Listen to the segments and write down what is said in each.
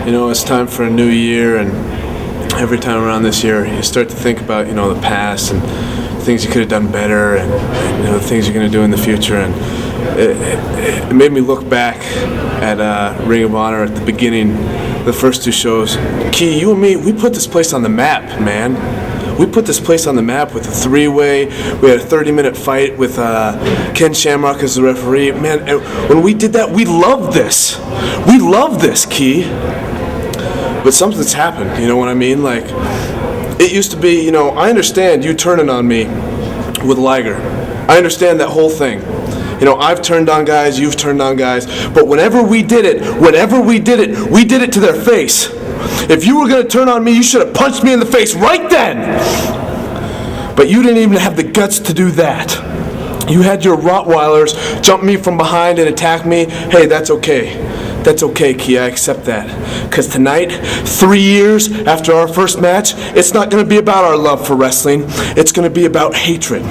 You know, it's time for a new year, and every time around this year, you start to think about, you know, the past and things you could have done better, and you know, the things you're going to do in the future. And it made me look back at Ring of Honor at the beginning, the first 2 shows. Key, you and me, we put this place on the map, man. We put this place on the map with a 3-way. We had a 30-minute fight with Ken Shamrock as the referee. Man, when we did that, we loved this. We loved this, Key. But something's happened, you know what I mean? Like, it used to be, you know, I understand you turning on me with Liger. I understand that whole thing. You know, I've turned on guys, you've turned on guys, but whenever we did it to their face. If you were going to turn on me, you should have punched me in the face right then. But you didn't even have the guts to do that. You had your Rottweilers jump me from behind and attack me. Hey, that's okay. That's okay, Key, I accept that. Because tonight, 3 years after our first match, it's not going to be about our love for wrestling. It's going to be about hatred.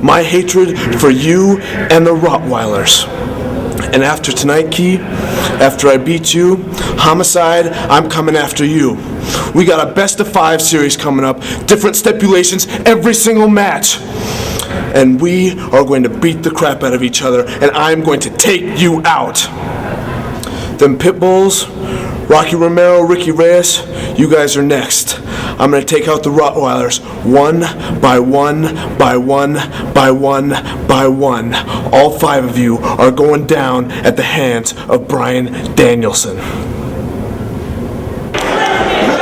My hatred for you and the Rottweilers. And after tonight, Key, after I beat you, Homicide, I'm coming after you. We got a best-of-5 series coming up, different stipulations every single match. And we are going to beat the crap out of each other, and I'm going to take you out. Them Pitbulls, Rocky Romero, Ricky Reyes, you guys are next. I'm going to take out the Rottweilers one by one by one by one by one. All 5 of you are going down at the hands of Bryan Danielson.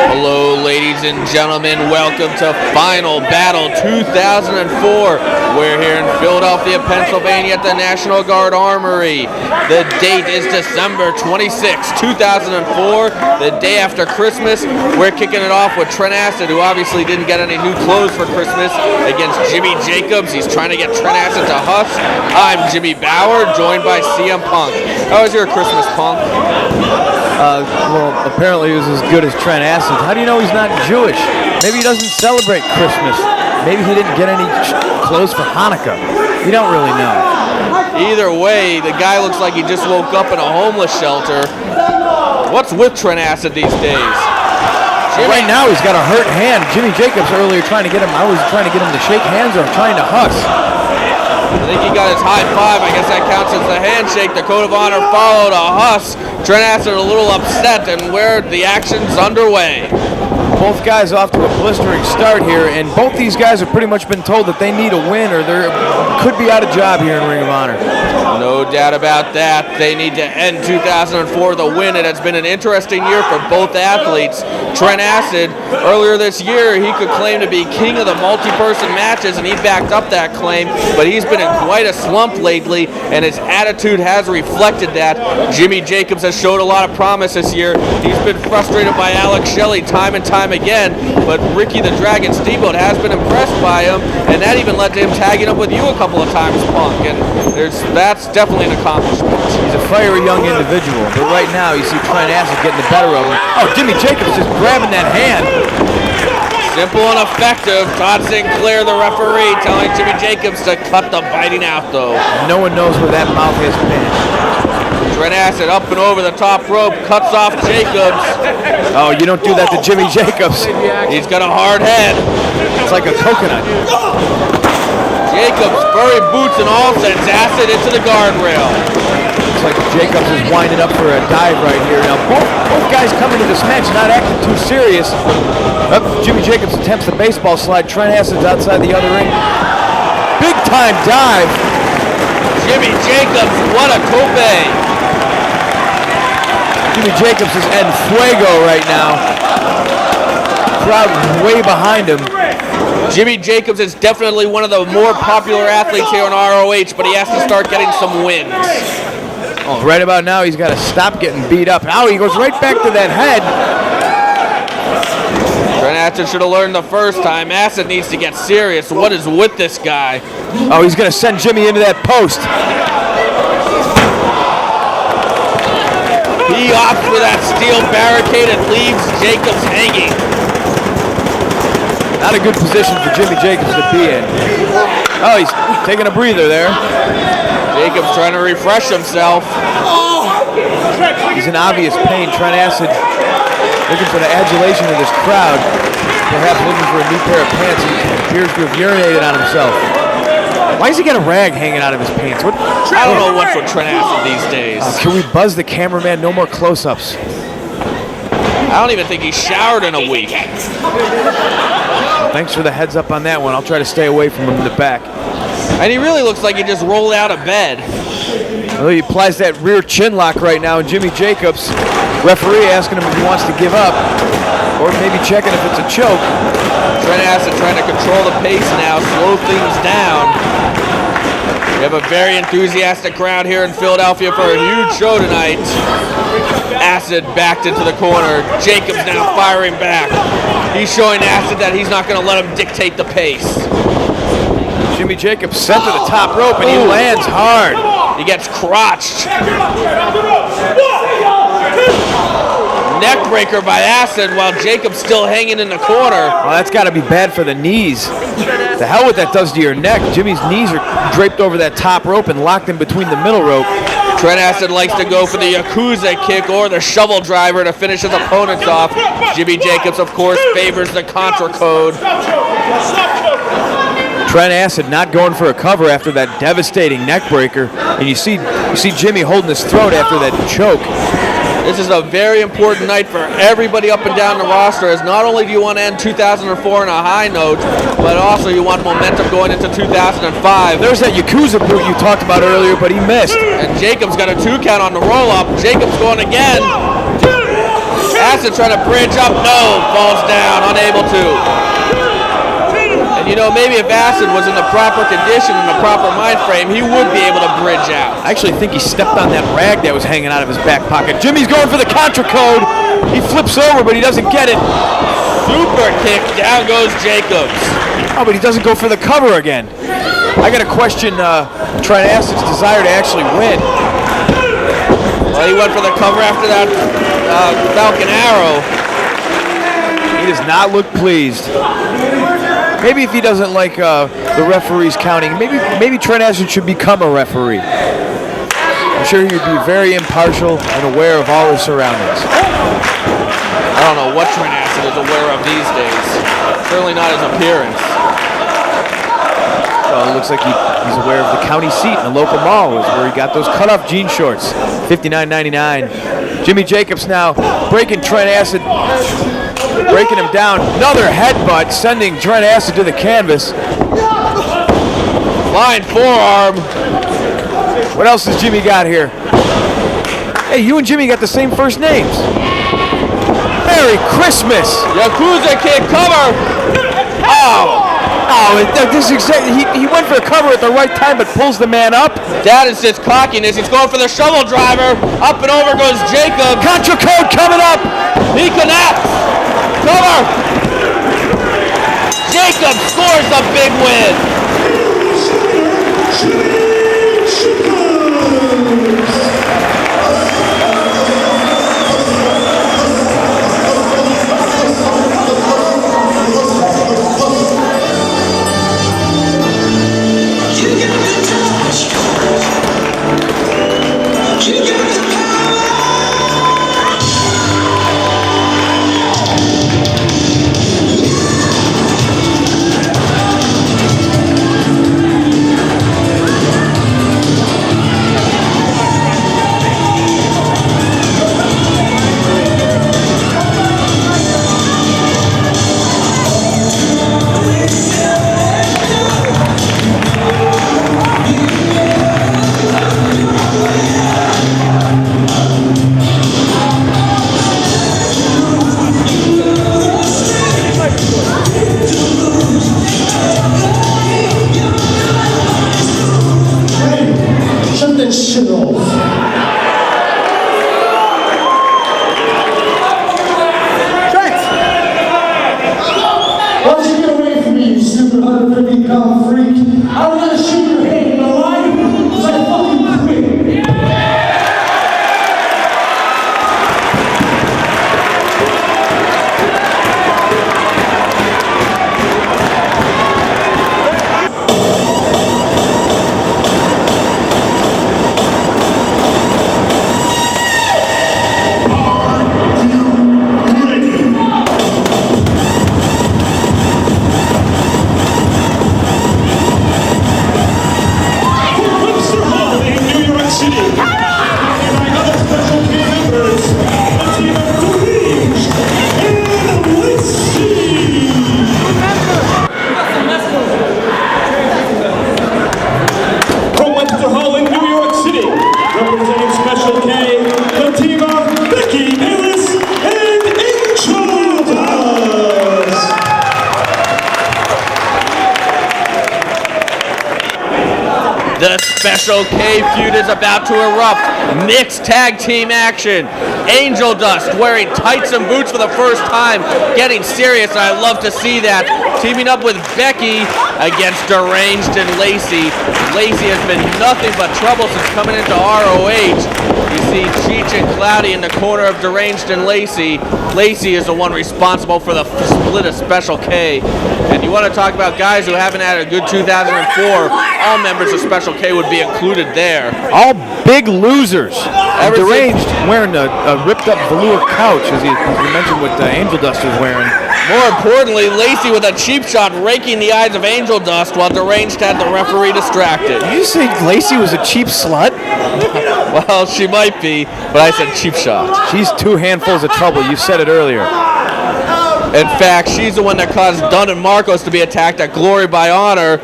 Hello, ladies and gentlemen. Welcome to Final Battle 2004. We're here in Philadelphia, Pennsylvania at the National Guard Armory. The date is December 26, 2004, the day after Christmas. We're kicking it off with Trent Acid, who obviously didn't get any new clothes for Christmas, against Jimmy Jacobs. He's trying to get Trent Acid to Huss. I'm Jimmy Bauer, joined by CM Punk. How was your Christmas, Punk? Well, apparently it was as good as Trent Acid. How do you know he's not Jewish? Maybe he doesn't celebrate Christmas. Maybe he didn't get any clothes for Hanukkah. You don't really know. Either way, the guy looks like he just woke up in a homeless shelter. What's with Trent Acid these days? Right now he's got a hurt hand. Jimmy Jacobs earlier trying to get him. I was trying to get him to shake hands or trying to Huss. I think he got his high five. I guess that counts as a handshake. The Code of Honor followed a Huss. Trent Acid a little upset, and where the action's underway. Both guys off to a blistering start here, and both these guys have pretty much been told that they need a win or they could be out of job here in Ring of Honor. No doubt about that. They need to end 2004 with a win. It has been an interesting year for both athletes. Trent Acid, earlier this year, he could claim to be king of the multi-person matches, and he backed up that claim, but he's been in quite a slump lately, and his attitude has reflected that. Jimmy Jacobs has showed a lot of promise this year. He's been frustrated by Alex Shelley time and time again, but Ricky the Dragon Steamboat has been impressed by him, and that even led to him tagging up with you a couple of times, Punk, and that's definitely an accomplishment. He's a fiery young individual, but right now you see Trent Acid getting the better of him. Oh, Jimmy Jacobs just grabbing that hand. Simple and effective. Todd Sinclair, the referee, telling Jimmy Jacobs to cut the biting out, though. No one knows where that mouth has been. Trent Acid up and over the top rope, cuts off Jacobs. Oh, you don't do that to Jimmy Jacobs. He's got a hard head. It's like a coconut. Jacobs, furry boots and all, sends Acid into the guardrail. Looks like Jacobs is winding up for a dive right here. Now, both guys coming to this match not acting too serious. Jimmy Jacobs attempts the baseball slide. Trent Acid's outside the other ring. Big time dive. Jimmy Jacobs, what a tope. Jimmy Jacobs is en fuego right now. Crowd way behind him. Jimmy Jacobs is definitely one of the more popular athletes here on ROH, but he has to start getting some wins. Oh, right about now, he's got to stop getting beat up. Now he goes right back to that head. Trent Acid should have learned the first time. Acid needs to get serious. What is with this guy? Oh, he's going to send Jimmy into that post. He opts for that steel barricade and leaves Jacobs hanging. Not a good position for Jimmy Jacobs to be in. Oh, he's taking a breather there. Jacobs trying to refresh himself. He's in obvious pain. Trent Acid looking for the adulation of this crowd, perhaps looking for a new pair of pants. He appears to have urinated on himself. Why does he got a rag hanging out of his pants? What? I don't know what's with Trent Acid these days. Can we buzz the cameraman? No more close-ups. I don't even think he showered in a week. Well, thanks for the heads up on that one. I'll try to stay away from him in the back. And he really looks like he just rolled out of bed. Well, he applies that rear chin lock right now, and Jimmy Jacobs, referee, asking him if he wants to give up, or maybe checking if it's a choke. Trent Acid trying to control the pace now, slow things down. We have a very enthusiastic crowd here in Philadelphia for a huge show tonight. Acid backed into the corner. Jacobs now firing back. He's showing Acid that he's not going to let him dictate the pace. Jimmy Jacobs sent to the top rope, and he lands hard. He gets crotched. Neckbreaker by Acid while Jacob's still hanging in the corner. Well, that's got to be bad for the knees. The hell what that does to your neck. Jimmy's knees are draped over that top rope and locked in between the middle rope. Trent Acid likes to go for the Yakuza kick or the shovel driver to finish his opponents off. Jimmy Jacobs, of course, favors the Contra code. Trent Acid not going for a cover after that devastating neckbreaker. And you see Jimmy holding his throat after that choke. This is a very important night for everybody up and down the roster, as not only do you want to end 2004 on a high note, but also you want momentum going into 2005. There's that Yakuza boot you talked about earlier, but he missed. And Jacobs got a 2 count on the roll-up. Jacobs going again. Acid trying to bridge up. No, falls down, unable to. And you know, maybe if Acid was in the proper condition, in the proper mind frame, he would be able to bridge out. I actually think he stepped on that rag that was hanging out of his back pocket. Jimmy's going for the Contra code. He flips over, but he doesn't get it. Super kick, down goes Jacobs. Oh, but he doesn't go for the cover again. I got to question Trent Acid's desire to actually win. Well, he went for the cover after that Falcon Arrow. He does not look pleased. Maybe if he doesn't like the referees counting, maybe Trent Acid should become a referee. I'm sure he'd be very impartial and aware of all his surroundings. I don't know what Trent Acid is aware of these days. Certainly not his appearance. Well, it looks like he's aware of the county seat in the local mall, where he got those cut-off jean shorts, $59.99. Jimmy Jacobs now breaking Trent Acid, breaking him down. Another headbutt, sending Trent Acid to the canvas. Flying forearm. What else has Jimmy got here? Hey, you and Jimmy got the same first names. Merry Christmas! Yakuza kick, cover! This is exactly, he went for a cover at the right time, but pulls the man up. That is just cockiness. He's going for the shovel driver. Up and over goes Jacob. Contra code coming up. He connects. Cover. Jacob scores the big win. Special K feud is about to erupt. Mixed tag team action. Angel Dust wearing tights and boots for the first time, getting serious, and I love to see that. Teaming up with Becky against Deranged and Lacey. Lacey has been nothing but trouble since coming into ROH. You see Cheech and Cloudy in the corner of Deranged and Lacey. Lacey is the one responsible for the split of Special K. And you want to talk about guys who haven't had a good 2004, all members of Special K would be included there. All big losers. Deranged wearing a ripped up velour couch, as you mentioned what Angel Dust was wearing. More importantly, Lacey with a cheap shot raking the eyes of Angel Dust while Deranged had the referee distracted. Did you say Lacey was a cheap slut? Well, she might be, but I said cheap shot. She's 2 handfuls of trouble. You said it earlier. In fact, she's the one that caused Dunn and Marcos to be attacked at Glory by Honor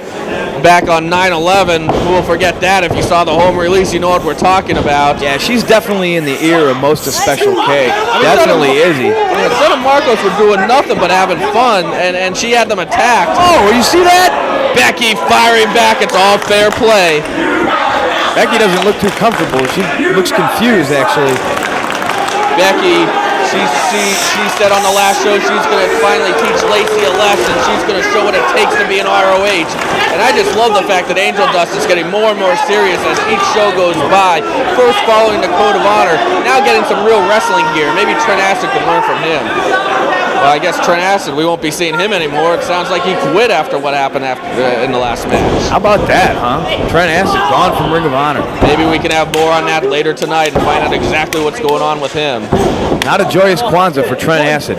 back on 9/11. Who will forget that? If you saw the home release, you know what we're talking about. Yeah, she's definitely in the ear of most of Special K. Definitely Izzy. Dunn and Marcos were doing nothing but having fun, and she had them attacked. Oh, you see that? Becky firing back. It's all fair play. Becky doesn't look too comfortable. She looks confused, actually. Becky, she said on the last show she's going to finally teach Lacey a lesson. She's going to show what it takes to be an ROH. And I just love the fact that Angel Dust is getting more and more serious as each show goes by. First following the Code of Honor, now getting some real wrestling gear. Maybe Trent Acid could learn from him. Well, I guess Trent Acid, we won't be seeing him anymore. It sounds like he quit after what happened in the last match. How about that, huh? Trent Acid gone from Ring of Honor. Maybe we can have more on that later tonight and find out exactly what's going on with him. Not a joyous Kwanzaa for Trent Acid.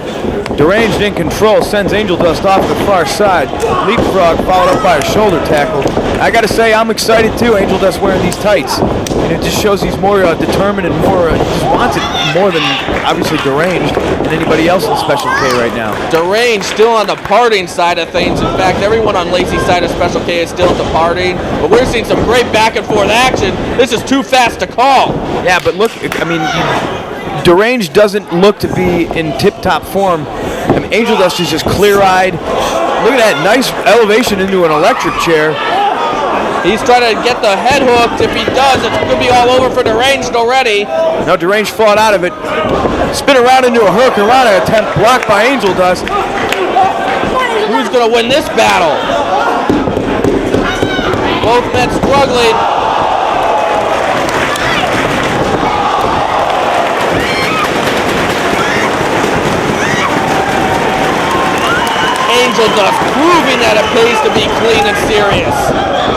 Deranged in control, sends Angel Dust off to the far side. Leapfrog followed up by a shoulder tackle. I gotta say, I'm excited too, Angel Dust wearing these tights. And it just shows he's more determined and more, he just wants it more than, obviously, Deranged and anybody else in Special K right now. Deranged still on the parting side of things. In fact, everyone on Lacey's side of Special K is still departing. But we're seeing some great back and forth action. This is too fast to call. Yeah, but look, I mean, Deranged doesn't look to be in tip-top form. I mean, Angel Dust is just clear-eyed. Look at that nice elevation into an electric chair. He's trying to get the head hooked. If he does, it's going to be all over for Deranged already. No, Deranged fought out of it. Spin around into a hurricanrana attempt blocked by Angel Dust. Who's going to win this battle? Both men struggling. Angel Dust proving that it pays to be clean and serious.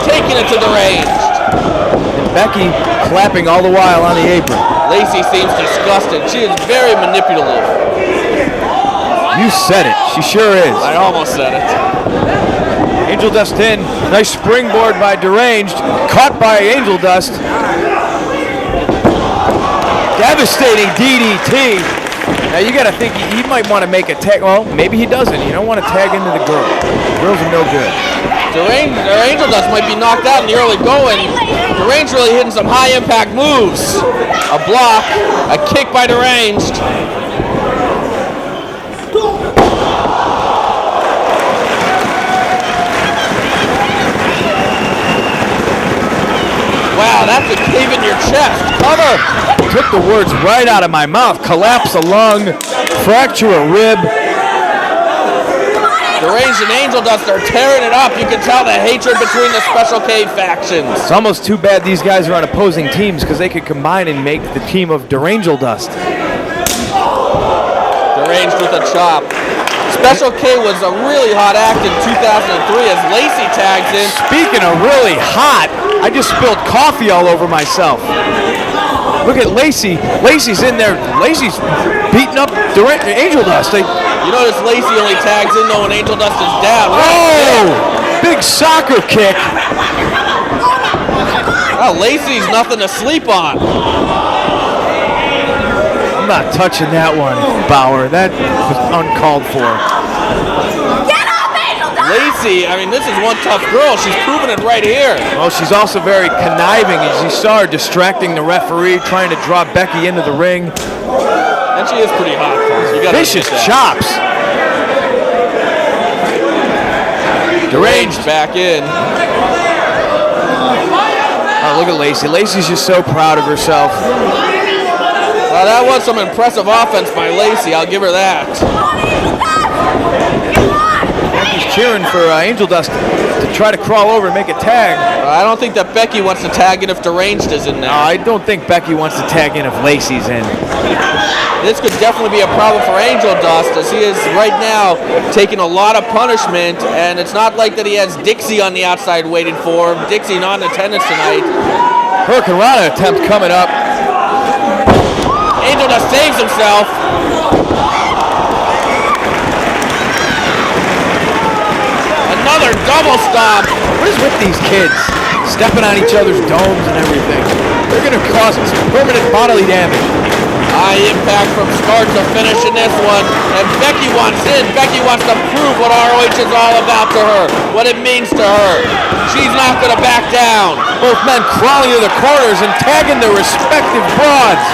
Taking it to Deranged. And Becky clapping all the while on the apron. Lacey seems disgusted. She is very manipulative. You said it. She sure is. I almost said it. Angel Dust in. Nice springboard by Deranged. Caught by Angel Dust. Devastating DDT. Now you got to think he might want to make a tag. Well, maybe he doesn't. You don't want to tag into the girl. Girls are no good. Angel Dust might be knocked out in the early going. Deranged really hitting some high impact moves. A block, a kick by Deranged. Wow, that's a cave in your chest. Cover. Took the words right out of my mouth. Collapse a lung, fracture a rib. Deranged and Angel Dust are tearing it up. You can tell the hatred between the Special K factions. It's almost too bad these guys are on opposing teams because they could combine and make the team of Derangel Dust. Deranged with a chop. Special K was a really hot act in 2003 as Lacey tags in. Speaking of really hot, I just spilled coffee all over myself. Look at Lacey. Lacey's in there. Lacey's beating up Angel Dust. You notice Lacey only tags in though when Angel Dust is down. Oh! Big soccer kick. Well, Lacey's nothing to sleep on. I'm not touching that one, Bauer. That was uncalled for. Get up, Angel Dust! Lacey, I mean, this is one tough girl. She's proving it right here. Well, she's also very conniving. As you saw her distracting the referee, trying to draw Becky into the ring. And she is pretty hot. You gotta vicious admit that. chops. Deranged back in. Oh, look at Lacey. Lacey's just so proud of herself. Well, that was some impressive offense by Lacey. I'll give her that. Becky's cheering for Angel Dust to try to crawl over and make a tag. I don't think that Becky wants to tag in if Deranged is in there. No, I don't think Becky wants to tag in if Lacey's in. This could definitely be a problem for Angel Dust, as he is right now taking a lot of punishment, and it's not like that he has Dixie on the outside waiting for him. Dixie not in attendance tonight. Hurricanrana attempt coming up. Angel Dust saves himself. Another double stomp. What is with these kids? Stepping on each other's domes and everything. They're going to cause permanent bodily damage. High impact from start to finish in this one. And Becky wants in. Becky wants to prove what ROH is all about to her, what it means to her. She's not going to back down. Both men crawling to the corners and tagging their respective broads.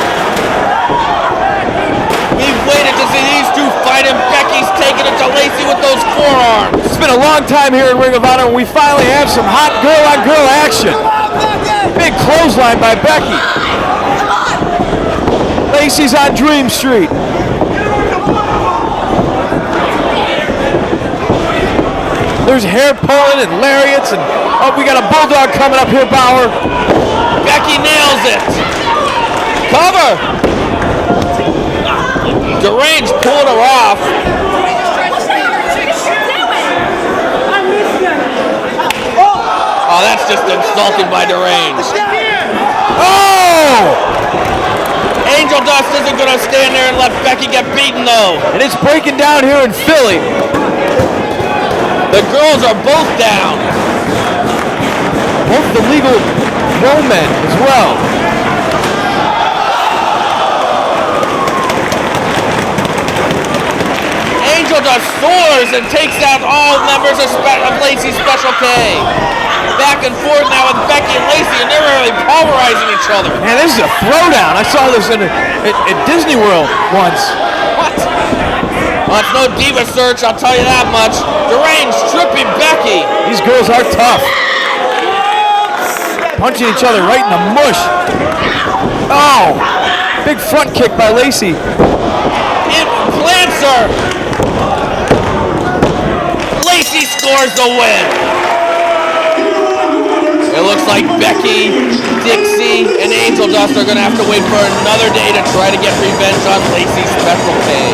We've waited to see these two fight, and Becky's taking it to Lacey with those forearms. It's been a long time here in Ring of Honor, and we finally have some hot girl-on-girl action. Big clothesline by Becky. Lacey's on Dream Street. There's hair pulling and lariats, and oh, we got a bulldog coming up here, Bauer. Becky nails it. Cover. Deranged pulled her off. Oh, that's just insulting by Deranged. Oh! Angel Dust isn't going to stand there and let Becky get beaten, though. And it's breaking down here in Philly. The girls are both down. Both the legal men as well. Angel Dust soars and takes out all members of Lacey's Special K. Back and forth now with Becky and Lacey, and they're really pulverizing each other. Man, this is a throwdown. I saw this at Disney World once. What? Well, it's no diva search, I'll tell you that much. Deranged tripping Becky. These girls are tough. Punching each other right in the mush. Oh! Big front kick by Lacey. It plants her. Lacey scores the win. It looks like Becky, Dixie, and Angel Dust are going to have to wait for another day to try to get revenge on Lacey's Special K.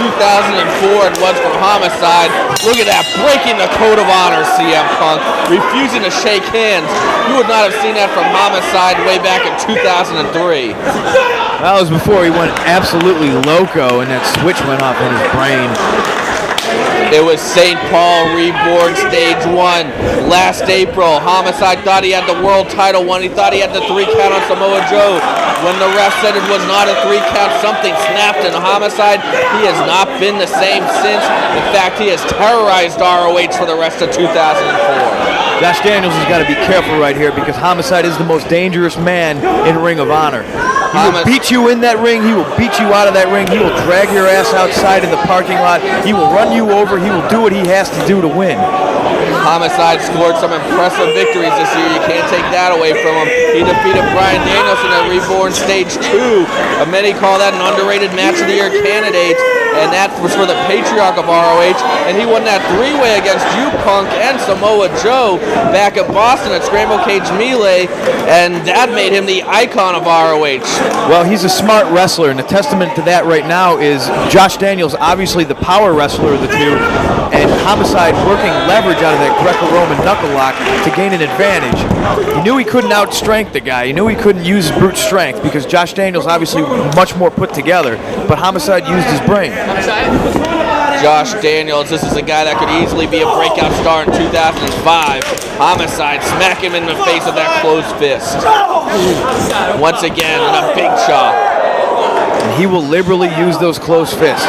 2004 and was from Homicide. Look at that, breaking the code of honor, CM Punk, refusing to shake hands. You would not have seen that from Homicide way back in 2003. That was before he went absolutely loco and that switch went off in his brain. It was St. Paul Reborn Stage 1 last April. Homicide thought he had the world title won. He thought he had the 3 count on Samoa Joe. When the ref said it was not a 3 count, something snapped in Homicide. He has not been the same since. In fact, he has terrorized ROH for the rest of 2004. Josh Daniels has got to be careful right here because Homicide is the most dangerous man in Ring of Honor. He will beat you in that ring. He will beat you out of that ring. He will drag your ass outside in the parking lot. He will run you over. He will do what he has to do to win. Homicide scored some impressive victories this year. You can't take that away from him. He defeated Bryan Danielson at Reborn Stage 2. Many call that an underrated Match of the Year candidate, and that was for the Patriarch of ROH. And he won that 3-way against you, Punk, and Samoa Joe back at Boston at Scramble Cage Melee, and that made him the icon of ROH. Well, he's a smart wrestler, and a testament to that right now is Josh Daniels, obviously the power wrestler of the two, and Homicide working leverage out of that Greco-Roman knuckle lock to gain an advantage. He knew he couldn't outstrength the guy. He knew he couldn't use brute strength because Josh Daniels obviously much more put together, but Homicide used his brain. Josh Daniels, this is a guy that could easily be a breakout star in 2005. Homicide, smack him in the face with that closed fist. Once again, and a big chop. And he will liberally use those closed fists.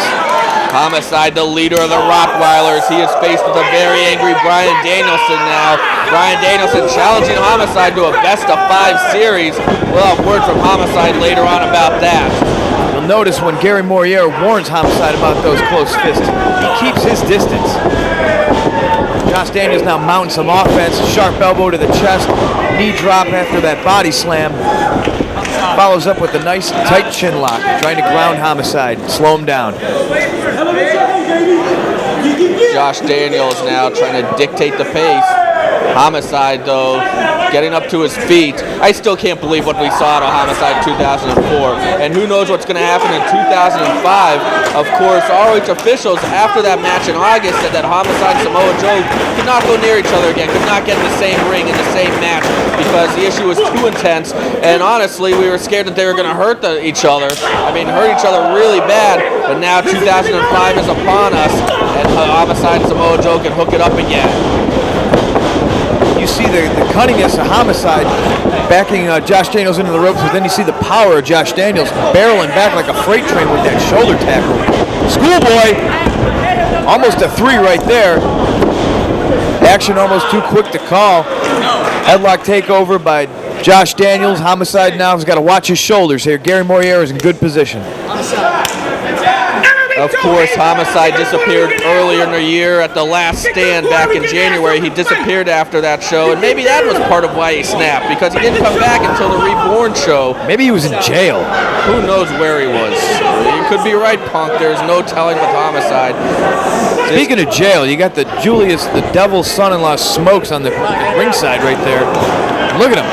Homicide, the leader of the Rottweilers. He is faced with a very angry Bryan Danielson now. Bryan Danielson challenging Homicide to a best-of-5 series. We'll have word from Homicide later on about that. You'll notice when Gary Morier warns Homicide about those close fists, he keeps his distance. Josh Daniels now mounting some offense, sharp elbow to the chest, knee drop after that body slam. Follows up with a nice tight chin lock, trying to ground Homicide, slow him down. Josh Daniels now trying to dictate the pace. Homicide, though, getting up to his feet. I still can't believe what we saw at Homicide 2004. And who knows what's going to happen in 2005. Of course, ROH officials, after that match in August, said that Homicide and Samoa Joe could not go near each other again, could not get in the same ring, in the same match, because the issue was too intense. And honestly, we were scared that they were going to hurt each other. I mean, hurt each other really bad. But now 2005 is upon us, and Homicide and Samoa Joe can hook it up again. You see the cunningness of Homicide backing Josh Daniels into the ropes, but then you see the power of Josh Daniels barreling back like a freight train with that shoulder tackle. Schoolboy! Almost a 3 right there. Action almost too quick to call. Headlock takeover by Josh Daniels. Homicide now has got to watch his shoulders here. Gary Morier is in good position. Of course, Homicide disappeared earlier in the year at the Last Stand back in January. He disappeared after that show, and maybe that was part of why he snapped, because he didn't come back until the Reborn show. Maybe he was in jail. Who knows where he was? You could be right, Punk. There's no telling with Homicide. Speaking of jail, you got the Julius, the devil's son-in-law, Smokes on the ringside right there. Look at him.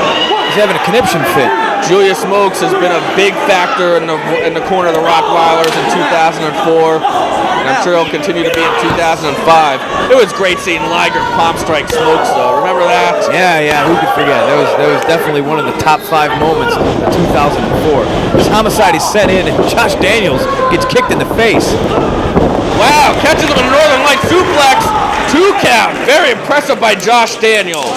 He's having a conniption fit. Julius Smokes has been a big factor in the corner of the Rottweilers in 2004, and I'm sure he'll continue to be in 2005. It was great seeing Liger palm strike Smokes, though. Remember that? Yeah, who could forget? That was definitely one of the top 5 moments of 2004. This Homicide is sent in, and Josh Daniels gets kicked in the face. Wow, catches him in a Northern Light suplex. 2 count. Very impressive by Josh Daniels.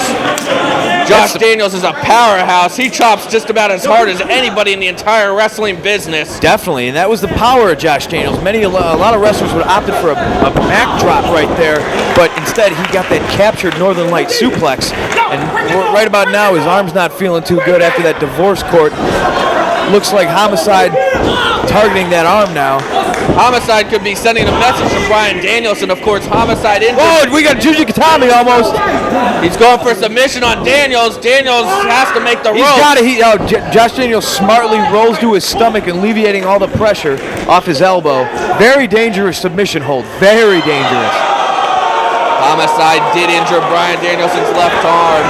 Josh Daniels is a powerhouse. He chops just about as hard as anybody in the entire wrestling business. Definitely, and that was the power of Josh Daniels. A lot of wrestlers would have opted for a back drop right there, but instead he got that captured Northern Light suplex. And right about now, his arm's not feeling too good after that divorce court. Looks like Homicide targeting that arm now. Homicide could be sending a message to Bryan Danielson. Of course, Homicide injured. Whoa, we got Juji Katami almost. He's going for submission on Daniels. Daniels has to make the rope. He's got it. Josh Daniels smartly rolls to his stomach, alleviating all the pressure off his elbow. Very dangerous submission hold. Very dangerous. Homicide did injure Bryan Danielson's left arm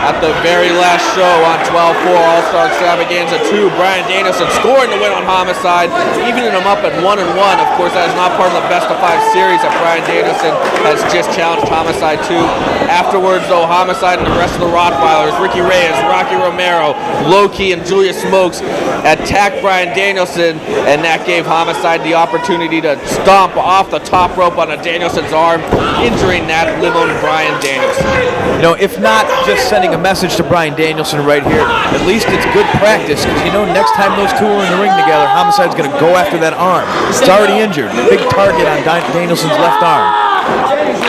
at the very last show on 12-4 All-Star Extravaganza 2. Bryan Danielson scoring the win on Homicide, evening him up at 1-1. Of course, that is not part of the best of 5 series that Bryan Danielson has just challenged Homicide to. Afterwards, though, Homicide and the rest of the Rottweilers, Ricky Reyes, Rocky Romero, Low-Key, and Julius Smokes attacked Bryan Danielson, and that gave Homicide the opportunity to stomp off the top rope on Danielson's arm, injuring that limoed Bryan Danielson. You know, if not just sending a message to Bryan Danielson right here, at least it's good practice, because you know next time those two are in the ring together, Homicide's going to go after that arm. It's already injured. Big target on Danielson's left arm.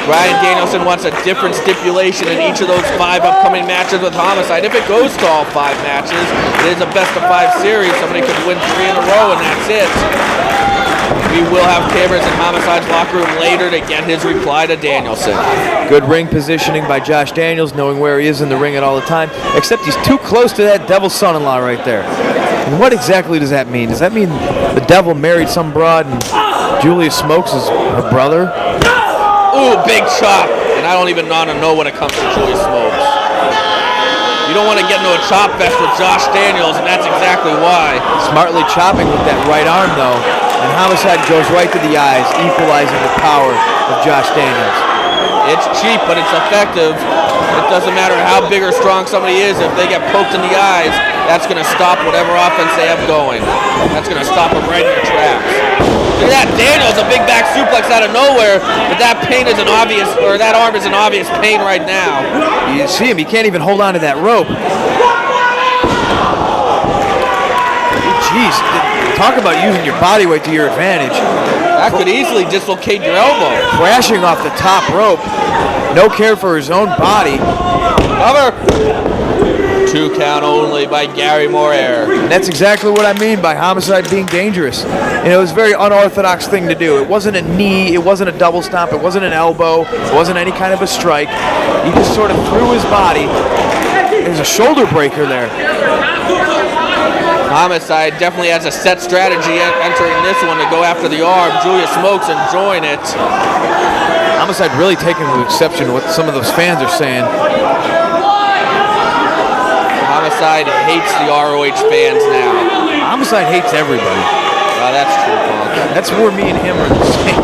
Bryan Danielson wants a different stipulation in each of those 5 upcoming matches with Homicide. If it goes to all 5 matches, it is a best of 5 series. Somebody could win 3 in a row, and that's it. We will have cameras in Homicide's locker room later to get his reply to Danielson. Good ring positioning by Josh Daniels, knowing where he is in the ring at all the time, except he's too close to that devil's son-in-law right there. And what exactly does that mean? Does that mean the devil married some broad and Julius Smokes is her brother? Ooh, big chop. And I don't even want to know when it comes to Julius Smokes. You don't want to get into a chop fest with Josh Daniels, and that's exactly why. Smartly chopping with that right arm, though, and Homicide goes right to the eyes, equalizing the power of Josh Daniels. It's cheap, but it's effective. It doesn't matter how big or strong somebody is. If they get poked in the eyes, that's going to stop whatever offense they have going. That's going to stop them right in their tracks. Look at that, Daniels, a big back suplex out of nowhere, but that pain is an obvious, or that arm is an obvious pain right now. You see him, he can't even hold on to that rope. Jeez, talk about using your body weight to your advantage. That could easily dislocate your elbow. Crashing off the top rope, no care for his own body. Cover. 2 count only by Gary Morer. And that's exactly what I mean by Homicide being dangerous. And it was a very unorthodox thing to do. It wasn't a knee, it wasn't a double stomp, it wasn't an elbow, it wasn't any kind of a strike. He just sort of threw his body. There's a shoulder breaker there. Homicide definitely has a set strategy entering this one to go after the arm. Julius Smokes enjoying it. Homicide really taking exception to what some of those fans are saying. Homicide hates the ROH fans now. Homicide hates everybody. Oh, that's true, Punk. That's where me and him are the same.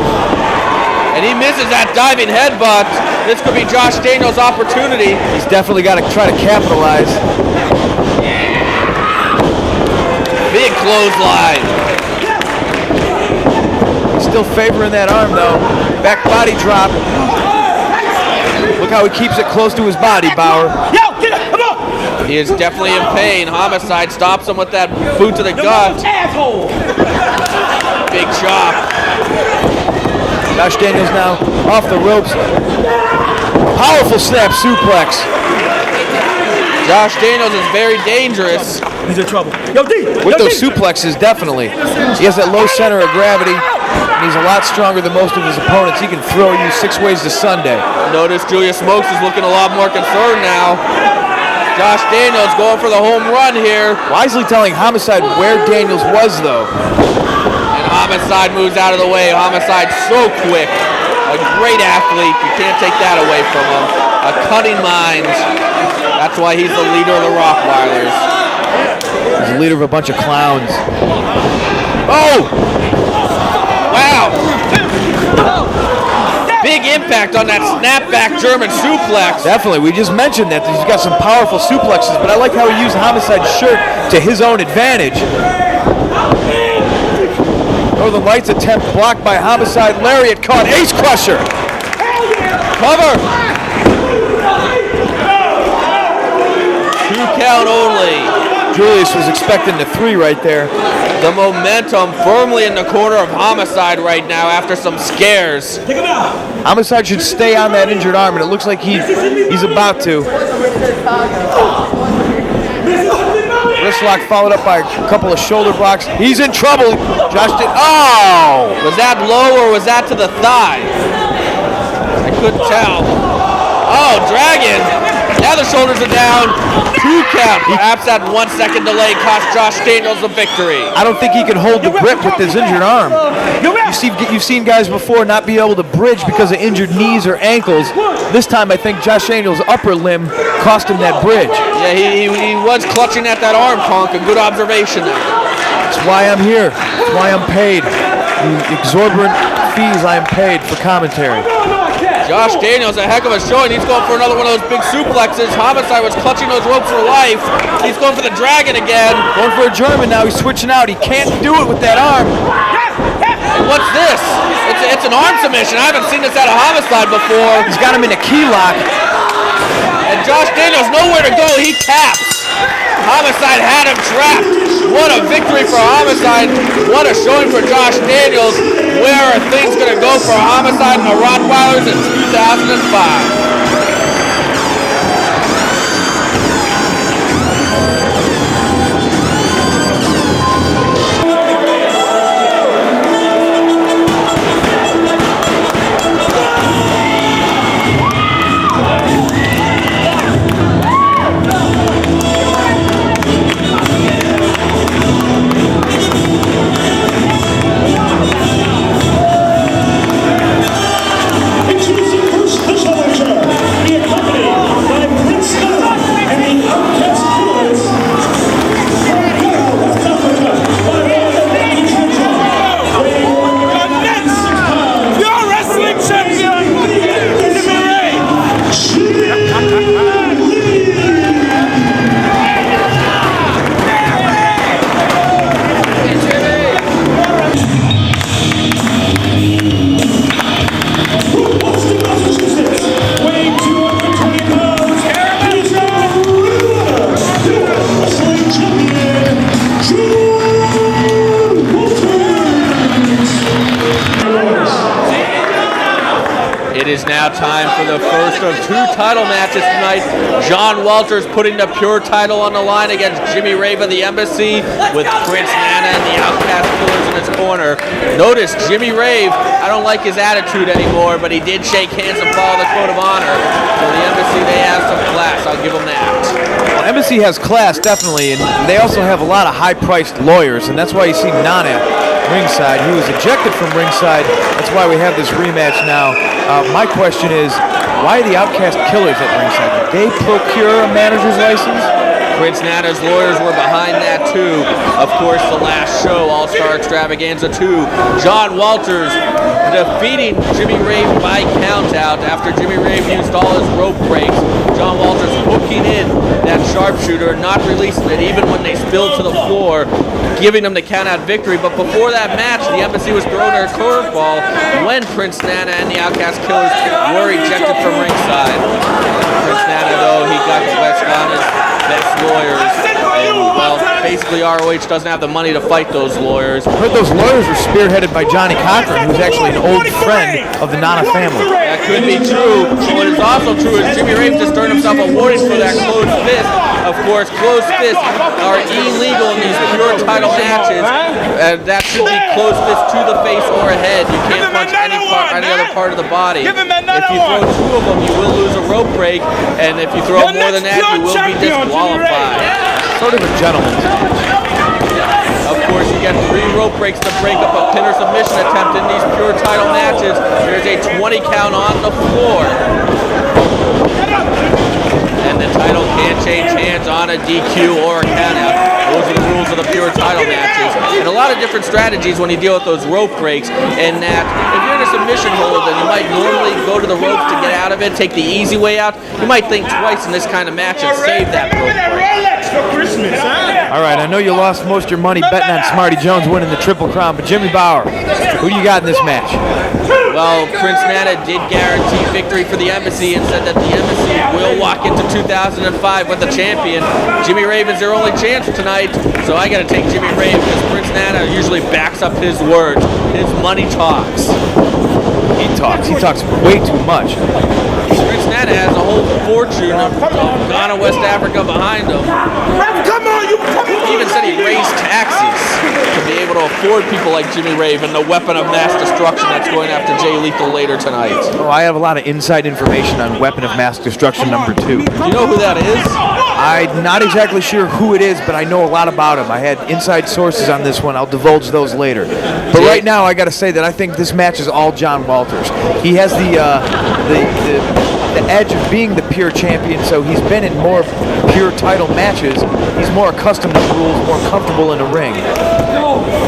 And he misses that diving headbutt. This could be Josh Daniels' opportunity. He's definitely got to try to capitalize. Big clothesline. He's still favoring that arm, though. Back body drop. Look how he keeps it close to his body, Bauer. Yo, get up, come on! He is definitely in pain. Homicide stops him with that boot to the gut. Asshole! Big chop. Josh Daniels now off the ropes. Powerful snap suplex. Josh Daniels is very dangerous. He's in trouble. Yo, D! With those suplexes, definitely. He has that low center of gravity, and he's a lot stronger than most of his opponents. He can throw you 6 ways to Sunday. Notice Julius Smokes is looking a lot more concerned now. Josh Daniels going for the home run here. Wisely telling Homicide where Daniels was, though. And Homicide moves out of the way. Homicide so quick. A great athlete. You can't take that away from him. A cunning mind. That's why he's the leader of the Rottweilers. He's the leader of a bunch of clowns. Oh! Wow! Big impact on that snapback German suplex. Definitely. We just mentioned that he's got some powerful suplexes, but I like how he used Homicide's shirt to his own advantage. Northern Lights attempt blocked by Homicide. Lariat caught. Ace Crusher. Cover. 2 count only. Julius was expecting the 3 right there. The momentum firmly in the corner of Homicide right now after some scares. Take him out! Homicide should stay on that injured arm, and it looks like he's about to. Wrist lock followed up by a couple of shoulder blocks. He's in trouble. Josh did. Oh! Was that low or was that to the thigh? I couldn't tell. Oh, Dragon. Now the shoulders are down. 2 count. Perhaps that 1 second delay cost Josh Daniels the victory. I don't think he can hold the grip with his injured arm. You've seen guys before not be able to bridge because of injured knees or ankles. This time I think Josh Daniels' upper limb cost him that bridge. Yeah, he was clutching at that arm, Punk. A good observation there. That's why I'm here. That's why I'm paid. The exorbitant fees I am paid for commentary. Josh Daniels, a heck of a showing. He's going for another one of those big suplexes. Homicide was clutching those ropes for life. He's going for the dragon again. Going for a German now. He's switching out. He can't do it with that arm. And what's this? It's an arm submission. I haven't seen this out of Homicide before. He's got him in a key lock. And Josh Daniels nowhere to go. He taps. Homicide had him trapped. What a victory for Homicide. What a showing for Josh Daniels. Where are things going to go for Homicide and the Rottweilers in 2005? It is now time for the first of 2 title matches tonight. John Walters putting the Pure title on the line against Jimmy Rave of the Embassy with Prince Nana and the Outcast Killers in his corner. Notice Jimmy Rave, I don't like his attitude anymore, but he did shake hands and follow the code of honor. So the Embassy, they have some class. I'll give them that. Well, Embassy has class, definitely, and they also have a lot of high-priced lawyers, and that's why you see Nana ringside. He was ejected from ringside. That's why we have this rematch now. My question is, why are the Outcast Killers at ringside? Did they procure a manager's license? Prince Nana's lawyers were behind that too. Of course, the last show, All-Star Extravaganza 2, John Walters defeating Jimmy Rave by countout after Jimmy Rave used all his rope breaks. John Walters hooking in that sharpshooter, not releasing it even when they spilled to the floor, giving them the countout victory. But before that match, the Embassy was throwing their curveball when Prince Nana and the Outcast Killers were ejected from ringside. Prince Nana, though, he got the West on his best lawyers, and well, basically ROH doesn't have the money to fight those lawyers. I heard those lawyers were spearheaded by Johnny Cochran, who's actually an old friend of the Nana family. That could be true. What is also true is Jimmy Rave just earned himself a warning for that closed fist. Of course, closed fists are illegal in these Pure title matches, and that should be closed fist to the face or head. You can't punch any other part of the body. If you throw 2 of them, you will lose a rope break, and if you throw more than that, you will be disqualified. Sort of a gentleman. Of course, you get 3 rope breaks to break up a pin or submission attempt in these Pure title matches. There's a 20 count on the floor. And the title can't change hands on a DQ or a countout. Those are the rules of the Pure title matches. And a lot of different strategies when you deal with those rope breaks. And that if you're in a submission hold, then you might normally go to the ropes to get out of it, take the easy way out. You might think twice in this kind of match and save that rope break. All right, I know you lost most of your money betting on Smarty Jones winning the Triple Crown, but Jimmy Bauer, who do you got in this match? Well, Prince Nana did guarantee victory for the Embassy and said that the Embassy will walk into 2005 with the champion. Jimmy Rave is their only chance tonight, so I got to take Jimmy Rave because Prince Nana usually backs up his words. His money talks. He talks way too much. Prince Nana has a whole fortune of Ghana, West Africa behind him. Come on, you come on. He even said he raised taxes. to be able to afford people like Jimmy Rave and the weapon of mass destruction that's going after Jay Lethal later tonight. Oh, I have a lot of inside information on Weapon of Mass Destruction number 2. Do you know who that is? I'm not exactly sure who it is, but I know a lot about him. I had inside sources on this one. I'll divulge those later. But right now, I got to say that I think this match is all John Walters. He has the edge of being the pure champion, so he's been in more pure title matches. He's more accustomed to the rules, more comfortable in the ring.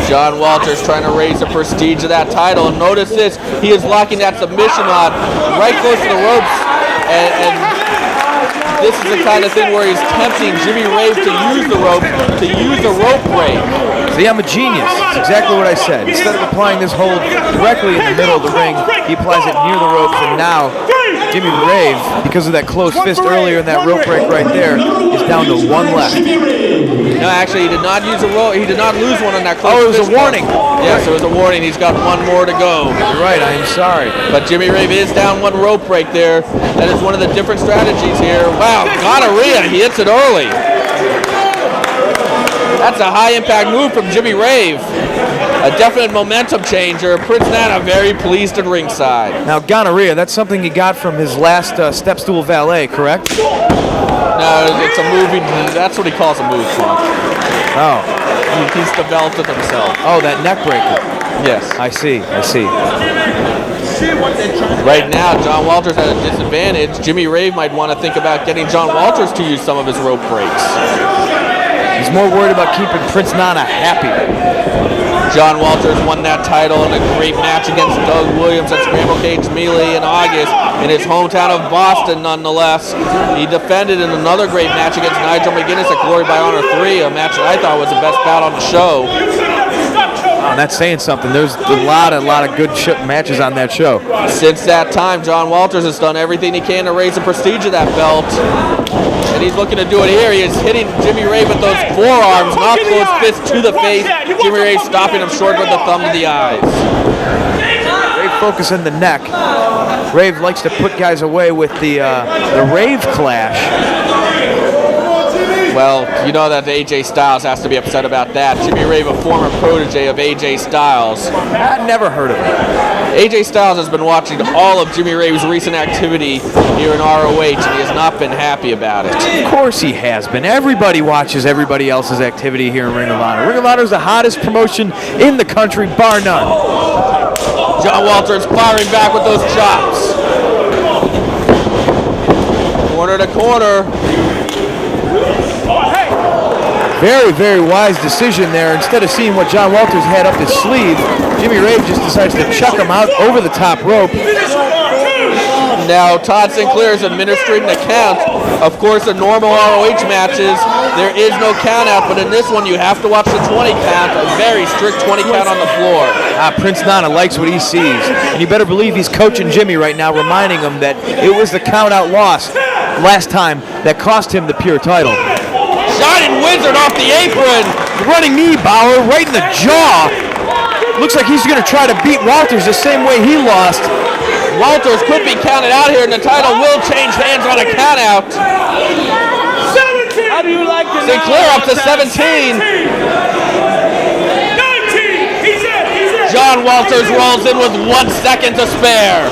John Walters trying to raise the prestige of that title. And notice this, he is locking that submission on right close to the ropes. And this is the kind of thing where he's tempting Jimmy Rave to use the rope break. See, I'm a genius. That's exactly what I said. Instead of applying this hold directly in the middle of the ring, he applies it near the ropes, and now Jimmy Rave, because of that closed fist earlier and that rope break right there, is down to one left. No, actually, he did not use a rope. He did not lose one on that closed Oh, it was fist a warning. Yes, it was a warning. He's got one more to go. You're right, I am sorry. But Jimmy Rave is down one rope break there. That is one of the different strategies here. Wow, gonorrhea. He hits it early. That's a high-impact move from Jimmy Rave. A definite momentum changer. Prince Nana very pleased at ringside. Now, gonorrhea, that's something he got from his last step stool valet, correct? No, it's a movie. That's what he calls a move, Funk. Oh. He's developed it himself. Oh, that neck breaker. Yes. I see. Right now, John Walters at a disadvantage. Jimmy Rave might want to think about getting John Walters to use some of his rope breaks. He's more worried about keeping Prince Nana happy. John Walters won that title in a great match against Doug Williams at Scramble Cage Melee in August in his hometown of Boston, nonetheless. He defended in another great match against Nigel McGuinness at Glory by Honor 3, a match that I thought was the best bout on the show. Oh, that's saying something. There's a lot of good matches on that show. Since that time, John Walters has done everything he can to raise the prestige of that belt. And he's looking to do it here. He is hitting Jimmy Rave with those forearms, not close fists to the face. Jimmy Rave stopping him short with the thumb to the eyes. Rave focusing the neck. Rave likes to put guys away with the Rave Clash. Well, you know that AJ Styles has to be upset about that. Jimmy Rave, a former protege of AJ Styles. I've never heard of it. AJ Styles has been watching all of Jimmy Rave's recent activity here in ROH, and he has not been happy about it. Of course he has been. Everybody watches everybody else's activity here in Ring of Honor. Ring of Honor is the hottest promotion in the country, bar none. John Walters firing back with those chops. Corner to corner. Very, very wise decision there. Instead of seeing what John Walters had up his sleeve, Jimmy Rave just decides to chuck him out over the top rope. Now Todd Sinclair is administering the count. Of course, in normal ROH matches, there is no count out, but in this one you have to watch the 20 count, a very strict 20 count on the floor. Prince Nana likes what he sees. And you better believe he's coaching Jimmy right now, reminding him that it was the count out loss last time that cost him the pure title. Shining Wizard off the apron. Running knee, Bauer, right in the jaw. Looks like he's going to try to beat Walters the same way he lost. Walters could be counted out here, and the title will change hands on a count out. 17. How do you like it? Sinclair up to 17. 19. He's in. John Walters rolls in with 1 second to spare.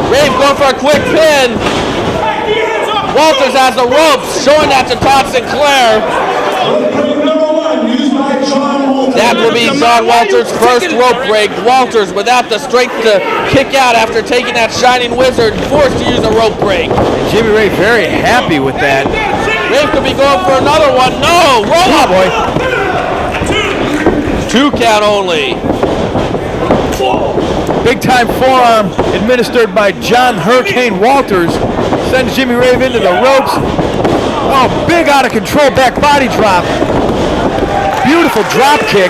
Rave going for a quick pin. Walters has the ropes, showing that to Todd Sinclair. That will be John Walters' first rope break. Walters, without the strength to kick out after taking that Shining Wizard, forced to use a rope break. And Jimmy Rave very happy with that. Rave could be going for another one. No, roll up. Boy. 2 count only. Big time forearm administered by John Hurricane Walters. Sends Jimmy Rave into the ropes. Oh, big out of control back body drop. Beautiful drop kick.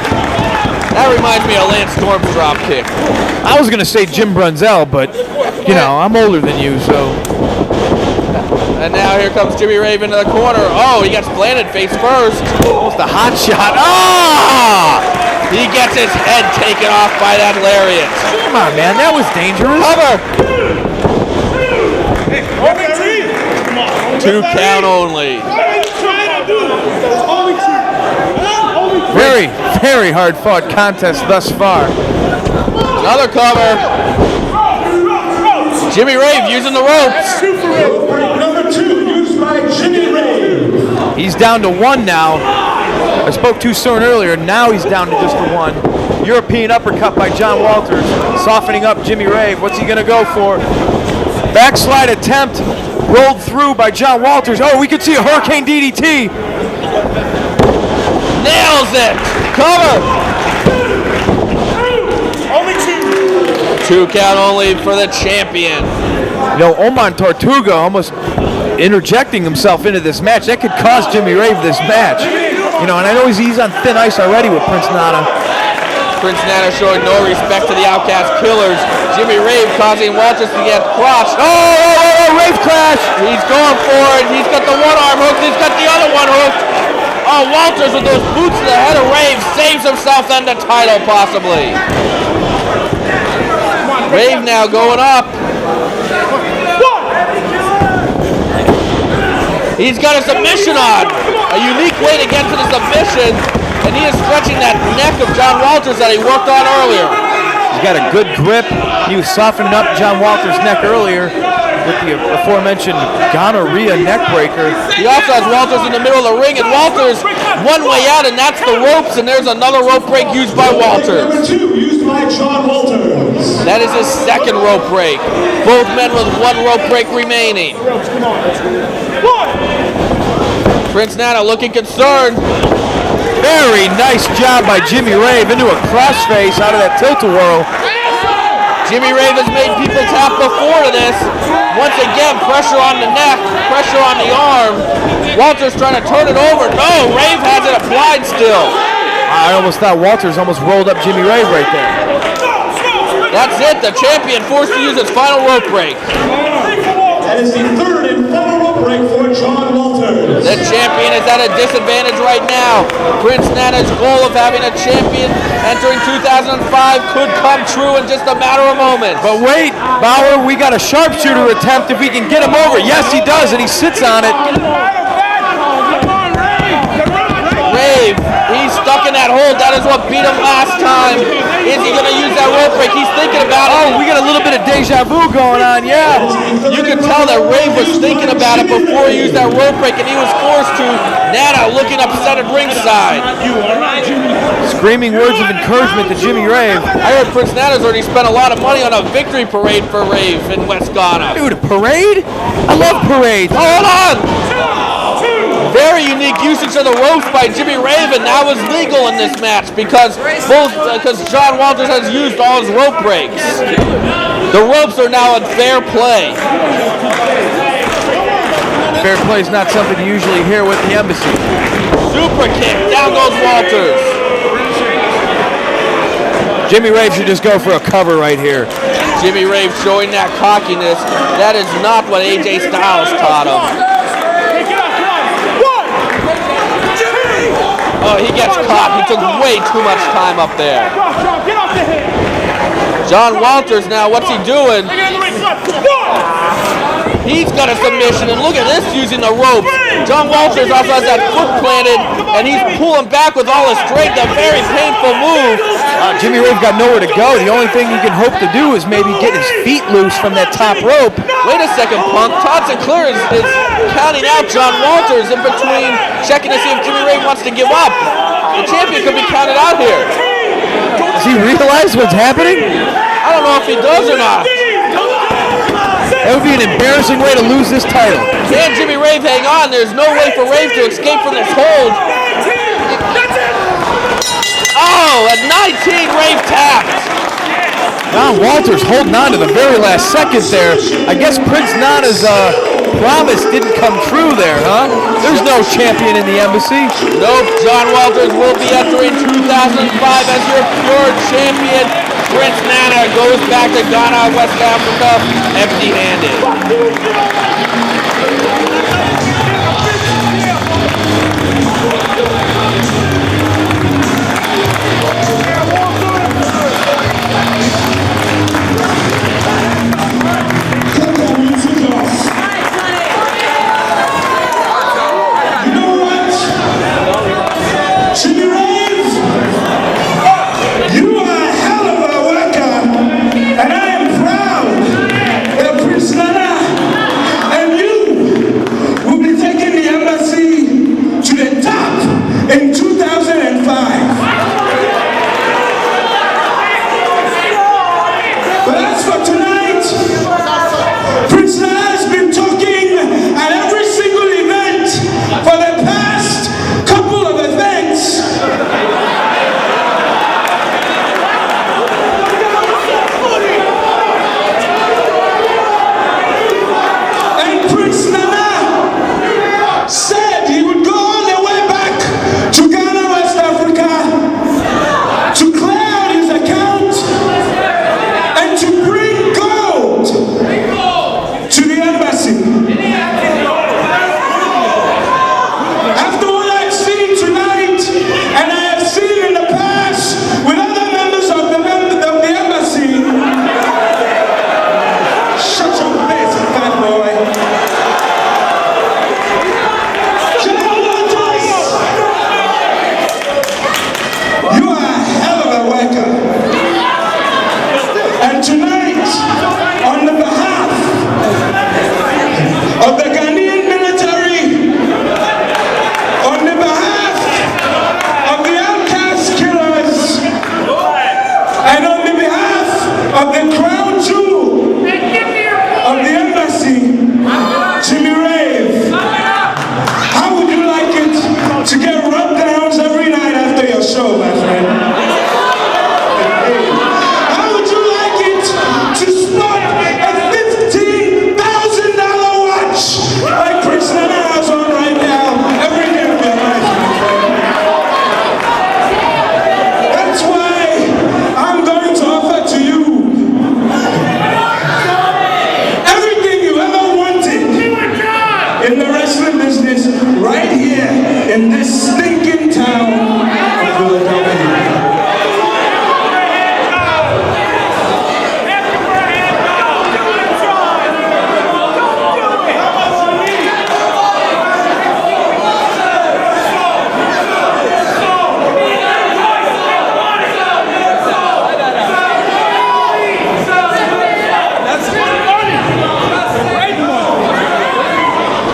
That reminds me of Lance Storm's drop kick. I was going to say Jim Brunzell, but, you know, I'm older than you, so. And now here comes Jimmy Rave into the corner. Oh, he gets planted face first. Almost a hot shot. Ah! He gets his head taken off by that lariat. Come on, man. That was dangerous. Cover. 2 count only. Very, very hard-fought contest thus far. Another cover. Jimmy Rave using the ropes. Number 2 used by Jimmy Rave. He's down to 1 now. I spoke too soon earlier. Now he's down to just a 1. European uppercut by John Walters, softening up Jimmy Rave. What's he gonna go for? Backslide attempt, rolled through by John Walters. Oh, we could see a Hurricane DDT. Nails it. Cover. Only 2. 2 count only for the champion. You know, Oman Tortuga almost interjecting himself into this match. That could cost Jimmy Rave this match. You know, and I know he's on thin ice already with Prince Nana. Prince Nana showing no respect to the Outcast Killers. Jimmy Rave causing Walters to get crushed. Oh, Rave crash! He's going for it. He's got the one arm hooked. He's got the other one hooked. Oh, Walters with those boots to the head of Rave saves himself and the title possibly. Rave now going up. He's got a submission on. A unique way to get to the submission. And he is stretching that neck of John Walters that he worked on earlier. He's got a good grip. He was softening up John Walters' neck earlier with the aforementioned gonorrhea neck breaker. He also has Walters in the middle of the ring, and Walters one way out, and that's the ropes, and there's another rope break used by Walters. Number 2 used by John Walters. That is his second rope break. Both men with one rope break remaining. Prince Nana looking concerned. Very nice job by Jimmy Rave into a crossface out of that tilt-a-whirl. Jimmy Rave has made people tap before to this. Once again, pressure on the neck, pressure on the arm. Walters trying to turn it over. No, Rave has it applied still. I almost thought Walters almost rolled up Jimmy Rave right there. That's it. The champion forced to use his final rope break. That is the 3rd and final rope break for John Walters. The champion is at a disadvantage right now. Prince Nana's goal of having a champion entering 2005 could come true in just a matter of moments. But wait, Bauer, we got a sharpshooter attempt if we can get him over. Yes, he does, and he sits on it. Rave, he's stuck in that hold. That is what beat him last time. Is he going to use that rope break? He's thinking about it. Oh, we got a little bit of deja vu going on, yeah. You could tell that Rave was thinking about it before he used that rope break, and he was forced to. Nana looking upset at ringside. Screaming words of encouragement to Jimmy Rave. I heard Prince Nana's already spent a lot of money on a victory parade for Rave in West Ghana. Dude, a parade? I love parades. Oh, hold on! Very unique usage of the ropes by Jimmy Rave, and that was legal in this match because John Walters has used all his rope breaks. The ropes are now in fair play. Fair play is not something you usually hear with the embassy. Super kick, down goes Walters. Jimmy Rave should just go for a cover right here. Jimmy Rave showing that cockiness. That is not what AJ Styles taught him. Oh, he gets caught. He took way too much time up there. John Walters now, what's he doing? He's got a submission, and look at this using the ropes. John Walters also has that foot planted, and he's pulling back with all his strength, a very painful move. Jimmy Rave got nowhere to go. The only thing he can hope to do is maybe get his feet loose from that top rope. Wait a second, Punk. Todd Sinclair is counting out John Walters in between, checking to see if Jimmy Rave wants to give up. The champion could be counted out here. Does he realize what's happening? I don't know if he does or not. That would be an embarrassing way to lose this title. Can Jimmy Rave hang on? There's no way for Rave to escape from this hold. Oh, at 19, Rave tapped. John Walters holding on to the very last second there. I guess Prince Nana's promise didn't come true there, huh? There's no champion in the embassy. Nope, John Walters will be entering 2005 as your pure champion. Prince Nana goes back to Ghana, West Africa, empty-handed. Jimmy Rave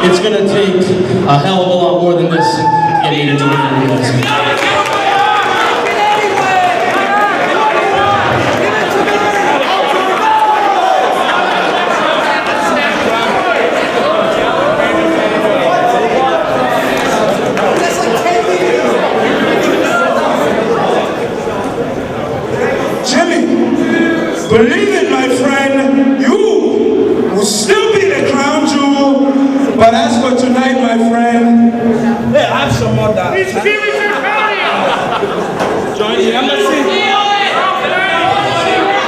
it's going to take a hell of a lot more than this to get me to do it for you guys. Believe it, my friend, you will still be the crown jewel. But as for tonight, my friend, hey, I have some more that. Join the embassy.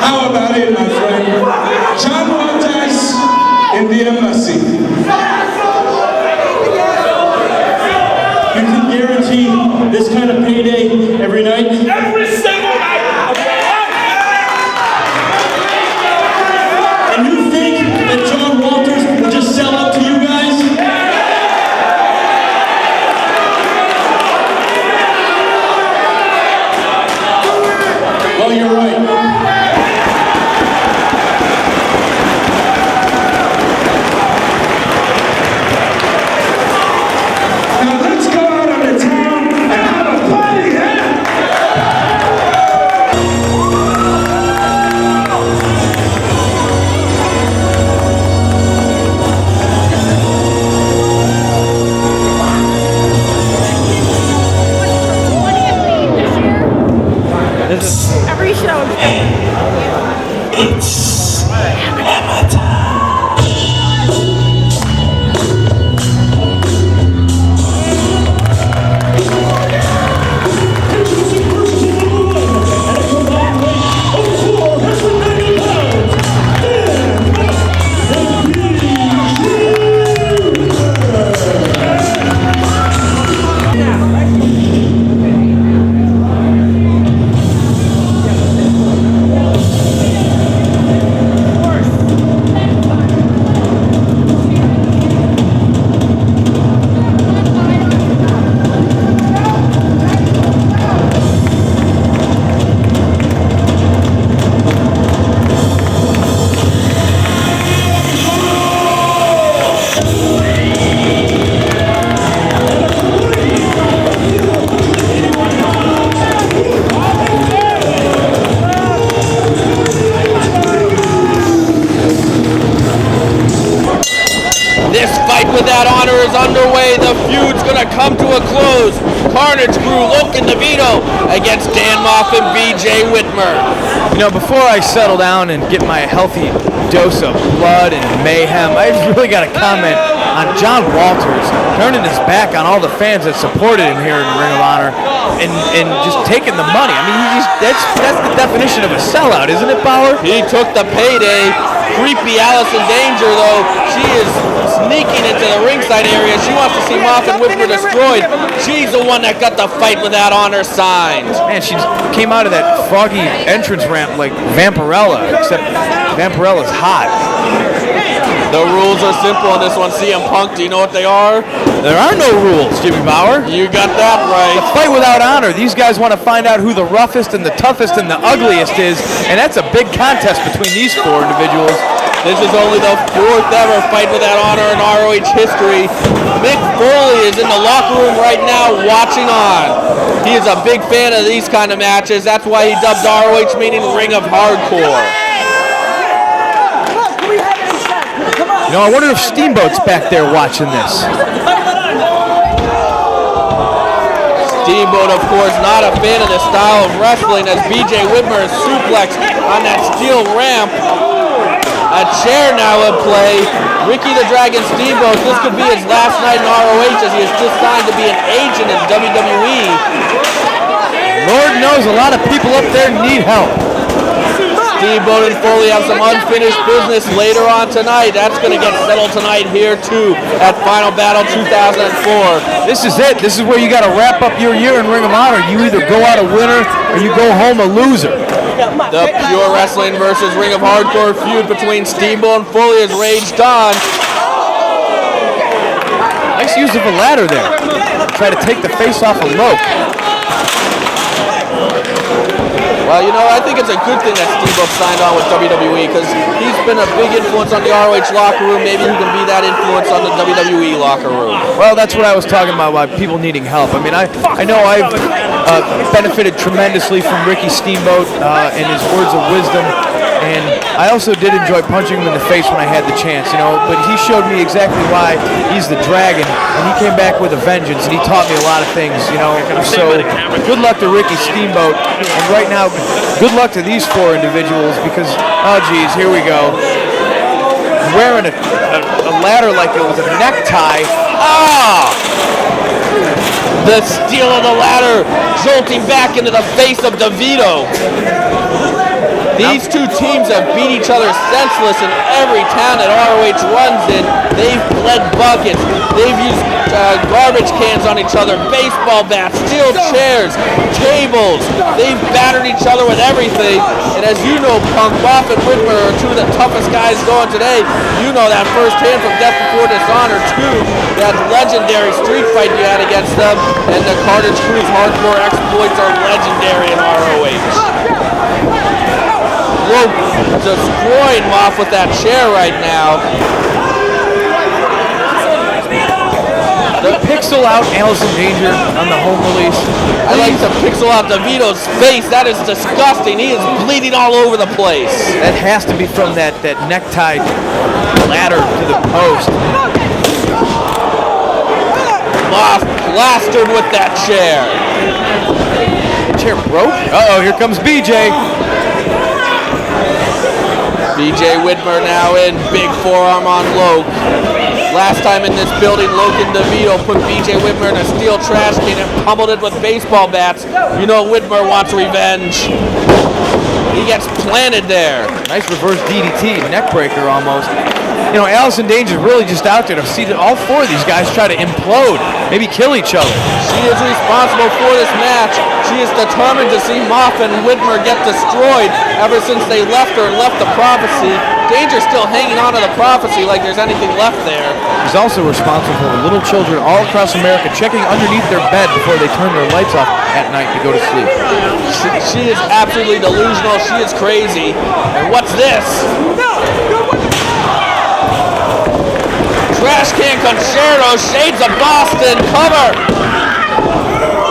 How about it, my friend? John Walters in the embassy. You can guarantee this kind of payday every night? Every single night. And you think that John Walters will just sell out to you guys? Well, you're right. Now let's go out on the town and have a party, huh? Every show. This fight without honor is underway. The feud's gonna come to a close. Carnage Crew, Logan DeVito against Dan Moff and BJ Whitmer. You know, before I settle down and get my healthy dose of blood and mayhem, I really got to comment on John Walters turning his back on all the fans that supported him here in Ring of Honor and just taking the money. I mean, that's the definition of a sellout, isn't it, Bauer? He took the payday. Creepy Allison Danger, though, she is sneaking into the ringside area. She wants to see Moff and Whitmer destroyed. She's the one that got the fight without honor signed. Man, she came out of that foggy entrance ramp like Vampirella, except Vampirella's hot. The rules are simple on this one. CM Punk, do you know what they are? There are no rules, Jimmy Bauer. You got that right. The fight without honor. These guys want to find out who the roughest and the toughest and the ugliest is, and that's a big contest between these four individuals. This is only the fourth ever fight without honor in ROH history. Mick Foley is in the locker room right now watching on. He is a big fan of these kind of matches. That's why he dubbed ROH meaning Ring of Hardcore. You know, I wonder if Steamboat's back there watching this. Steamboat, of course, not a fan of this style of wrestling as BJ Whitmer is suplexed on that steel ramp. A chair now in play. Ricky the Dragon Steamboat, this could be his last night in ROH as he is just signed to be an agent in WWE. Lord knows a lot of people up there need help. Steamboat and Foley have some unfinished business later on tonight. That's going to get settled tonight here, too, at Final Battle 2004. This is it. This is where you got to wrap up your year in Ring of Honor. You either go out a winner or you go home a loser. The Pure Wrestling versus Ring of Hardcore feud between Steamboat and Foley has raged on. Nice use of a ladder there. Try to take the face off a rope. Well, you know, I think it's a good thing that Steamboat signed on with WWE because he's been a big influence on the ROH locker room. Maybe he can be that influence on the WWE locker room. Well, that's what I was talking about people needing help. I mean, I know I've benefited tremendously from Ricky Steamboat and his words of wisdom, and I also did enjoy punching him in the face when I had the chance, you know, but he showed me exactly why he's the dragon, and he came back with a vengeance, and he taught me a lot of things, you know, so good luck to Ricky Steamboat, and right now, good luck to these four individuals, because, oh geez, here we go. Wearing a ladder like it was a necktie. Ah! The steel of the ladder jolting back into the face of DeVito. These two teams have beat each other senseless in every town that ROH runs in. They've bled buckets. They've used garbage cans on each other, baseball bats, steel chairs, tables. They've battered each other with everything. And as you know, Punk, Moff and Whitmer are two of the toughest guys going today. You know that firsthand from Death Before Dishonor 2, that legendary street fight you had against them. And the Carnage Crew's hardcore exploits are legendary in ROH. Loke destroying Moff with that chair right now. The pixel out Allison Danger on the home release. I like to pixel out DeVito's face. That is disgusting. He is bleeding all over the place. That has to be from that necktie ladder to the post. Moff plastered with that chair. The chair broke? Uh-oh, here comes BJ. BJ Whitmer now in, big forearm on Loke. Last time in this building, Loke and DeVito put BJ Whitmer in a steel trash can and pummeled it with baseball bats. You know Whitmer wants revenge. He gets planted there. Nice reverse DDT, neck breaker almost. You know, Allison Danger's really just out there to see that all four of these guys try to implode, maybe kill each other. She is responsible for this match. She is determined to see Moff and Whitmer get destroyed ever since they left her and left the prophecy. Danger's still hanging on to the prophecy like there's anything left there. He's also responsible for little children all across America checking underneath their bed before they turn their lights off at night to go to sleep. She is absolutely delusional. She is crazy. And what's this? Trash can concerto, Shades of Boston, cover.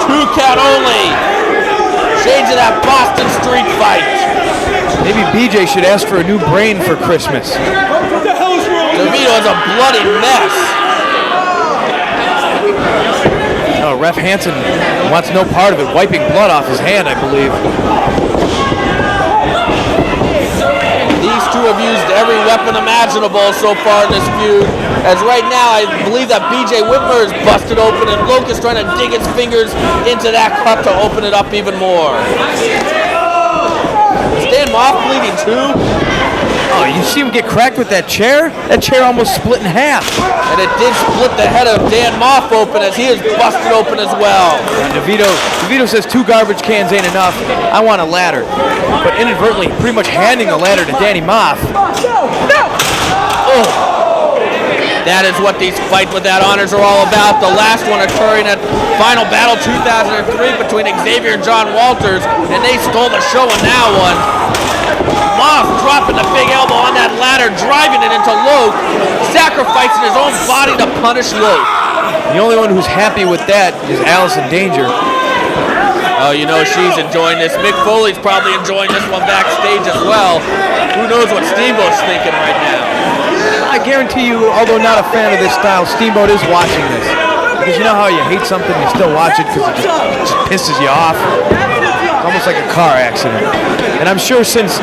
2 count only. Shades of that Boston street fight. Maybe BJ should ask for a new brain for Christmas. DeVito is a bloody mess. No, Ref Hansen wants no part of it, wiping blood off his hand, I believe. These two have used every weapon imaginable so far in this feud. As right now, I believe that BJ Whitmer is busted open and Loke is trying to dig his fingers into that cup to open it up even more. Stan Moff bleeding too. Oh, you see him get cracked with that chair? That chair almost split in half. And it did split the head of Dan Moff open as he is busted open as well. And DeVito says 2 garbage cans ain't enough. I want a ladder. But inadvertently, pretty much handing the ladder to Danny Moff. No! Oh. That is what these Fight Without Honors are all about. The last one occurring at Final Battle 2003 between Xavier and John Walters, and they stole the show in that one. Moff dropping the big elbow on that ladder, driving it into Loke, sacrificing his own body to punish Loke. The only one who's happy with that is Allison Danger. Oh, you know she's enjoying this. Mick Foley's probably enjoying this one backstage as well. Who knows what Steamboat's thinking right now? I guarantee you, although not a fan of this style, Steamboat is watching this. Because you know how you hate something, you still watch it because it just pisses you off. It's almost like a car accident. And I'm sure since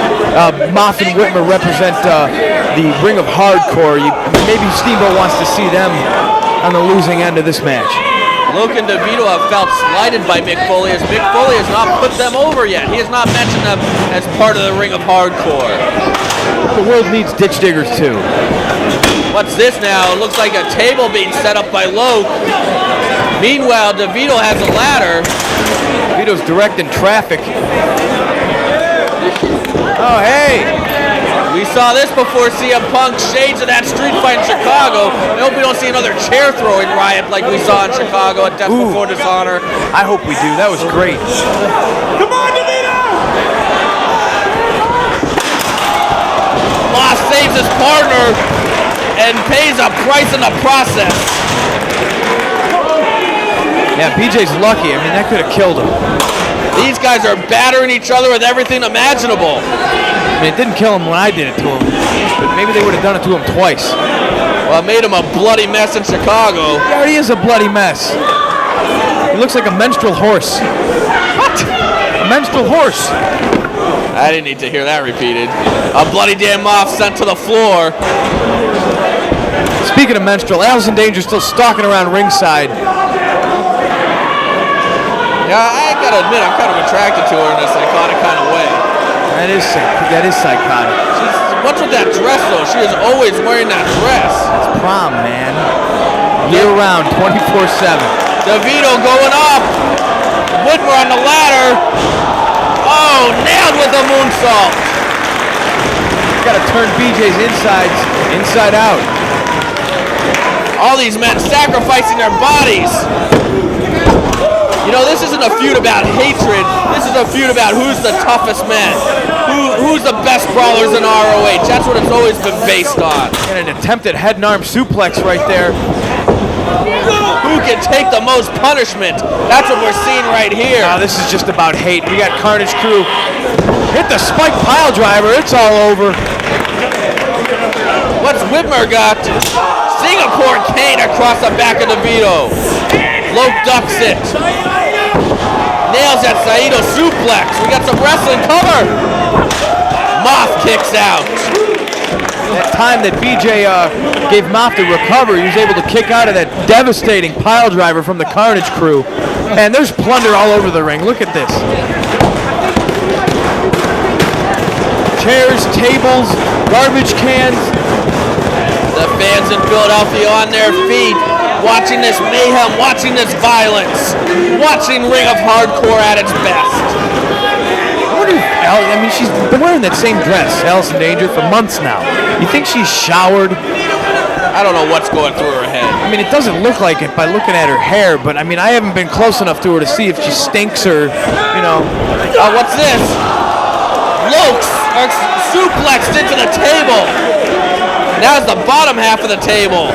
Moff and Whitmer represent the Ring of Hardcore, maybe Steamboat wants to see them on the losing end of this match. Loke and DeVito have felt slighted by Mick Foley as Mick Foley has not put them over yet. He has not mentioned them as part of the Ring of Hardcore. Well, the world needs ditch diggers too. What's this now? It looks like a table being set up by Loke. Meanwhile, DeVito has a ladder. DeVito's directing traffic. Oh, hey! We saw this before CM Punk, shades of that street fight in Chicago. I hope we don't see another chair throwing riot like we saw in Chicago at Death Before Dishonor. I hope we do. That was great. Come on, DeVito! partner and pays a price in the process. Yeah, BJ's lucky. I mean, that could have killed him. These guys are battering each other with everything imaginable. I mean, it didn't kill him when I did it to him, but maybe they would have done it to him twice. Well, it made him a bloody mess in Chicago. He already is a bloody mess. He looks like a menstrual horse. What? A menstrual horse. I didn't need to hear that repeated. A bloody damn moth sent to the floor. Speaking of menstrual, Allison Danger's still stalking around ringside. Yeah, I gotta admit, I'm kind of attracted to her in a psychotic kind of way. That is psychotic. What's with that dress, though? She is always wearing that dress. It's prom, man. Year round, 24/7. DeVito going up. Whitmer on the ladder. Oh, nailed with a moonsault. Got to turn BJ's insides inside out. All these men sacrificing their bodies. You know, this isn't a feud about hatred. This is a feud about who's the toughest man. Who's the best brawlers in ROH. That's what it's always been based on. And an attempted head and arm suplex right there. Who can take the most punishment? That's what we're seeing right here. Now this is just about hate. We got Carnage Crew. Hit the spike pile driver. It's all over. What's Whitmer got? Singapore cane across the back of DeVito. Low ducks it. Nails that Saito suplex. We got some wrestling cover. Moth kicks out. That time that BJ gave Moff to recover, he was able to kick out of that devastating pile driver from the Carnage Crew. And there's plunder all over the ring. Look at this. Chairs, tables, garbage cans. The fans in Philadelphia on their feet, watching this mayhem, watching this violence, watching Ring of Hardcore at its best. I mean, she's been wearing that same dress, Allison Danger, for months now. You think she's showered? I don't know what's going through her head. I mean, it doesn't look like it by looking at her hair, but I mean, I haven't been close enough to her to see if she stinks or, you know. What's this? Lokes are suplexed into the table. Now's the bottom half of the table.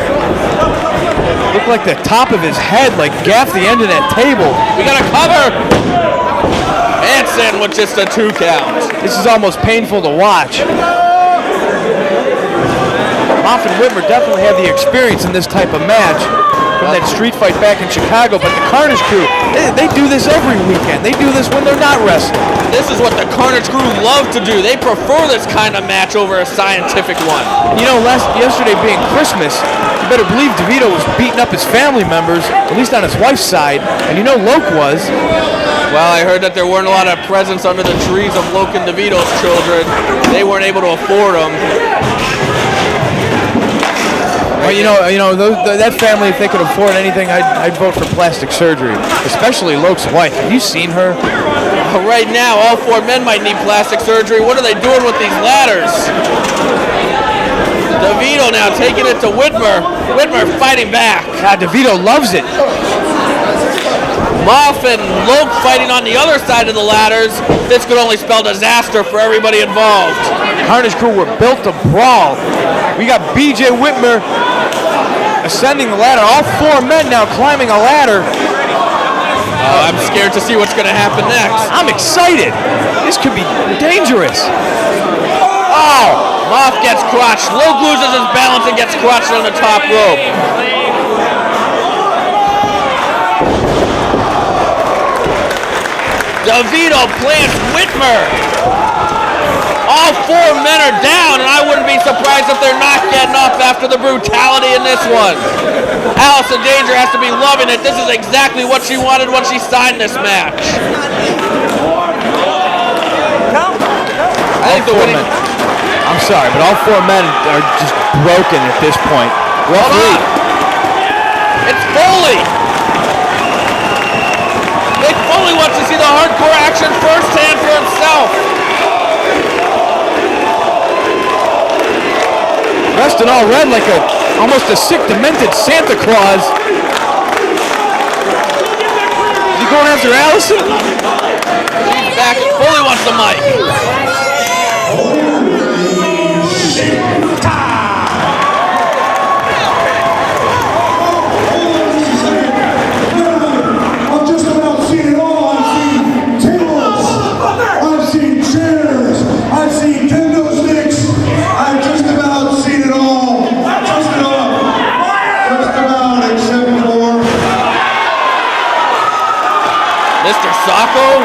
Looked like the top of his head, like gaffed the end of that table. We got a cover. And sandwiches to 2 count. This is almost painful to watch. Moff and Whitmer definitely have the experience in this type of match from that street fight back in Chicago, but the Carnage Crew, they do this every weekend. They do this when they're not wrestling. This is what the Carnage Crew love to do. They prefer this kind of match over a scientific one. You know, yesterday being Christmas, you better believe DeVito was beating up his family members, at least on his wife's side, and you know Loke was. Well, I heard that there weren't a lot of presents under the trees of Loke and DeVito's children. They weren't able to afford them. Well, you know that family, if they could afford anything, I'd vote for plastic surgery, especially Loke's wife. Have you seen her? Right now, all 4 men might need plastic surgery. What are they doing with these ladders? DeVito now taking it to Whitmer. Whitmer fighting back. God, DeVito loves it. Moff and Loke fighting on the other side of the ladders. This could only spell disaster for everybody involved. Carnage Crew were built to brawl. We got BJ Whitmer ascending the ladder. All 4 men now climbing a ladder. I'm scared to see what's going to happen next. I'm excited. This could be dangerous. Oh, Moff gets crushed. Loke loses his balance and gets crushed on the top rope. DeVito plants Whitmer. All 4 men are down, and I wouldn't be surprised if they're not getting up after the brutality in this one. Allison Danger has to be loving it. This is exactly what she wanted when she signed this match. I think the winning... I'm sorry, but all 4 men are just broken at this point. Hold on. It's Foley. Mick Foley wants to see the hardcore action firsthand for himself. Dressed in all red like almost a sick, demented Santa Claus. Is he going after Allison? He's back. Foley wants the mic. Socko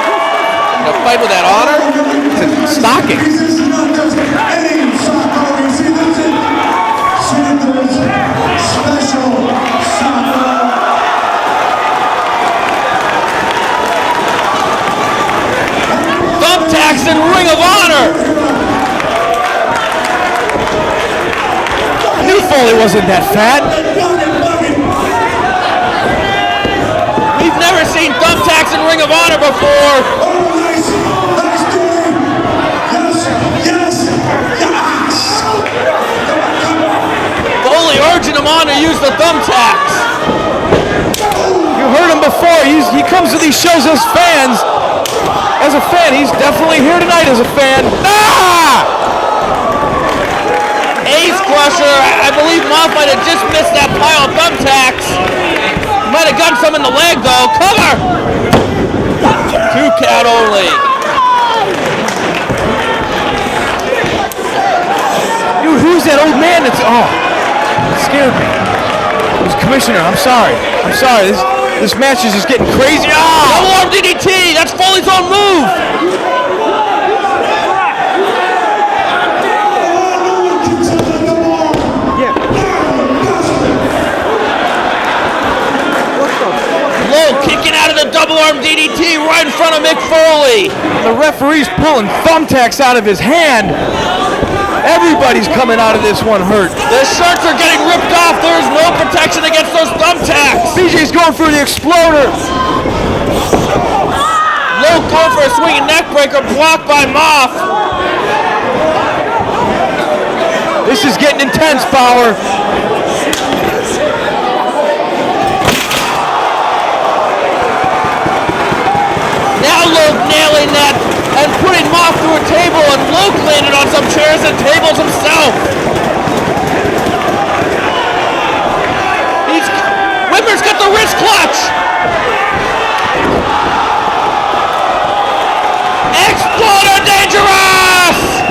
in a fight with that honor? Stocking. This is not just any Socko. You see, this is Sanders' special Socko. Thumbtacks and Ring of Honor. I knew Foley wasn't that fat. We've never seen thumbtacks and Ring of Honor before. Oh, nice day. Yes. Foley urging him on to use the thumbtacks. You heard him before. He comes to these shows as fans. As a fan, he's definitely here tonight as a fan. Ah! Ace Crusher. I believe Moth might have just missed that pile of thumbtacks. Might have gotten some in the leg though. Cover! 2 count only. Dude, who's that old man that's... Oh, it scared me. It was Commissioner. I'm sorry. This match is just getting crazy. Ah! Double arm DDT. That's Foley's own move. Low kicking out of the double arm DDT right in front of Mick Foley. The referee's pulling thumbtacks out of his hand. Everybody's coming out of this one hurt. The shirts are getting ripped off. There's no protection against those thumbtacks. BJ's going for the exploder. Low going for a swinging neck breaker blocked by Moth. This is getting intense, Power. Now Luke nailing that and putting Moth through a table, and Luke landed on some chairs and tables himself. Whitmer's got the wrist clutch. Exploder dangerous!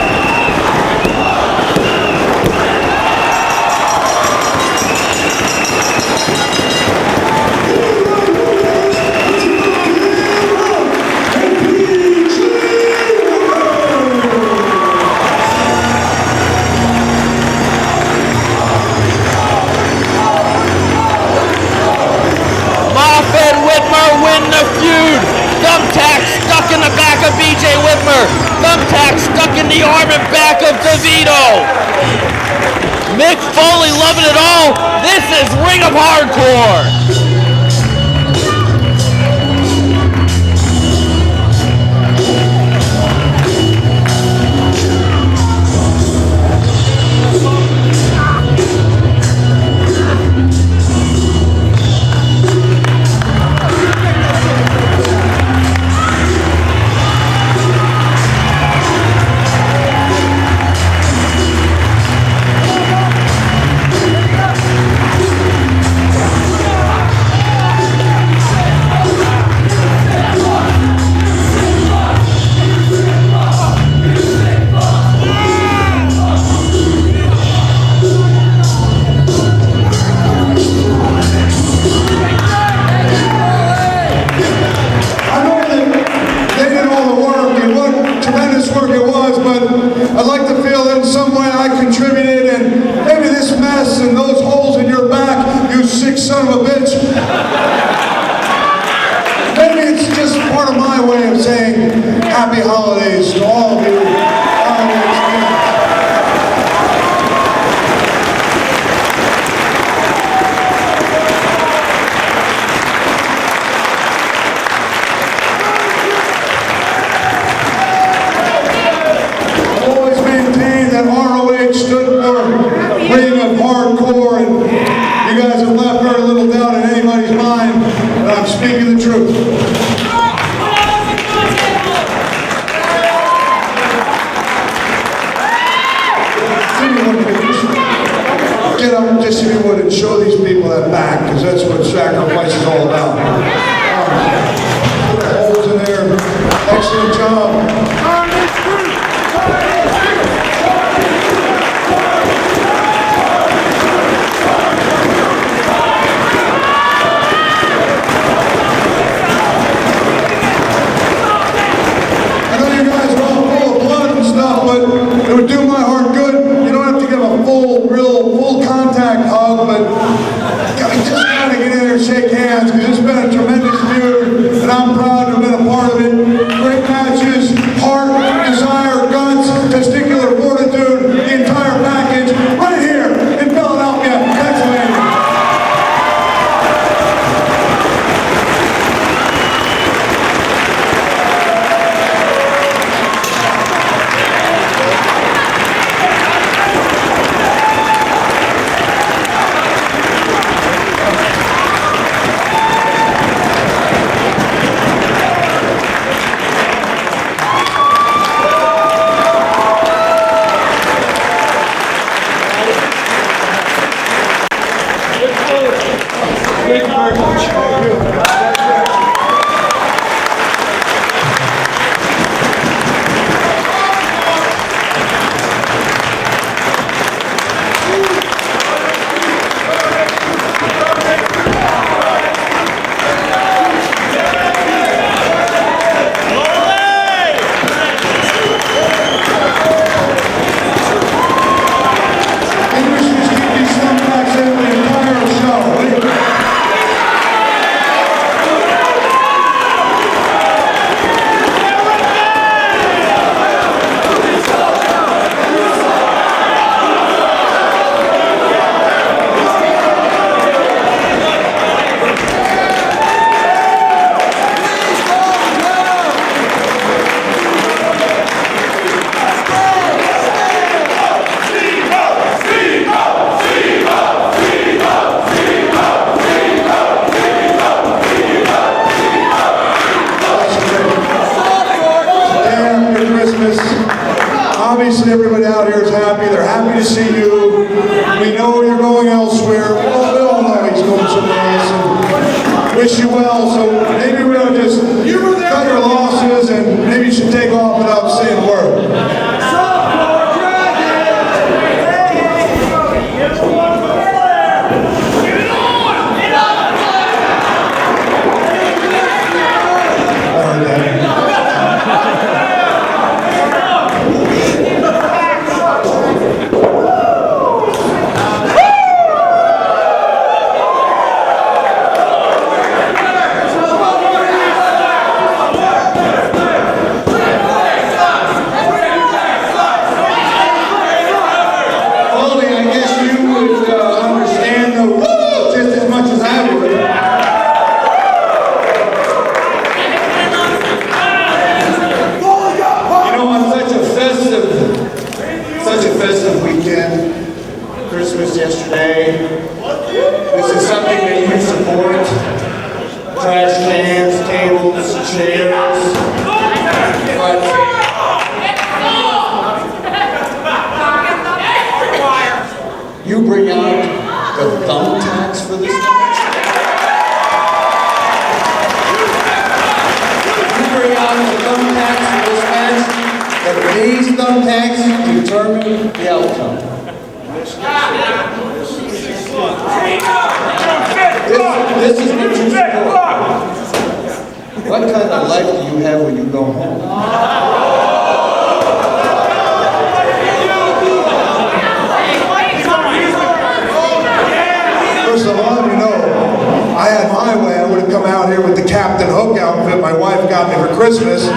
Win the feud. Thumbtack stuck in the back of BJ Whitmer. Thumbtack stuck in the arm and back of DeVito. Mick Foley loving it all. This is Ring of Hardcore. I'd like to feel that in some way I contributed, and maybe this mess and those holes in your back, you sick son of a bitch. Maybe it's just part of my way of saying happy holidays to all of you. ROH stood for Ring of Hardcore, and you guys have left very little doubt in anybody's mind that I'm speaking the truth. Get up just if you would and show these people that back, because that's what sacrifice is all about. Put the holes in there. Excellent job. full contact hug, but I just got to get in there and shake hands because it's been a tremendous feud, and I'm proud to have been a part of it. Great matches, heart, desire, guts, testicular fortitude, the entire package, right here in Philadelphia, Pennsylvania. Obviously, everybody out here is happy. They're happy to see you. We know you're going elsewhere. Well, we all know he's going somewhere else. And wish you well. So maybe we'll just cut your losses, and maybe you should take off without saying a word. Christmas yesterday. This is something that you support. Trash cans, tables, chairs. But you bring out the thumbtacks for this match? You bring out the thumbtacks for this match? That these thumbtacks determine the outcome. This is what you support. What kind of life do you have when you go home? First of all, you know, I had my way. I would have come out here with the Captain Hook outfit my wife got me for Christmas.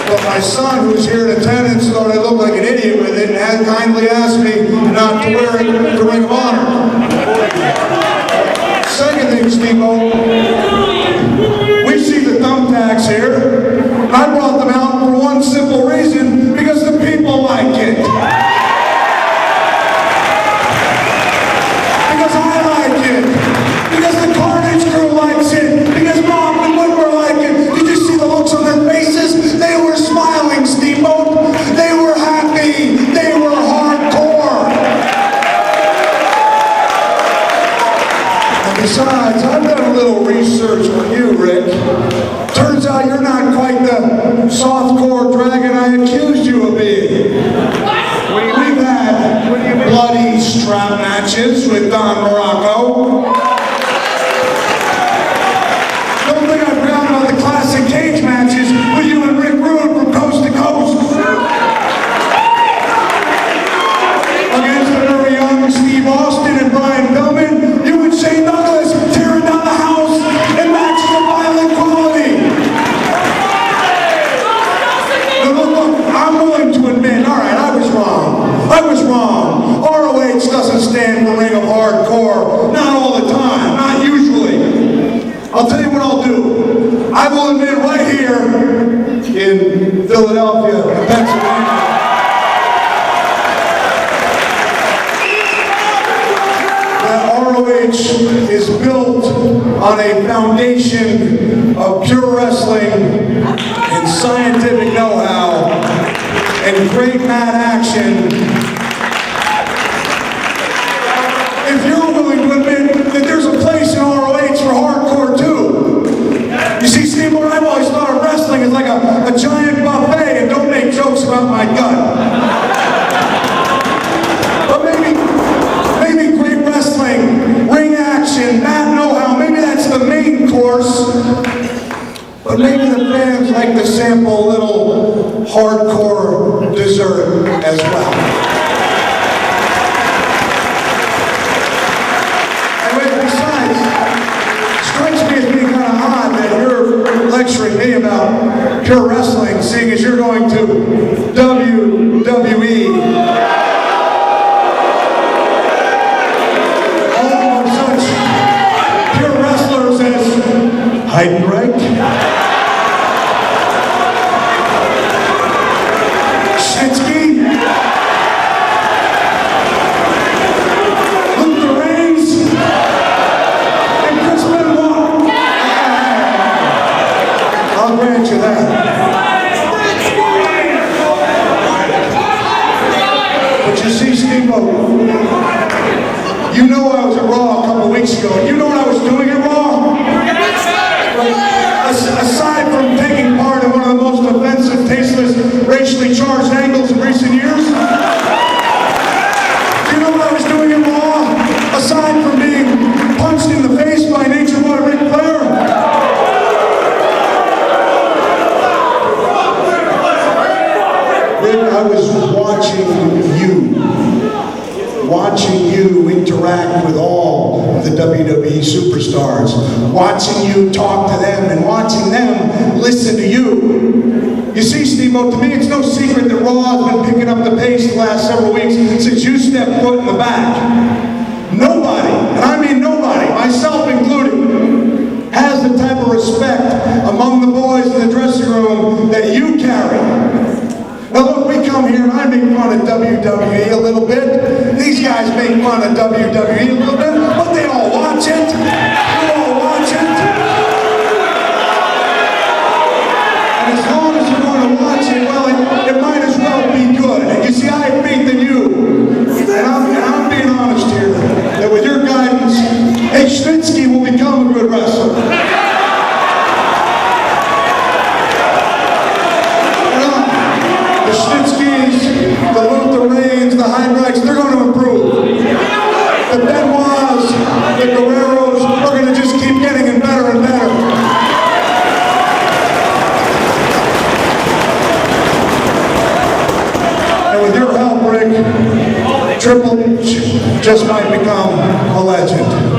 But my son, who's here in attendance, thought I looked like an idiot with it and had kindly asked me not to wear it to Ring of Honor. Second thing, Steve-O, we see the thumbtacks here. I brought them out for one simple reason, because the people like it. Because I like it. Because the Carnage crew likes it. Because Mom and Woodward like it. Did you see the looks on their faces? They were smiling, Steve-O. They were happy. They were hardcore. And besides, I've done a little research on you, Rick. Turns out you're not quite the softcore dragon I accused you of being. We've had bloody strap matches with Don Morocco. Don't think I'm proud about the classic cage matches with you and Rick Rude from coast to coast. ROH doesn't stand for Ring of Hardcore. Not all the time, not usually. I'll tell you what I'll do. I will admit right here in Philadelphia, Pennsylvania, ROH is built on a foundation of pure wrestling and scientific know-how and great mat action. If you're willing to admit that there's a place in ROH for hardcore too. You see, Steve, what I've always thought of wrestling is like a giant buffet, and don't make jokes about my gut. Maybe great wrestling, ring action, mat know-how, maybe that's the main course. But maybe the fans like to sample a little hardcore dessert as well. And besides, strikes me as being kind of odd that you're lecturing me about pure wrestling, seeing as you're going to WWE. Heidenreich, Schnitzky, Luther Reigns, and Chris Benoit. I'll grant you that. But you see, Steve-O, you know I was at Raw a couple weeks ago, and you know what I was doing at Raw? Aside from taking part in one of the most offensive, tasteless, racially charged angles in recent years, do you know what I was doing in Raw? Aside from being punched in the face by Nature Boy Ric Flair? Rick, I was watching you interact with all the WWE superstars, watching you talk to them and watching them listen to you. You see, Steve-O, to me it's no secret that Raw has been picking up the pace the last several weeks since you stepped foot in the back. Nobody, and I mean nobody, myself included, has the type of respect among the boys in the dressing room that you carry. Now look, we come here and I make fun of WWE a little bit. These guys make fun of WWE a little bit, but they all watch it. They all watch it. And as long as you're going to watch it, well, it might as well be good. And you see, I have faith in you. And I'm being honest here, that with your guidance, hey, Schnitzky will become a good wrestler. Schnitzkys, the Luther Reigns, the Heinrichs, they're going to improve. The Benoits, the Guerreros, are going to just keep getting better and better. And with your help, Rick, Triple H just might become a legend.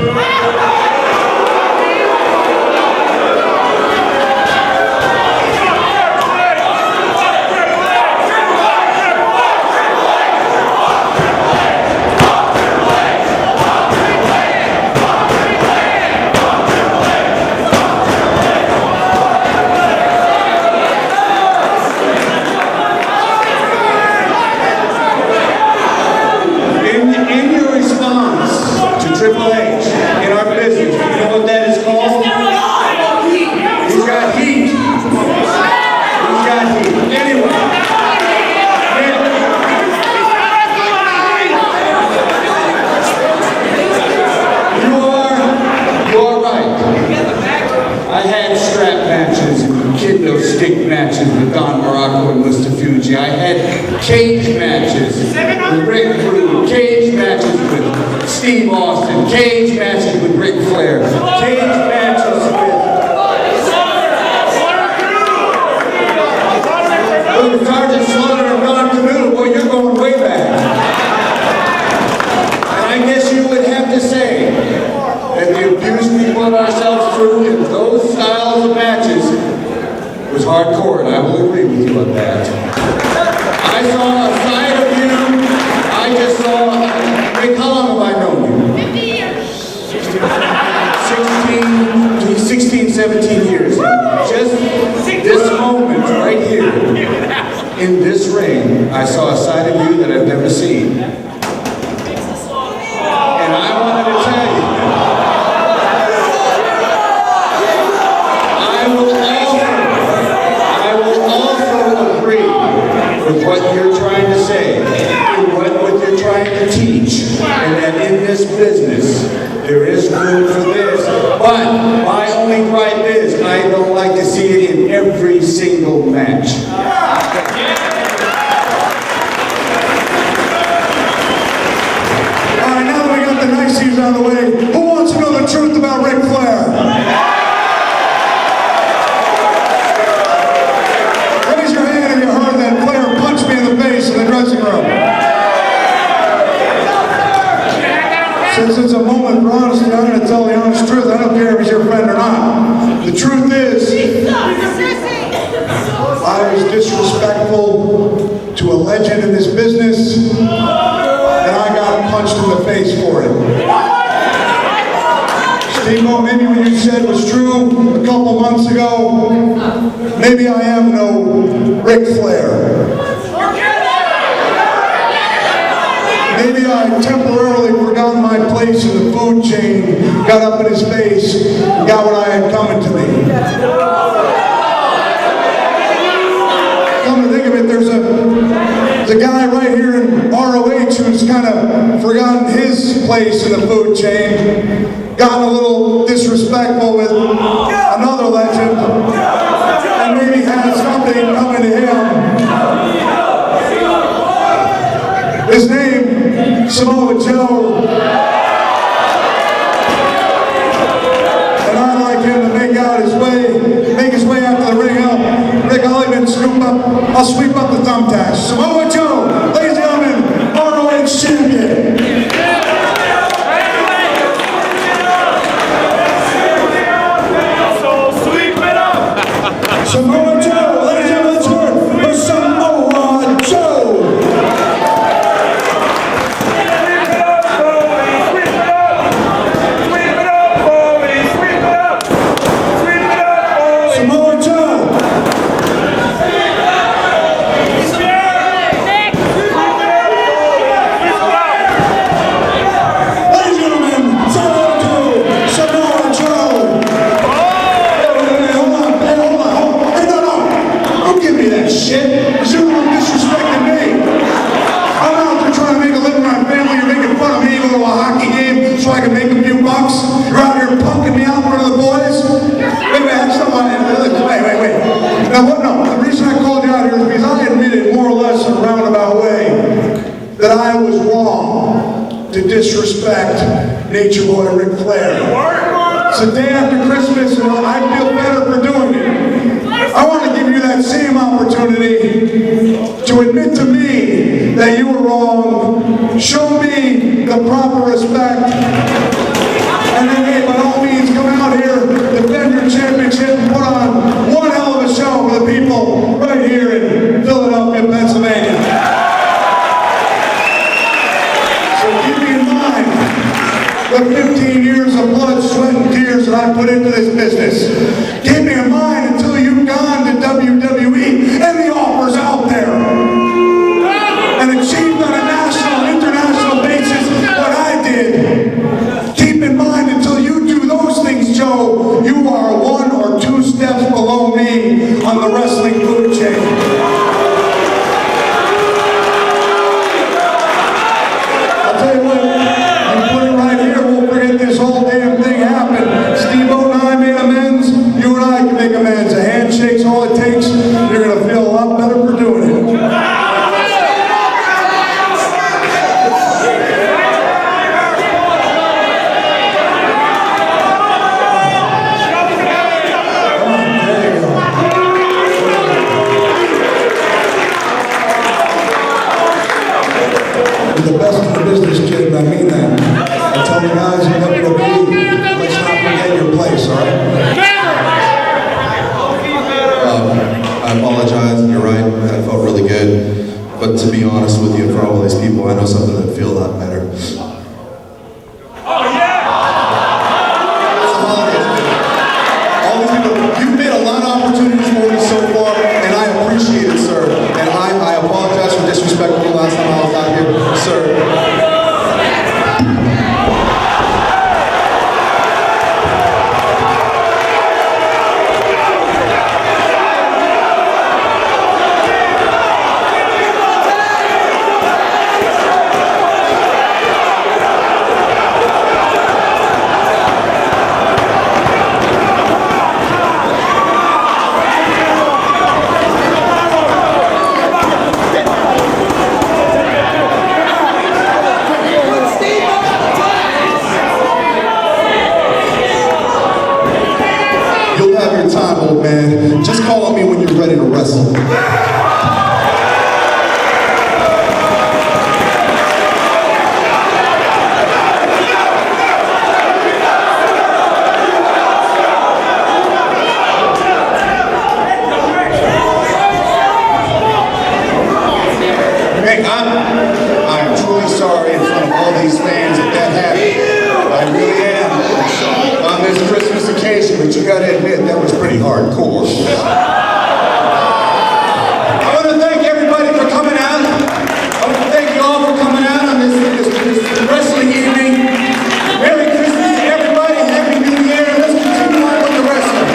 Cage matches with Rick Rude, cage matches with Steve Austin, cage matches with Ric Flair, cage matches with Sergeant Slaughter and Don Canoodle. Boy, you're going way back. And I guess you would have to say that the abuse we put ourselves through in those styles of matches was hardcore, and I will agree with you on that. I saw a side of you, I just saw Rick 17 years. Just this moment right here, in this ring, I saw a side of you that I've never seen. And I wanted to tell you, I will also agree with what you're trying to say, and what you're trying to teach, and that in this business, there is room for this. But my only gripe is, I don't like to see it in every single match. All right, now that we got the niceties out of the way, who wants to know the truth about Ric Flair? Raise your hand if you heard that Flair punched me in the face in the dressing room. Since it's a moment for honesty, I'm going to tell the honest truth. I don't care if he's your friend or not. The truth is, I was disrespectful to a legend in this business, and I got punched in the face for it. Steve-O, maybe what you said was true a couple months ago. Maybe I am no Ric Flair. Maybe I temporarily forgot my place in the food chain, got up in his face, and got what I had coming to me. Come to think of it, there's a guy right here in ROH who's kind of forgotten his place in the food chain, gotten a little disrespectful with another legend, and maybe has something coming to him. His name, Samoa Joe. And I'd like him to make his way out to the ring. Rick, I'll even I'll sweep up the thumbtacks. Samoa Joe, ladies and gentlemen, ROH champion. So sweep it up. Samoa Joe, ladies and gentlemen, let's hear it for Samoa Joe. Samoa Joe. Ladies and gentlemen, Samoa Joe. Samoa Joe. Hold on. Hey, no. Don't give me that shit. You're disrespecting me. I'm out there trying to make a living with my family. You're making fun of me going to a hockey game so I can make a few bucks. You're out here punking me out in front of the boys. Wait. Now what? No. The reason I called you out here is because I admitted more or less in a roundabout way that I was wrong to disrespect Nature Boy Ric Flair. It's the day after Christmas, and I feel better for doing it. I want to give you that same opportunity to admit to me that you were wrong, show me the proper respect, and then, hey, by all means, come out here, defend your championship, and put on one hell of a show for the people right here in Philadelphia, Pennsylvania. So keep me in mind the 15 years of blood, sweat, and tears that I put into this business. Keep me in mind until you've gone to WWE and the offers out there and achieved on a national and international basis what I did. Keep in mind until you do those things, Joe, you are 1 or 2 steps below me on the wrestling food chain. I'll tell you what, you put it right here, we'll forget this whole damn thing happened. Steve-O and I made amends, you and I can make amends. A handshake's all it takes, you're going to feel a lot better for doing it. You're the best in the business, kid, and I mean that. I tell the guys in WWE, let's not forget your place, all right? I apologize, and you're right, that felt really good. But to be honest with you, in front of all these people, I know something that would feel a lot better. Oh, yeah! All these people sir. You'll have your time, old man. Just call on me when you're ready to wrestle. Hey, I'm truly sorry in front of all these fans that happened. I really am. On this Christmas occasion, but you gotta admit, that was pretty hardcore. I want to thank everybody for coming out. I want to thank you all for coming out on this wrestling evening. Merry Christmas to everybody, Happy New Year. Let's continue on with the wrestling.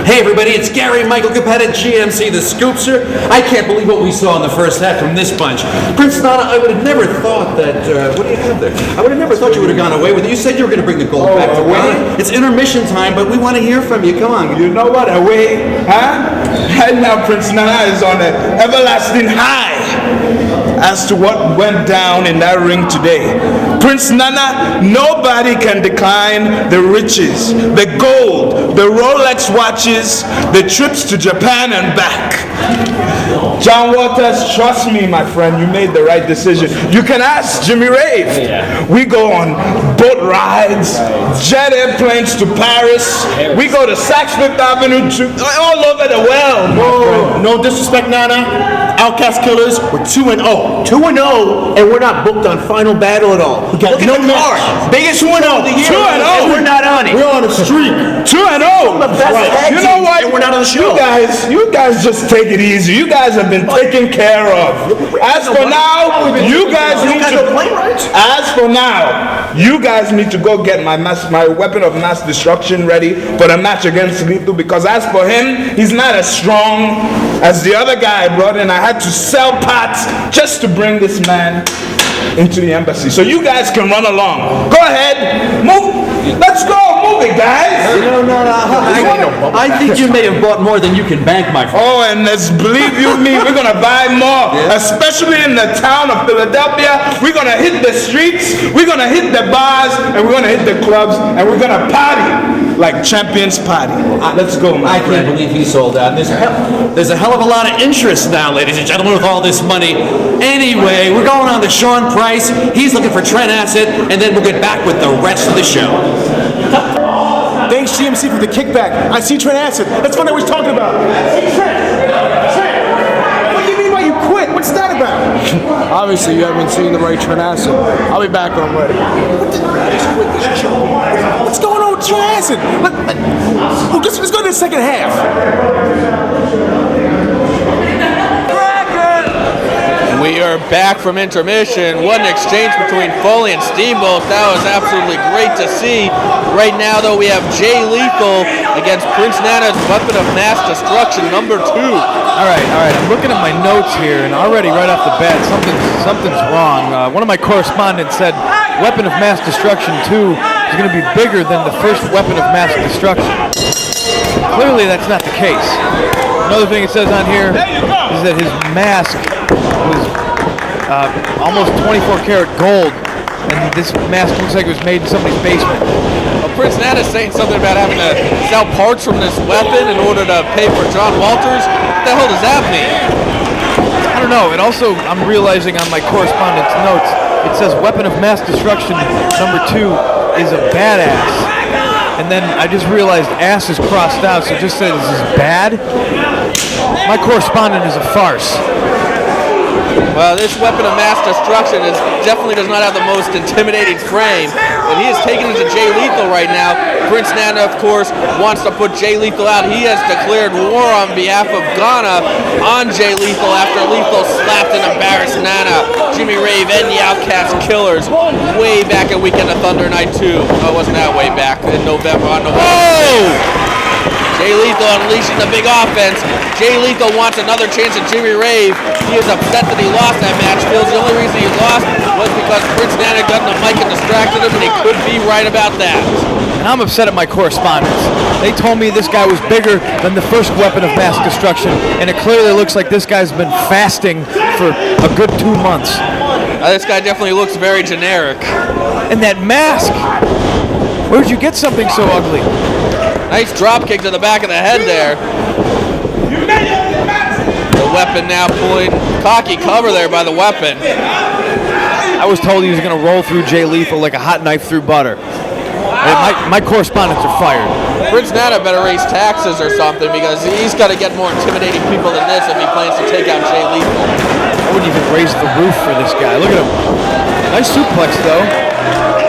Hey everybody, it's Gary Michael Capetta, GMC, the Scoopster. I can't believe what we saw in the first half from this bunch. Prince Nana, I would have never thought that, what do you have there? I would have never thought you would have gone away with it. You said you were going to bring the gold back to Ghana. It's intermission time, but we want to hear from you. Come on. You know what, away, huh? Right now, Prince Nana is on an everlasting high as to what went down in that ring today. Prince Nana, nobody can decline the riches, the gold, the Rolex watches, the trips to Japan and back. John Waters, trust me, my friend, you made the right decision. You can ask Jimmy Rave. We go on boat rides, jet airplanes to Paris. We go to Saks Fifth Avenue, all over the world. No disrespect, Nana. Outcast Killers, we're 2-0. 2-0, and we're not booked on Final Battle at all. We got no match. Biggest 2-0 of the year. 2-0. We're not on it. We're on a streak. 2-0. Right. You know what? And we're not on the show. You guys just take it easy. You guys have been taken care of. As for now, you guys need to. As for now, you guys need to go get my weapon of mass destruction ready for the match against Lethal, because as for him, he's not as strong as the other guy I brought in. I had to sell parts just to bring this man into the embassy. So you guys can run along. Go ahead, move. Let's go, move it, guys. No. I think you may have bought more than you can bank, my friend. Oh, and let's believe you me, we're gonna buy more, especially in the town of Philadelphia. We're gonna hit the streets, we're gonna hit the bars, and we're gonna hit the clubs, and we're gonna party like champions party. Let's go, my friend. I can't believe he sold out. There's a hell of a lot of interest now, ladies and gentlemen, with all this money. Anyway, we're going on to Sean Price. He's looking for Trent Acid, and then we'll get back with the rest of the show. Thanks, GMC, for the kickback. I see Trent Acid. That's what I was talking about. Hey, Trent! What do you mean by you quit? What's that about? Obviously, you haven't seen the right Trent Acid. I'll be back when I'm ready. What's going on with Trent Acid? Let's go to the second half. We are back from intermission. What an exchange between Foley and Steamboat. That was absolutely great to see. Right now, though, we have Jay Lethal against Prince Nana's weapon of mass destruction, number 2. All right. I'm looking at my notes here, and already right off the bat, something's wrong. One of my correspondents said weapon of mass destruction 2 is going to be bigger than the first weapon of mass destruction. Clearly, that's not the case. Another thing it says on here is that his mask was almost 24 karat gold, and this mask looks like it was made in somebody's basement. Well, Prince Nana's saying something about having to sell parts from this weapon in order to pay for John Walters. What the hell does that mean? I don't know. It also, I'm realizing on my correspondence notes, it says weapon of mass destruction number 2 is a badass. And then I just realized ass is crossed out, so it just says this is bad. My correspondent is a farce. Well, this weapon of mass destruction definitely does not have the most intimidating frame, but he is taking it to Jay Lethal right now. Prince Nana, of course, wants to put Jay Lethal out. He has declared war on behalf of Ghana on Jay Lethal after Lethal slapped and embarrassed Nana, Jimmy Rave, and the Outcast Killers way back at Weekend of Thunder Night 2. Oh, it wasn't that way back in November on November. Oh! Jay Lethal unleashing the big offense. Jay Lethal wants another chance at Jimmy Rave. He is upset that he lost that match. Feels the only reason he lost was because Prince Nana got in the mic and distracted him, and he could be right about that. And I'm upset at my correspondents. They told me this guy was bigger than the first weapon of mass destruction, and it clearly looks like this guy's been fasting for a good 2 months. This guy definitely looks very generic. And that mask! Where'd you get something so ugly? Nice drop kick to the back of the head there. The weapon now pulling cocky cover there by the weapon. I was told he was going to roll through Jay Lethal like a hot knife through butter. My correspondents are fired. Prince Nana better raise taxes or something, because he's got to get more intimidating people than this if he plans to take out Jay Lethal. I wouldn't even raise the roof for this guy. Look at him. Nice suplex though.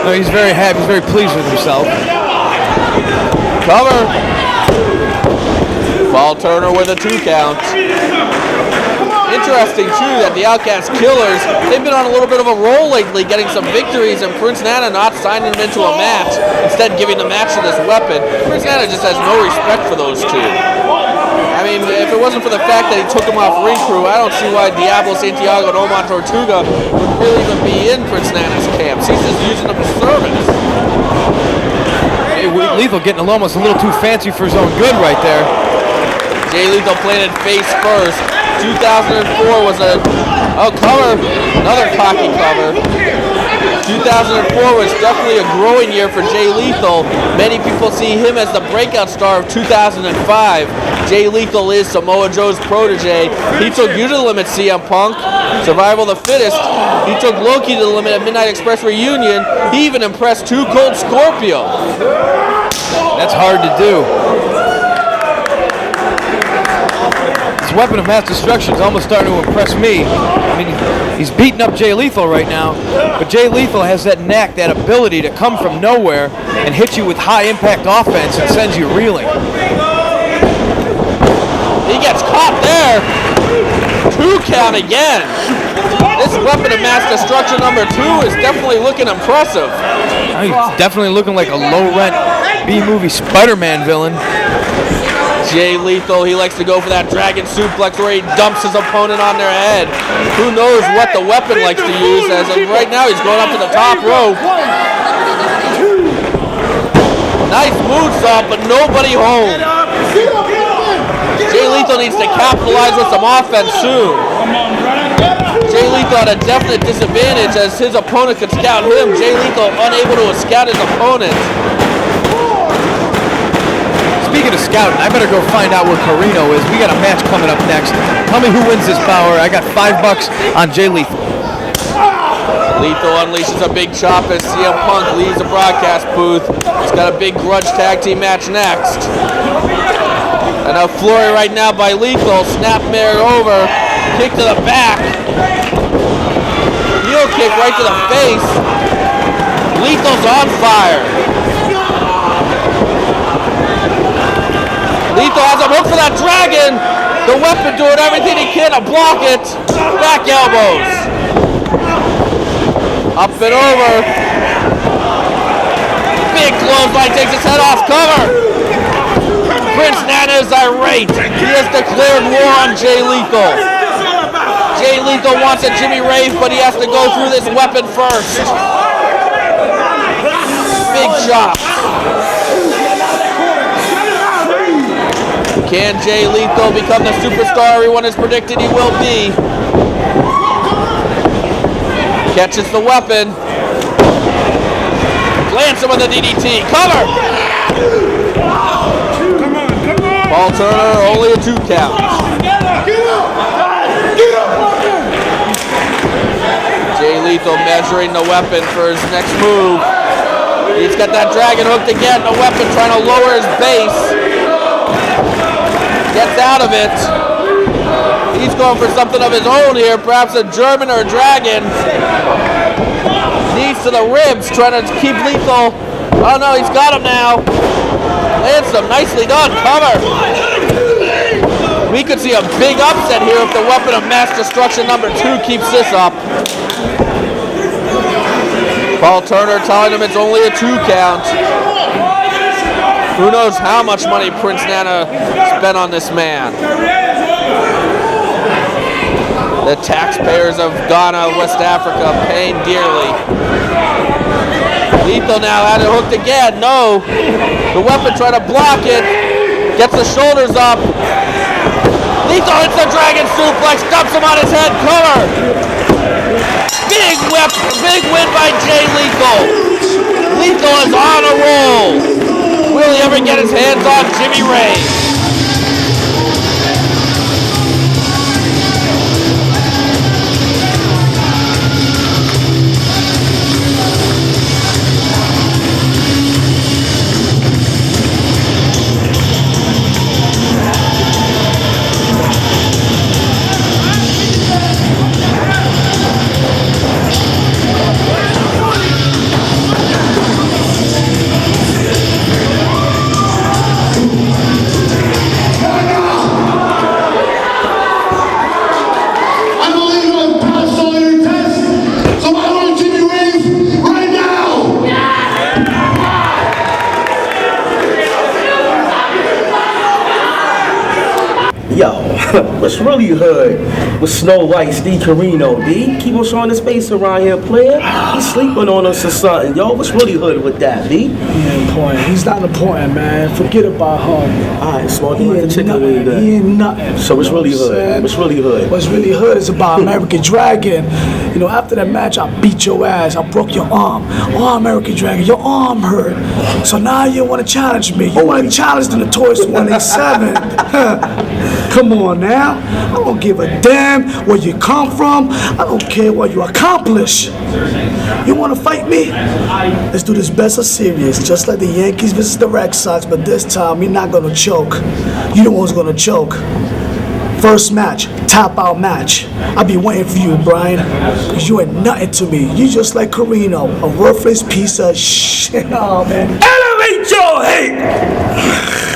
No, he's very happy. He's very pleased with himself. Cover. Ball Turner with a 2 count. Interesting too that the Outcast Killers, they've been on a little bit of a roll lately, getting some victories, and Prince Nana not signing them into a match, instead giving the match to this weapon. Prince Nana just has no respect for those two. I mean, if it wasn't for the fact that he took him off Ring Crew, I don't see why Diablo Santiago and Omar Tortuga would really even be in Prince Nana's camps. He's just using them as servants. Lethal getting almost a little too fancy for his own good right there. Jay Lethal planted face first. 2004 was cover, another cocky cover. 2004 was definitely a growing year for Jay Lethal. Many people see him as the breakout star of 2005. Jay Lethal is Samoa Joe's protege. He took you to the limit, CM Punk. Survival of the fittest. He took Loki to the limit at Midnight Express Reunion. He even impressed 2 Cold Scorpio. That's hard to do. This weapon of mass destruction is almost starting to impress me. I mean, he's beating up Jay Lethal right now, but Jay Lethal has that knack, that ability to come from nowhere and hit you with high-impact offense and sends you reeling. He gets caught there. 2 count again. This weapon of mass destruction number 2 is definitely looking impressive. He's definitely looking like a low-rent B-movie Spider-Man villain. Jay Lethal, he likes to go for that dragon suplex where he dumps his opponent on their head. Who knows what the weapon likes to use, as right now he's going up to the top rope. Nice moonsault, but nobody home. Jay Lethal needs to capitalize with some offense soon. Jay Lethal at a definite disadvantage as his opponent could scout him. Jay Lethal unable to scout his opponent. Speaking of scouting, I better go find out where Carino is. We got a match coming up next. Tell me who wins this power. I got $5 on Jay Lethal. Lethal unleashes a big chop as CM Punk leaves the broadcast booth. He's got a big grudge tag team match next. And a flurry right now by Lethal. Snapmare over. Kick to the back. Heel kick right to the face. Lethal's on fire. Lethal has him hooked for that dragon. The weapon doing everything he can to block it. Back elbows. Up and over. Big clothesline takes his head off cover. Prince Nana is irate. He has declared war on Jay Lethal. Jay Lethal wants a Jimmy Rave, but he has to go through this weapon first. Big chop. Can Jay Lethal become the superstar everyone has predicted he will be? Catches the weapon. Lands him with the DDT. Cover! Paul Turner, only a 2 count. Jay Lethal measuring the weapon for his next move. He's got that dragon hooked again. The weapon trying to lower his base. Gets out of it. He's going for something of his own here. Perhaps a German or a dragon. Knees to the ribs, trying to keep Lethal. Oh no, he's got him now. Lands him, nicely done, cover. We could see a big upset here if the weapon of mass destruction number 2 keeps this up. Paul Turner telling him it's only a 2 count. Who knows how much money Prince Nana spent on this man. The taxpayers of Ghana, West Africa, paying dearly. Lethal now had it hooked again. No. The weapon trying to block it. Gets the shoulders up. Lethal hits the dragon suplex. Dumps him on his head. Cover. Big win by Jay Lethal. Lethal is on a roll. Will he ever get his hands on Jimmy Ray? Yo, what's really hood with Snow White, Steve Carino, D? Keep on showing his face around here, player. He's sleeping on us or something, yo. What's really hood with that, D? He ain't important. He's not important, man. Forget about him. Alright, smart like the chicken wing then. He ain't nothing. So what's really hood? What's really hood? What's really hood is about American Dragon. You know, after that match, I beat your ass. I broke your arm. Oh, American Dragon, your arm hurt. So now you want to challenge me. You want to challenge the Notorious 187. Come on now. I don't give a damn where you come from. I don't care what you accomplish. You want to fight me? Let's do this best of series, just like the Yankees versus the Red Sox, but this time we're not going to choke. You the one's going to choke. First match, tap out match. I'll be waiting for you, Brian, because you ain't nothing to me. You just like Carino, a worthless piece of shit. Oh, man. Elevate your hate!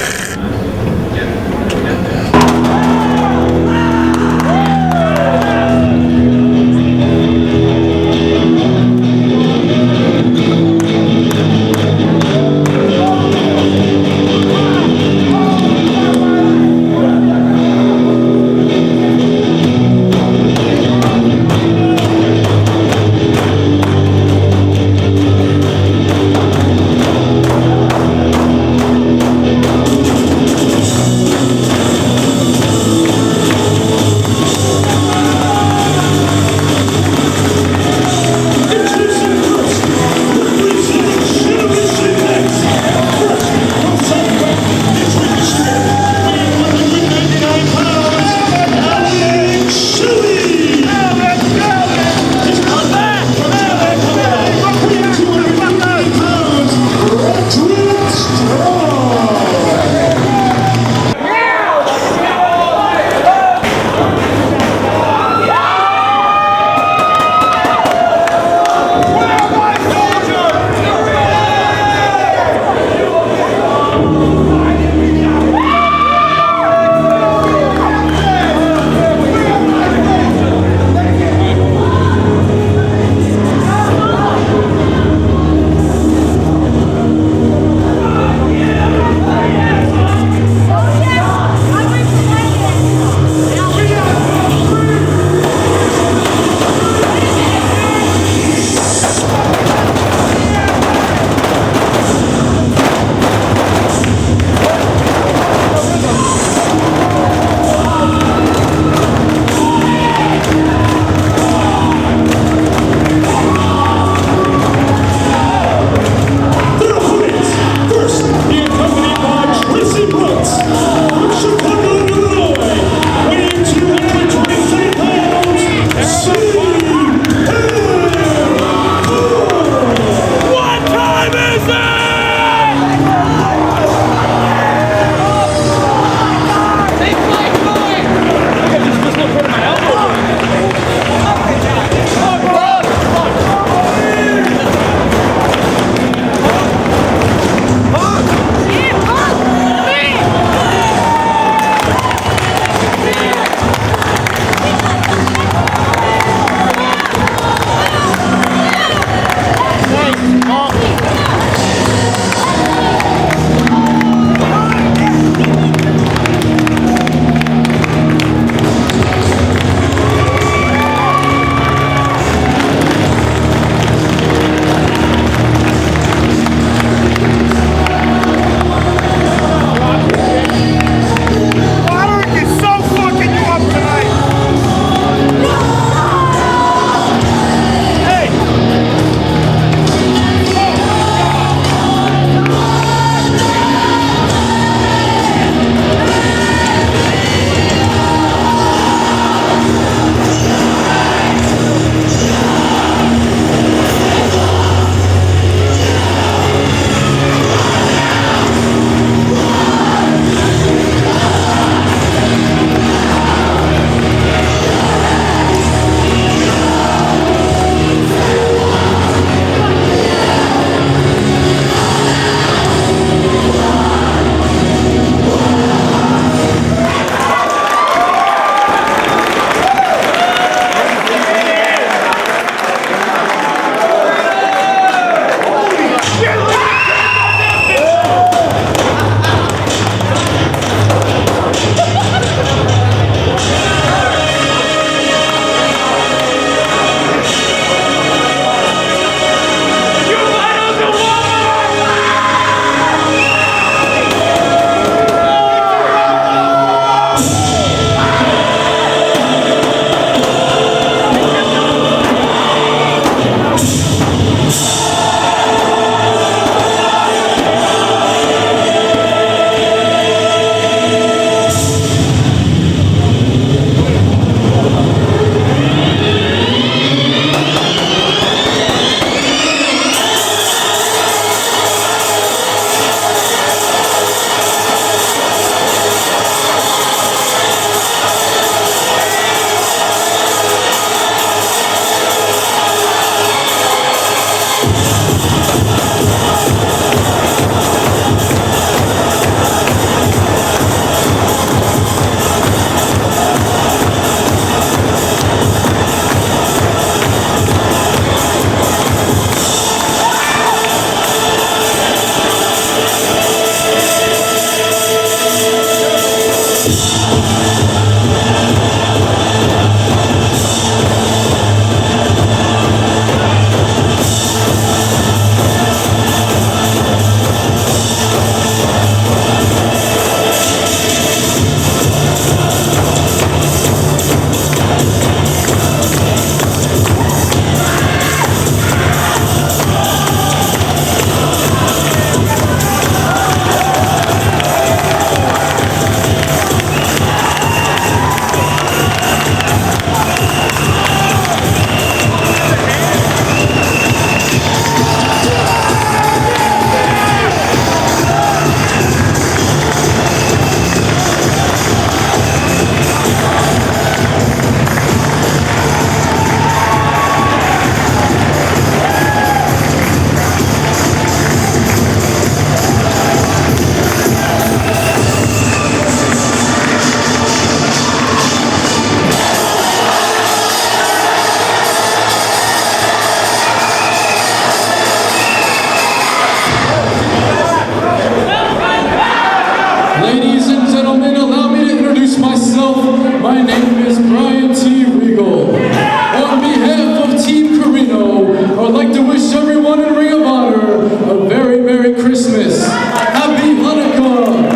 My name is Brian T. Regal. On behalf of Team Carino, I would like to wish everyone in Ring of Honor a very Merry Christmas, Happy Hanukkah,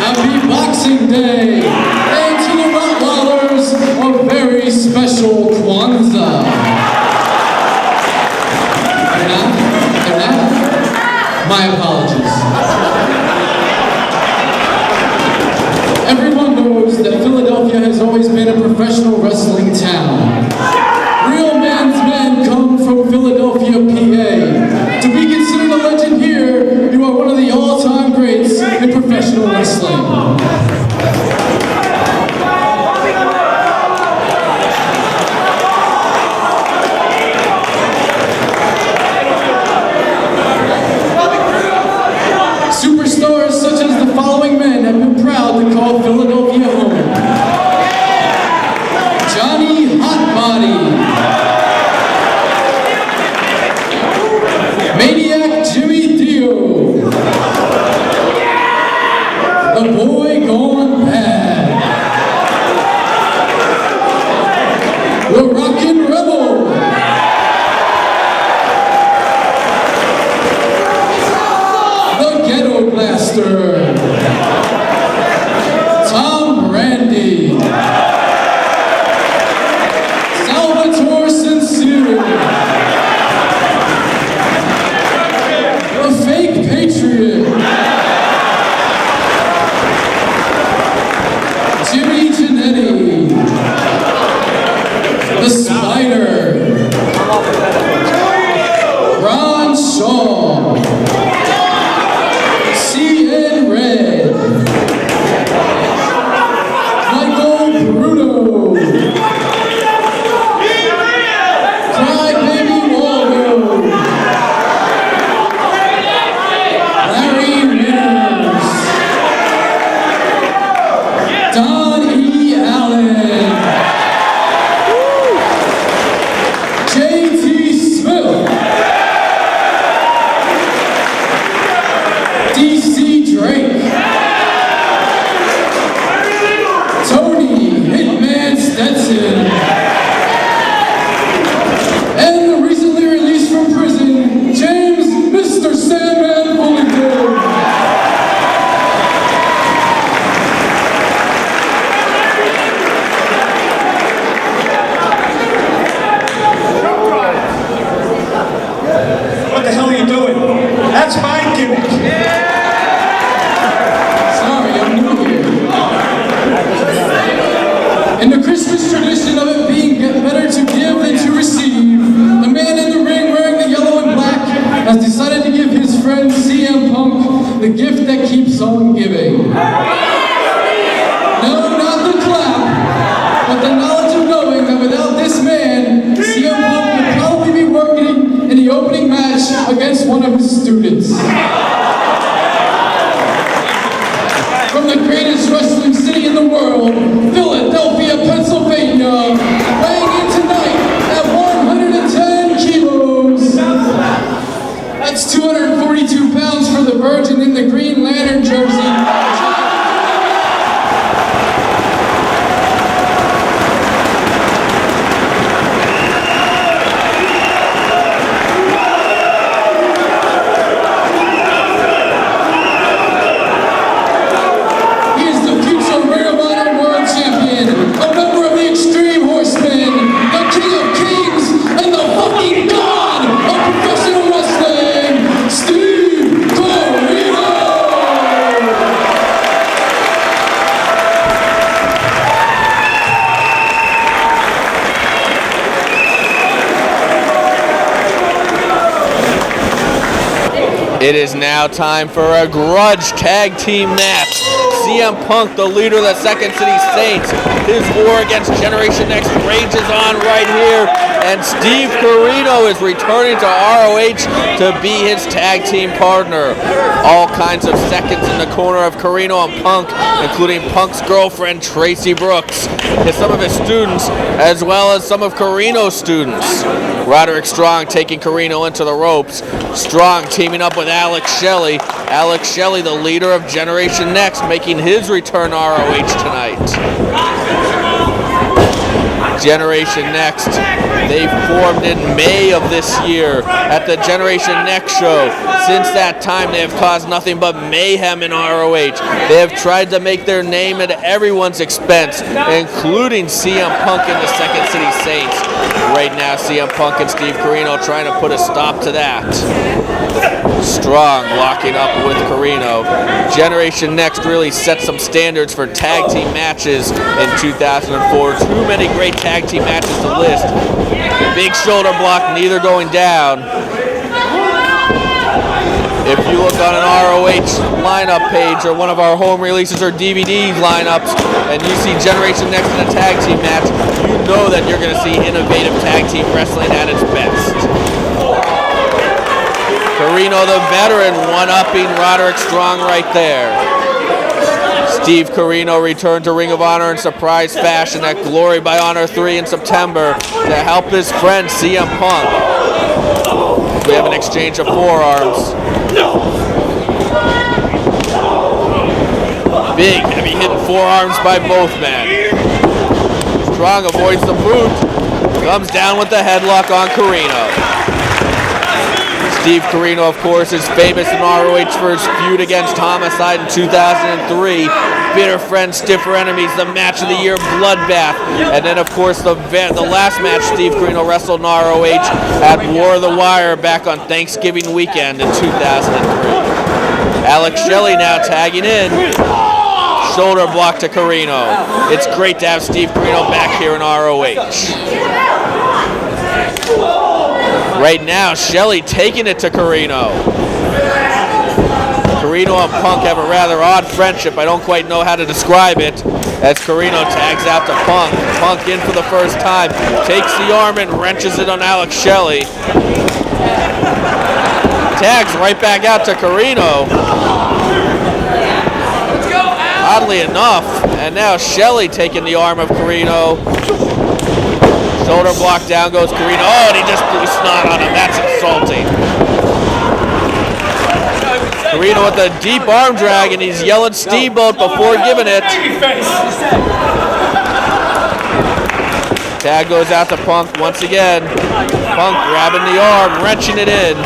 Happy Boxing Day, and to the Rottweilers, a very special Kwanzaa. They're not? My apologies. Everyone knows that Philadelphia has always been a professional wrestling town. Real men's men come from Philadelphia, PA. To be considered a legend here, you are one of the all-time greats in professional wrestling. Superstars such as the following men have been proud to call Philadelphia home. Johnny Hotbody, Maniac Jimmy Dio, The Boy Gone Bad, The Rockin' Rebel, The Ghetto Blaster, Tom Brandy, Salvatore Sincere, The Fake Patriot, Jimmy Janetti, The Spider, Ron Shaw, C.N. Red, Michael Bruno, Crybaby Waldo, Larry Mears, Don E. Allen, J.T. Smith, D.C. Drake, Tony Hitman Stetson, and the recently released from prison, James Mr. Sandman Bullington. What the hell are you doing? That's my gimmick. Sorry, I'm new here. In the Christmas tradition of it being better to give than to receive, the man in the ring wearing the yellow and black has decided to give his friend CM Punk the gift that keeps on giving. No, not the clap, but the knowledge of knowing that without this man, CM Punk would probably be working in the opening match against one of his students. From the greatest wrestling city in the world, Philadelphia, Pennsylvania, weighing in tonight at 110 kilos. That's 242 pounds for the Virgin in the Green Lantern jersey. He is the future Ring of Honor World Champion, a member of the Extreme Horsemen, the King of Kings, and the fucking God of professional wrestling, Steve Corino! It is now time for a grudge tag team match. CM Punk, the leader of the Second City Saints, his war against Generation Next rages on right here, and Steve Corino is returning to ROH to be his tag team partner. All kinds of seconds in the corner of Corino and Punk, including Punk's girlfriend Tracy Brooks, and some of his students, as well as some of Corino's students. Roderick Strong taking Corino into the ropes. Strong teaming up with Alex Shelley. Alex Shelley, the leader of Generation Next, making his return to ROH tonight. Generation Next. They formed in May of this year at the Generation Next show. Since that time, they have caused nothing but mayhem in ROH. They have tried to make their name at everyone's expense, including CM Punk and the Second City Saints. Right now, CM Punk and Steve Corino trying to put a stop to that. Strong locking up with Corino. Generation Next really set some standards for tag team matches in 2004. Too many great tag team matches to list. Big shoulder block, neither going down. If you look on an ROH lineup page or one of our home releases or DVD lineups and you see Generation Next in a tag team match, you know that you're going to see innovative tag team wrestling at its best. Corino, the veteran, one-upping Roderick Strong right there. Steve Corino returned to Ring of Honor in surprise fashion at Glory by Honor 3 in September to help his friend CM Punk. We have an exchange of forearms. Big, heavy hitting forearms by both men. Strong avoids the boot. Comes down with the headlock on Corino. Steve Corino, of course, is famous in ROH for his feud against Homicide in 2003. Bitter friends, stiffer enemies, the match of the year, Bloodbath. And then, of course, the last match Steve Corino wrestled in ROH at War of the Wire back on Thanksgiving weekend in 2003. Alex Shelley now tagging in. Shoulder block to Corino. It's great to have Steve Corino back here in ROH. Right now, Shelley taking it to Corino. Corino and Punk have a rather odd friendship. I don't quite know how to describe it. As Corino tags out to Punk. Punk in for the first time. Takes the arm and wrenches it on Alex Shelley. Tags right back out to Corino. Oddly enough, and now Shelley taking the arm of Corino. Shoulder block down goes Corino. Oh, and he just blew snot on him. That's insulting. Corino with a deep arm drag, and he's yelling Steamboat before giving it. Tag goes out to Punk once again. Punk grabbing the arm, wrenching it in.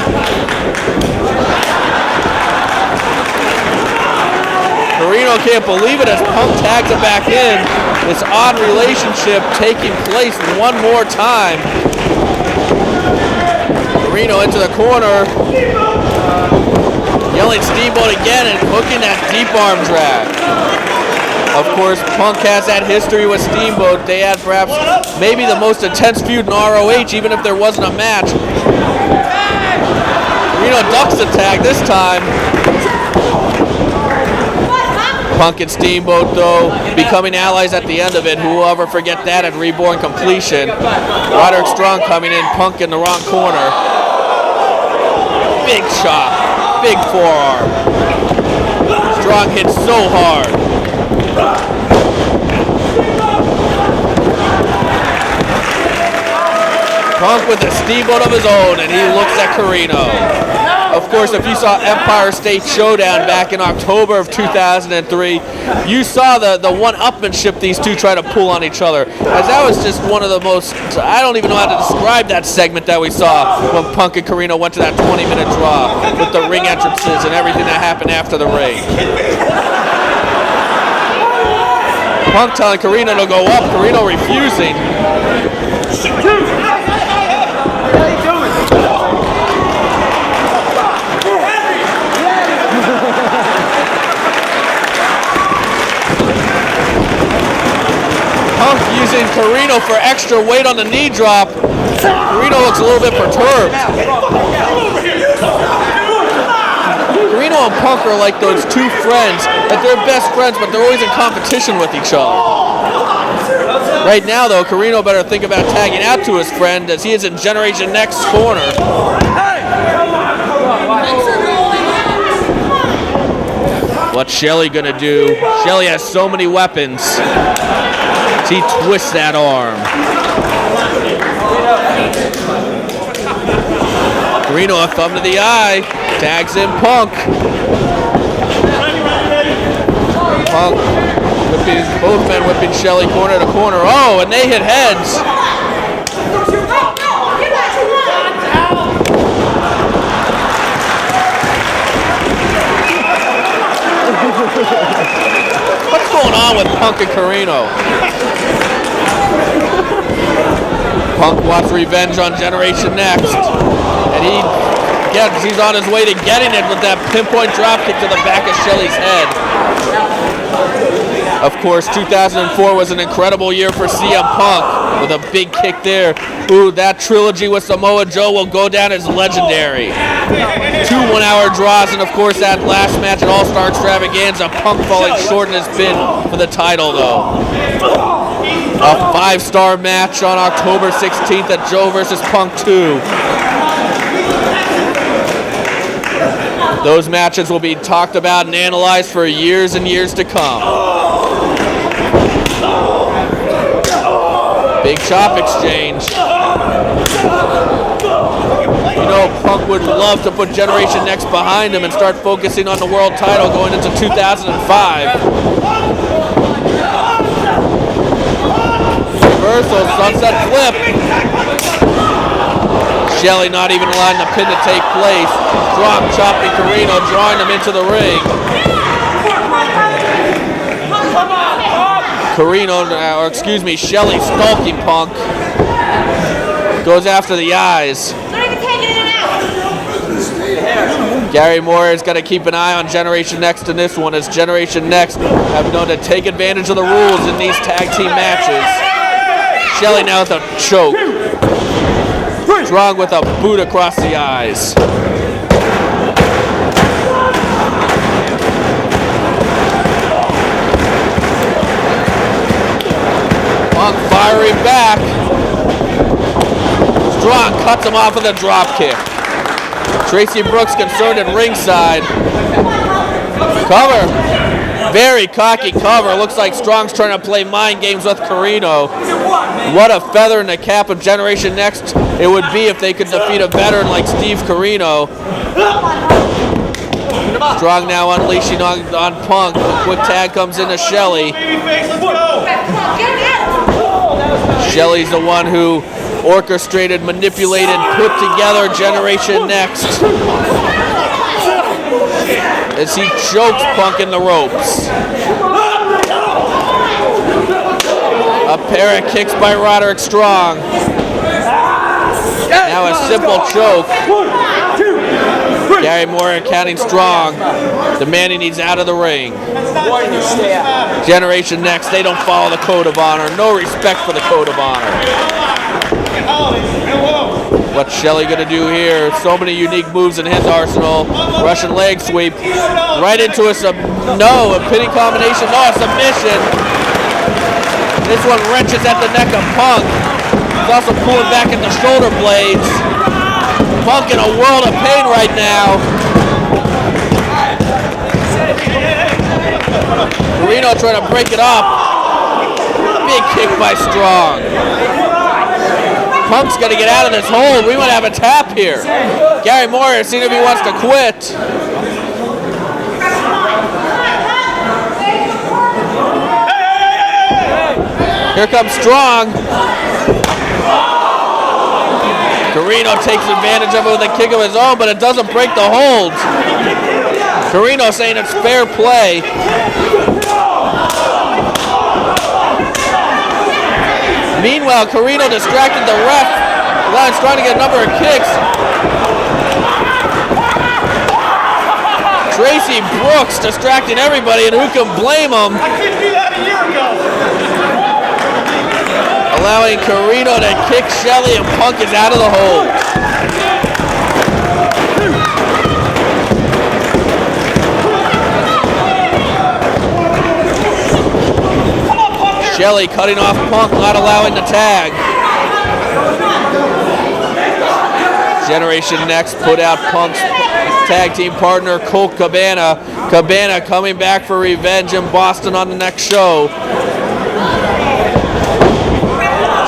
Corino can't believe it as Punk tags it back in. This odd relationship taking place one more time. Corino into the corner. Yelling Steamboat again and hooking that deep arm drag. Of course, Punk has that history with Steamboat. They had perhaps maybe the most intense feud in ROH, even if there wasn't a match. Corino ducks the tag this time. Punk and Steamboat, though, becoming allies at the end of it. Who will ever forget that at Reborn Completion? Roderick Strong coming in, Punk in the wrong corner. Big chop, big forearm. Strong hits so hard. Punk with a Steamboat of his own, and he looks at Corino. Of course, if you saw Empire State Showdown back in October of 2003, you saw the one-upmanship these two try to pull on each other. As that was just one of the most, I don't even know how to describe that segment that we saw when Punk and Corino went to that 20-minute draw with the ring entrances and everything that happened after the ring. Punk telling Corino to go up, Corino refusing. Punk using Corino for extra weight on the knee drop. Corino looks a little bit perturbed. Corino and Punk are like those two friends that they're best friends, but they're always in competition with each other. Right now, though, Corino better think about tagging out to his friend as he is in Generation Next corner. What's Shelley gonna do? Shelley has so many weapons. He twists that arm. Corino a thumb to the eye. Tags in Punk. Punk Both men whipping Shelley corner to corner. Oh, and they hit heads. What's going on with Punk and Carino? Punk wants revenge on Generation Next. And he's on his way to getting it with that pinpoint dropkick to the back of Shelley's head. Of course, 2004 was an incredible year for CM Punk with a big kick there. Ooh, that trilogy with Samoa Joe will go down as legendary. 2 one-hour draws, and of course that last match at All-Star Extravaganza, Punk falling short in his bid for the title though. A 5-star match on October 16th at Joe vs. Punk 2. Those matches will be talked about and analyzed for years and years to come. Big chop exchange. You know, Punk would love to put Generation Next behind him and start focusing on the world title going into 2005. Reversal, sunset flip. Shelley not even allowing the pin to take place. Drop, chopping Carino, drawing him into the ring. Shelley stalking Punk. Goes after the eyes. Gary Moore has got to keep an eye on Generation Next in this one, as Generation Next have known to take advantage of the rules in these tag team matches. Shelley now with a choke. Strong with a boot across the eyes. Punk firing back. Strong cuts him off with a drop kick. Tracy Brooks concerned at ringside. Cover. Very cocky cover. Looks like Strong's trying to play mind games with Carino. What a feather in the cap of Generation Next it would be if they could defeat a veteran like Steve Carino. Strong now unleashing on Punk. A quick tag comes into Shelley. Shelley's the one who orchestrated, manipulated, put together Generation Next as he chokes Punk in the ropes. A pair of kicks by Roderick Strong. Now a simple choke. Gary Moore counting Strong, demanding he's out of the ring. Generation Next, they don't follow the code of honor. No respect for the code of honor. What's Shelley gonna do here? So many unique moves in his arsenal. Russian leg sweep. Right into a pinning combination. No, a submission. This one wrenches at the neck of Punk. He's also pulling back at the shoulder blades. Punk in a world of pain right now. Carino trying to break it up. Big kick by Strong. Punk's got to get out of this hold. We might have a tap here. Gary Moore, seeing if he wants to quit. Here comes Strong. Carino takes advantage of it with a kick of his own, but it doesn't break the hold. Carino saying it's fair play. Meanwhile, Carino distracted the ref. Lions trying to get a number of kicks. Tracy Brooks distracting everybody, and who can blame him? I couldn't do that a year ago. Allowing Carino to kick Shelley, and Punk is out of the hold. Shelley cutting off Punk, not allowing the tag. Generation Next put out Punk's tag team partner, Colt Cabana. Cabana coming back for revenge in Boston on the next show.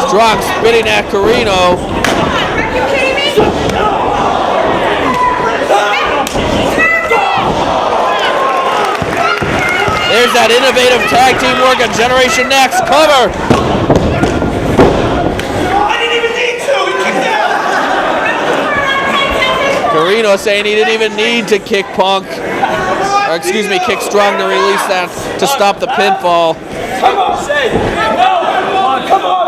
Strong spitting at Carino. There's that innovative tag team work at Generation Next. Cover. Carino saying he didn't even need to kick Punk. Or excuse me, kick Strong to release that to stop the pinfall. Come on, say. Come on.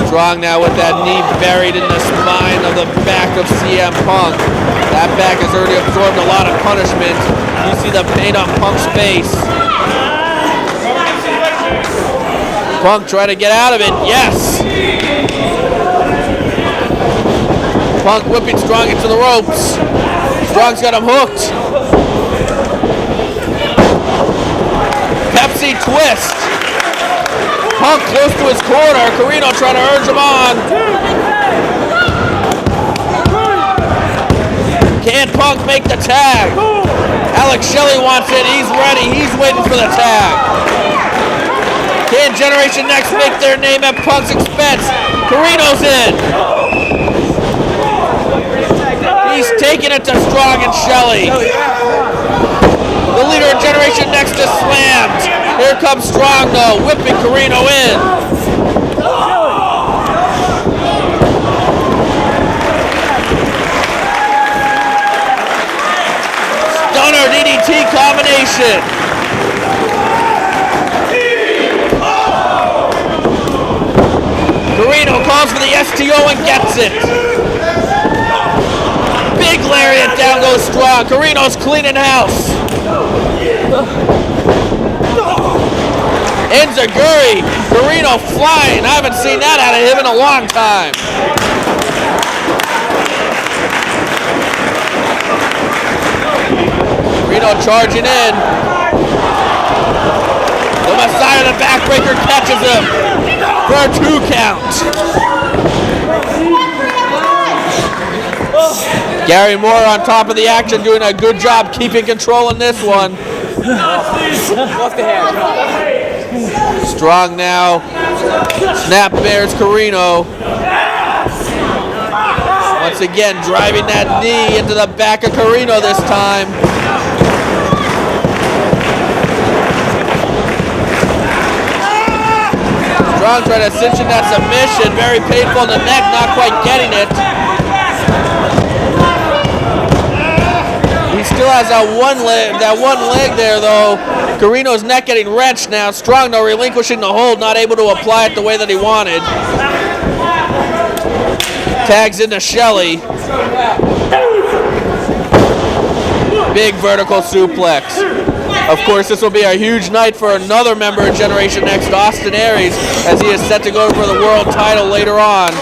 Strong now with that knee buried in the spine of the back of CM Punk. That back has already absorbed a lot of punishment. You see the pain on Punk's face. Punk trying to get out of it. Yes! Punk whipping Strong into the ropes. Strong's got him hooked. Pepsi twist. Punk close to his corner. Carino trying to urge him on. Can Punk make the tag? Alex Shelley wants it. He's ready. He's waiting for the tag. Can Generation Next make their name at Punk's expense? Carino's in. He's taking it to Strong and Shelley. The leader of Generation Next is slammed. Here comes Strong though, whipping Carino in. Stunner DDT combination. Carino calls for the STO and gets it. Big lariat, down goes Strong. Carino's cleaning house. Enziguri, Carino flying. I haven't seen that out of him in a long time. Carino charging in. The Messiah, the backbreaker, catches him for a 2 count. Gary Moore on top of the action, doing a good job keeping control in this one. Strong now. Snap bears Carino. Once again, driving that knee into the back of Carino this time. Strong trying to cinch in that submission. Very painful in the neck, not quite getting it. He still has that one leg there though. Carino's neck getting wrenched now. Strong though relinquishing the hold, not able to apply it the way that he wanted. Tags into Shelley. Big vertical suplex. Of course, this will be a huge night for another member of Generation Next, Austin Aries, as he is set to go for the world title later on.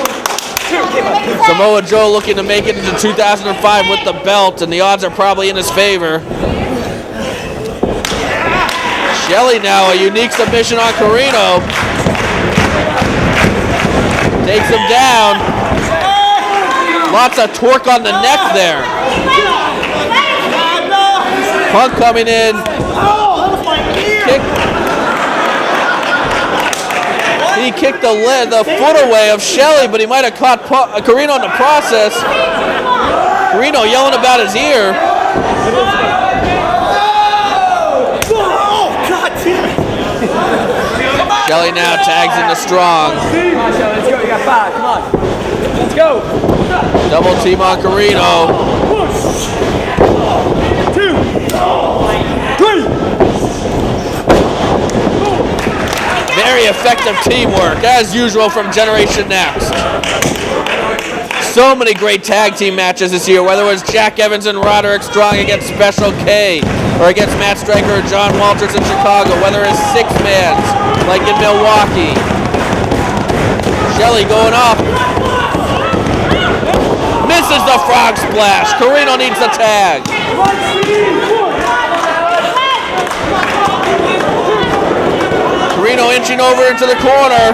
Samoa Joe looking to make it into 2005 with the belt, and the odds are probably in his favor. Shelley now, a unique submission on Carino. Takes him down. Lots of torque on the neck there. Punk coming in. Kick. He kicked the foot away of Shelley, but he might have caught Carino in the process. Carino yelling about his ear. Shelley now tags into Strong. Come on, Shelley, let's go. You got 5. Come on. Let's go. Double team on Carino. 2, 3. Very effective teamwork, as usual, from Generation Next. So many great tag team matches this year, whether it was Jack Evans and Roderick Strong against Special K, or against Matt Stryker and John Walters in Chicago, whether it's 6-mans, like in Milwaukee. Shelley going up. Misses the frog splash. Carino needs the tag. Carino inching over into the corner.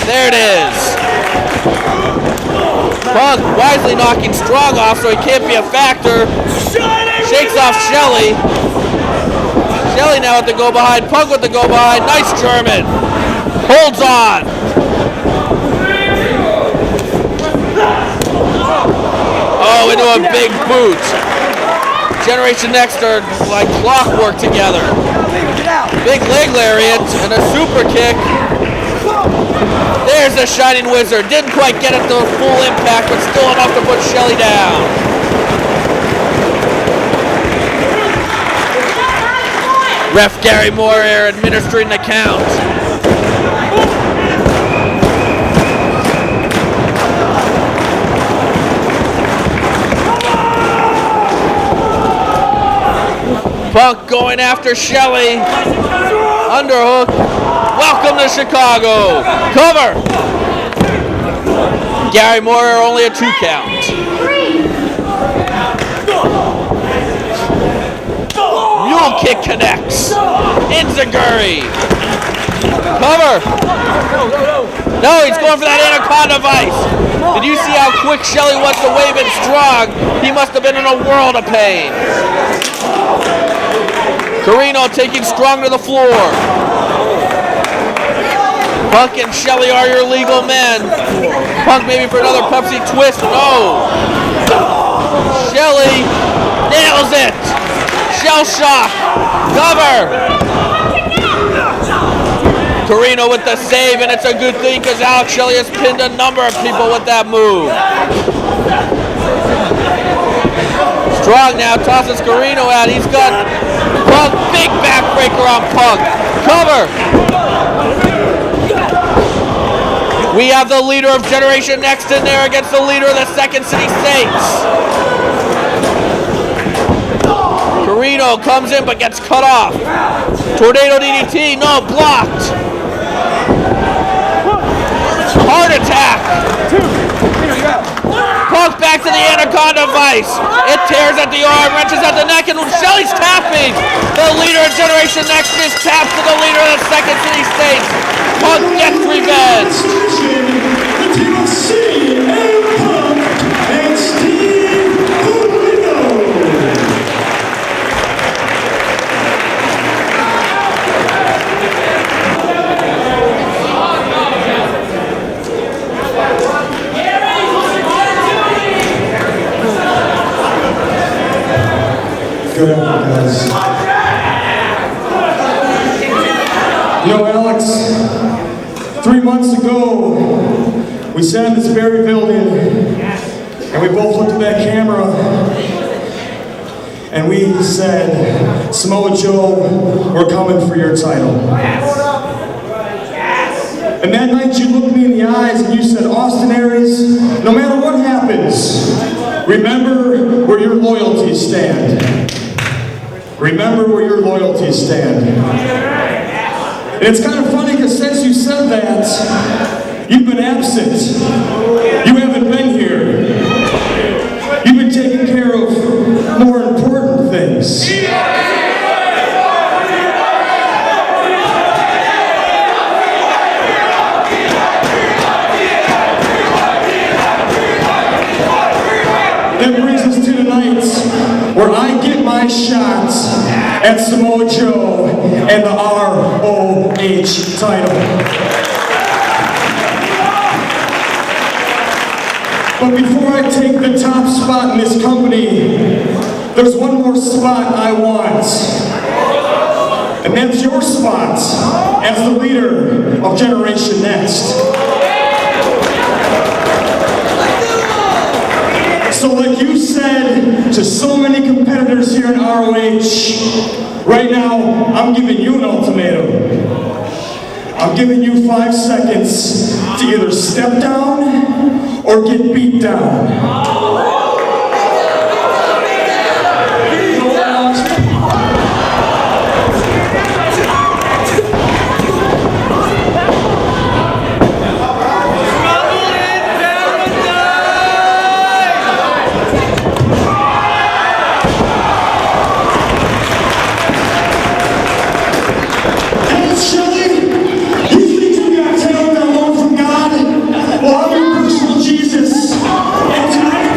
There it is. Punk wisely knocking Strong off so he can't be a factor. Shakes off Shelley. Shelley now with the go behind. Punk with the go behind. Nice German. Holds on. Oh, into a big boot. Generation Next are like clockwork together. Big leg lariat and a super kick. There's the Shining Wizard. Didn't quite get it to full impact, but still enough to put Shelley down. Ref Gary Moore here administering the count. Punk going after Shelley. Underhook. Welcome to Chicago. Cover. Gary Moore only a 2 count. Mule kick connects. Enziguri. Cover. No, he's going for that Anaconda Vice. Did you see how quick Shelley was to wave it strong? He must have been in a world of pain. Carino taking Strong to the floor. Punk and Shelley are your legal men. Punk maybe for another Pepsi twist. No. Shelley nails it. Shell shock. Cover. Carino with the save, and it's a good thing because Alex Shelley has pinned a number of people with that move. Strong now tosses Carino out. He's got Punk. Big backbreaker on Punk. Cover. We have the leader of Generation Next in there against the leader of the Second City Saints. Carino comes in but gets cut off. Tornado DDT, no, blocked. Heart attack. Punk back to the Anaconda Vice. It tears at the arm, wrenches at the neck, and Shelley's tapping. The leader of Generation Next is tapped to the leader of the Second City States. Punk gets revenge. Good afternoon, guys. You know, Alex, 3 months ago, we sat in this very building, and we both looked at that camera, and we said, Samoa Joe, we're coming for your title. And that night you looked me in the eyes and you said, Austin Aries, no matter what happens, remember where your loyalties stand. Remember where your loyalties stand. And it's kind of funny because since you said that, you've been absent. You haven't been here. You've been taking care of more important things. That brings us to tonight, where I get my shot at Samoa Joe and the ROH title. But before I take the top spot in this company, there's one more spot I want. And that's your spot as the leader of Generation Next. So like you said to so many competitors here in ROH, right now, I'm giving you an ultimatum. I'm giving you 5 seconds to either step down or get beat down. Well, I'm your personal Jesus, and tonight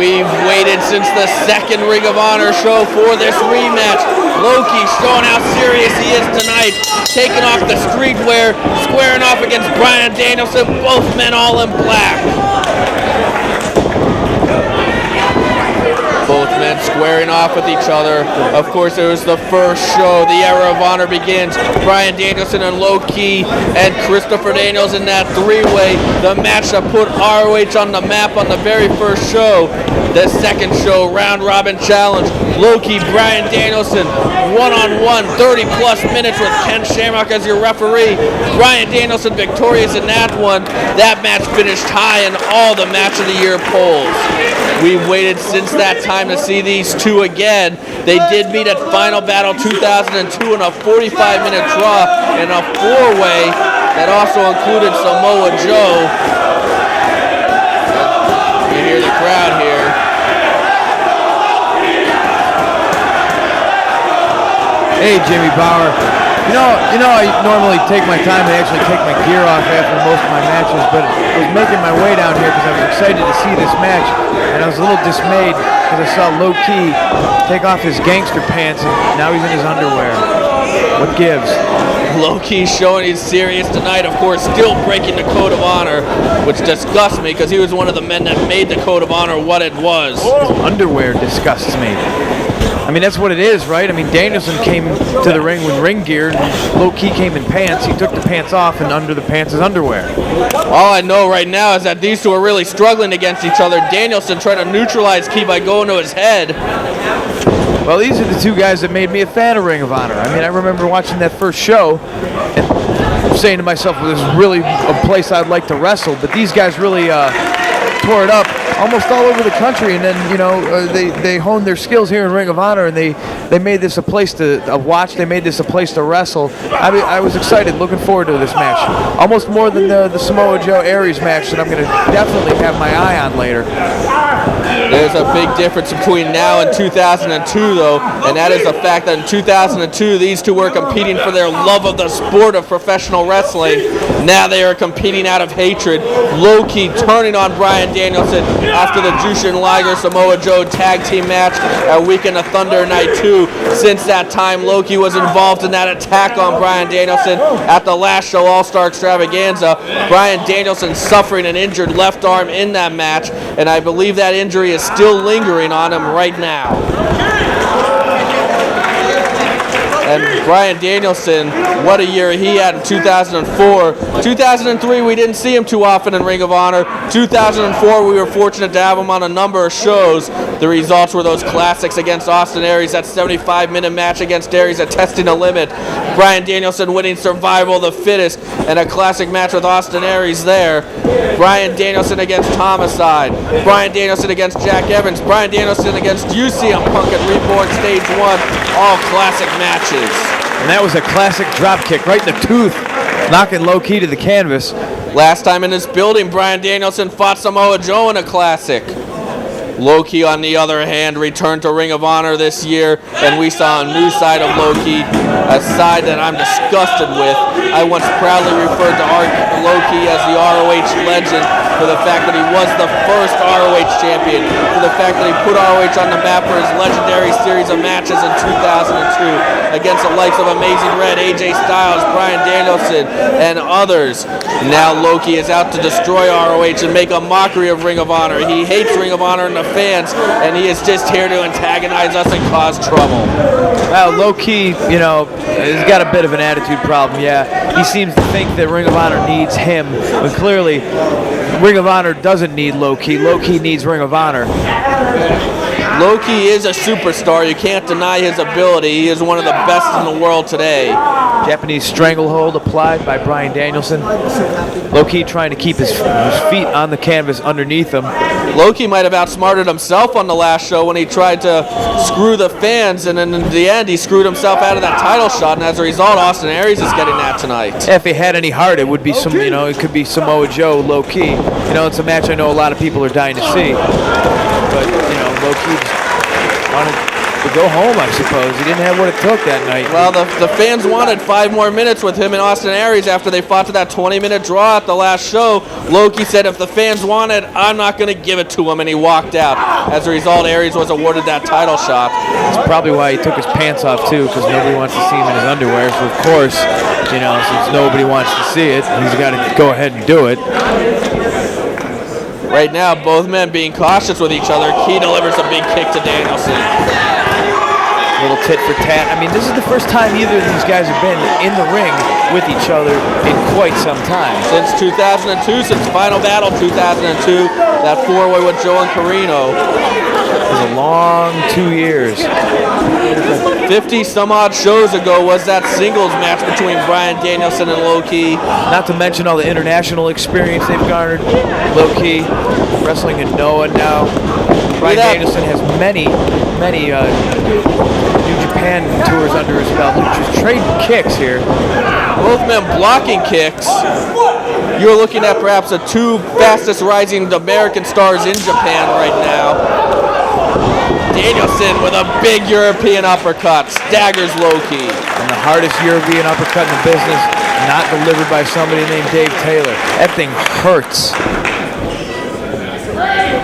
We've waited since the second Ring of Honor show for this rematch. Loki showing how serious he is tonight, taking off the streetwear, squaring off against Bryan Danielson, both men all in black. Both men squaring off with each other. Of course, it was the first show. The era of honor begins. Bryan Danielson and Low-Ki and Christopher Daniels in that three-way. The match that put ROH on the map on the very first show. The second show, round robin challenge. Low-Ki, Bryan Danielson, one-on-one, 30-plus minutes with Ken Shamrock as your referee. Bryan Danielson victorious in that one. That match finished high in all the Match of the Year polls. We've waited since that time to see these two again. They did meet at Final Battle 2002 in a 45-minute draw in a four-way that also included Samoa Joe. You hear the crowd here. Hey, Jimmy Bauer. You know, I normally take my time and actually take my gear off after most of my matches, but I was making my way down here because I was excited to see this match, and I was a little dismayed because I saw Low-Ki take off his gangster pants, and now he's in his underwear. What gives? Low-Ki showing he's serious tonight, of course, still breaking the Code of Honor, which disgusts me because he was one of the men that made the Code of Honor what it was. His underwear disgusts me. I mean, that's what it is, right? I mean, Danielson came to the ring with ring gear, and Low-Ki came in pants. He took the pants off, and under the pants is underwear. All I know right now is that these two are really struggling against each other. Danielson trying to neutralize Ki by going to his head. Well, these are the two guys that made me a fan of Ring of Honor. I mean, I remember watching that first show and saying to myself, well, this is really a place I'd like to wrestle, but these guys really tore it up almost all over the country, and then, you know, they honed their skills here in Ring of Honor, and they made this a place to watch. They made this a place to wrestle. I was excited, looking forward to this match, almost more than the Samoa Joe Aries match that I'm going to definitely have my eye on later. There's a big difference between now and 2002, though, and that is the fact that in 2002, these two were competing for their love of the sport of professional wrestling. Now they are competing out of hatred. Low-Ki turning on Bryan Danielson after the Jushin Liger Samoa Joe tag team match at Weekend of Thunder Night 2. Since that time, Low-Ki was involved in that attack on Bryan Danielson at the last show, All-Star Extravaganza. Bryan Danielson suffering an injured left arm in that match, and I believe that injury is still lingering on him right now. And Bryan Danielson, what a year he had in 2004. 2003, we didn't see him too often in Ring of Honor. 2004, we were fortunate to have him on a number of shows. The results were those classics against Austin Aries, that 75-minute match against Aries at Testing the Limit. Bryan Danielson winning Survival of the Fittest, and a classic match with Austin Aries there. Bryan Danielson against Homicide. Bryan Danielson against Jack Evans. Bryan Danielson against UCM Punk at Reborn Stage 1. All classic matches. And that was a classic drop kick right in the tooth, knocking Low-Ki to the canvas. Last time in this building, Bryan Danielson fought Samoa Joe in a classic. Low-Ki, on the other hand, returned to Ring of Honor this year, and we saw a new side of Low-Ki, a side that I'm disgusted with. I once proudly referred to Low-Ki as the ROH legend for the fact that he was the first ROH champion, for the fact that he put ROH on the map for his legendary series of matches in 2002 against the likes of Amazing Red, AJ Styles, Bryan Danielson, and others. Now Low-Ki is out to destroy ROH and make a mockery of Ring of Honor. He hates Ring of Honor and the fans, and he is just here to antagonize us and cause trouble. Well, Low-Ki, you know, has got a bit of an attitude problem, yeah. He seems to think that Ring of Honor needs him, when clearly Ring of Honor doesn't need Low-Ki. Low-Ki needs Ring of Honor. Low-Ki is a superstar. You can't deny his ability. He is one of the best in the world today. Japanese stranglehold applied by Bryan Danielson. Low-Ki trying to keep his feet on the canvas underneath him. Low-Ki might have outsmarted himself on the last show when he tried to screw the fans, and then in the end he screwed himself out of that title shot, and as a result Austin Aries is getting that tonight. If he had any heart, it would be some, you know, it could be Samoa Joe, Low-Ki. You know, it's a match I know a lot of people are dying to see. But, you know, Low-Ki wanted to go home, I suppose. He didn't have what it took that night. Well, the fans wanted 5 more minutes with him and Austin Aries after they fought to that 20-minute draw at the last show. Loki said, if the fans want it, I'm not going to give it to him, and he walked out. As a result, Aries was awarded that title shot. That's probably why he took his pants off, too, because nobody wants to see him in his underwear. So, of course, since nobody wants to see it, he's got to go ahead and do it. Right now, both men being cautious with each other. Key delivers a big kick to Danielson. Little tit for tat. I mean, this is the first time either of these guys have been in the ring with each other in quite some time. Since 2002, since Final Battle 2002, that 4-way with Joe and Carino. It was a long 2 years. 50 some odd shows ago was that singles match between Bryan Danielson and Low-Ki. Not to mention all the international experience they've garnered. Low-Ki wrestling in Noah now. Bryan Danielson has many New Japan tours under his belt. Just trading kicks here. Both men blocking kicks. You're looking at perhaps the 2 fastest rising American stars in Japan right now. Danielson with a big European uppercut, staggers Low-Ki. And the hardest European uppercut in the business, not delivered by somebody named Dave Taylor. That thing hurts.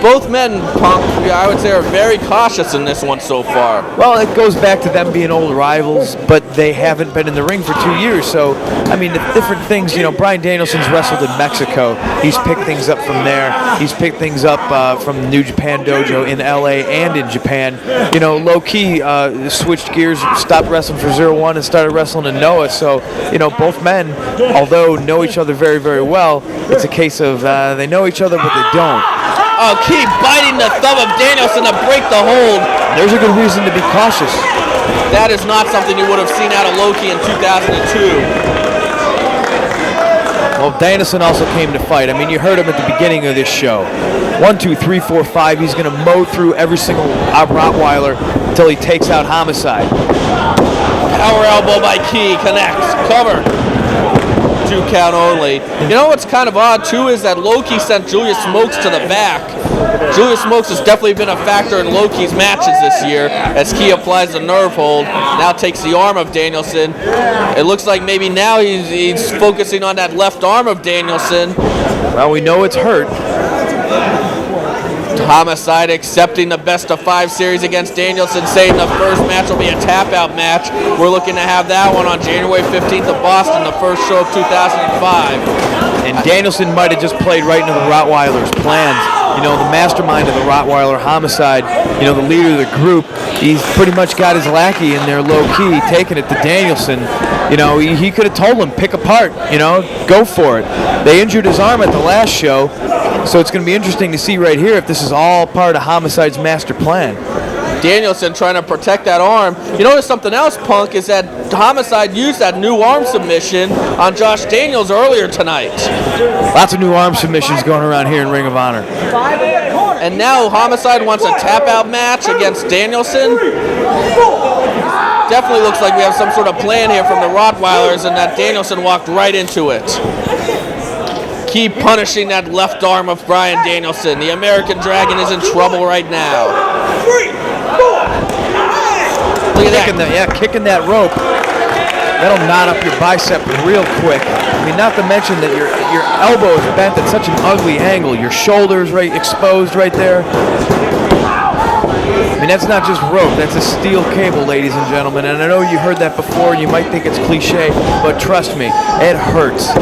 Both men, Punk, I would say, are very cautious in this one so far. Well, it goes back to them being old rivals, but they haven't been in the ring for 2 years. So, I mean, the different things, Bryan Danielson's wrestled in Mexico. He's picked things up from there. He's picked things up from the New Japan dojo in LA and in Japan. Low-Ki switched gears, stopped wrestling for 0-1 and started wrestling in Noah. So, both men, although know each other very, very well, it's a case of they know each other, but they don't. Oh, Key biting the thumb of Danielson to break the hold. There's a good reason to be cautious. That is not something you would have seen out of Low-Ki in 2002. Well, Danielson also came to fight. I mean, you heard him at the beginning of this show. 1, 2, 3, 4, 5. He's going to mow through every single Rottweiler until he takes out Homicide. Power elbow by Key, connects, cover. 2 count only. What's kind of odd too is that Low-Ki sent Julius Smokes to the back. Julius Smokes has definitely been a factor in Low-Ki's matches this year as Key applies the nerve hold. Now takes the arm of Danielson. It looks like maybe now he's focusing on that left arm of Danielson. Well, we know it's hurt. Homicide accepting the best-of-5 series against Danielson, saying the first match will be a tap-out match. We're looking to have that one on January 15th of Boston, the first show of 2005. And Danielson might have just played right into the Rottweiler's plans. The mastermind of the Rottweiler, Homicide, the leader of the group, he's pretty much got his lackey in there, Low-Ki, taking it to Danielson. He could have told him, pick apart, go for it. They injured his arm at the last show, so it's going to be interesting to see right here if this is all part of Homicide's master plan. Danielson trying to protect that arm. There's something else, Punk, is that Homicide used that new arm submission on Josh Daniels earlier tonight. Lots of new arm submissions going around here in Ring of Honor. And now Homicide wants a tap-out match against Danielson. Definitely looks like we have some sort of plan here from the Rottweilers, and that Danielson walked right into it. Keep punishing that left arm of Bryan Danielson. The American Dragon is in trouble right now. Look at that. Kicking that rope. That'll knot up your bicep real quick. I mean, not to mention that your elbow is bent at such an ugly angle. Your shoulder's right exposed right there. I mean, that's not just rope. That's a steel cable, ladies and gentlemen. And I know you heard that before, and you might think it's cliche, but trust me, it hurts.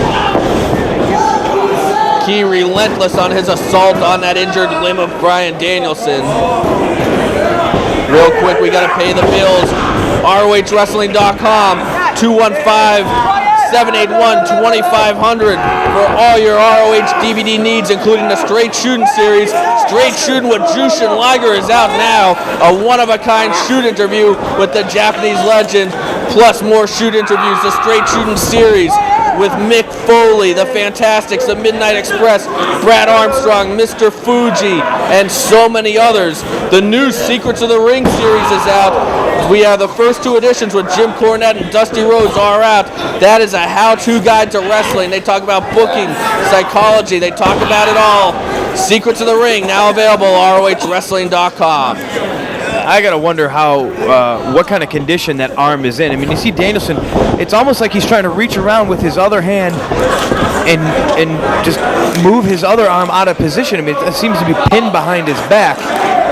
Key relentless on his assault on that injured limb of Bryan Danielson. Real quick, we got to pay the bills. ROHWrestling.com, 215-781-2500 for all your ROH DVD needs, including the Straight Shooting series. Straight Shooting with Jushin Liger is out now. A one-of-a-kind shoot interview with the Japanese legend, plus more shoot interviews. The Straight Shooting series with Mick Foley, the Fantastics, the Midnight Express, Brad Armstrong, Mr. Fuji, and so many others. The new Secrets of the Ring series is out. We have the first 2 editions with Jim Cornette and Dusty Rhodes are out. That is a how-to guide to wrestling. They talk about booking, psychology. They talk about it all. Secrets of the Ring, now available, ROHWrestling.com. I gotta wonder how, what kind of condition that arm is in. I mean, you see Danielson, it's almost like he's trying to reach around with his other hand and just move his other arm out of position. I mean, it seems to be pinned behind his back.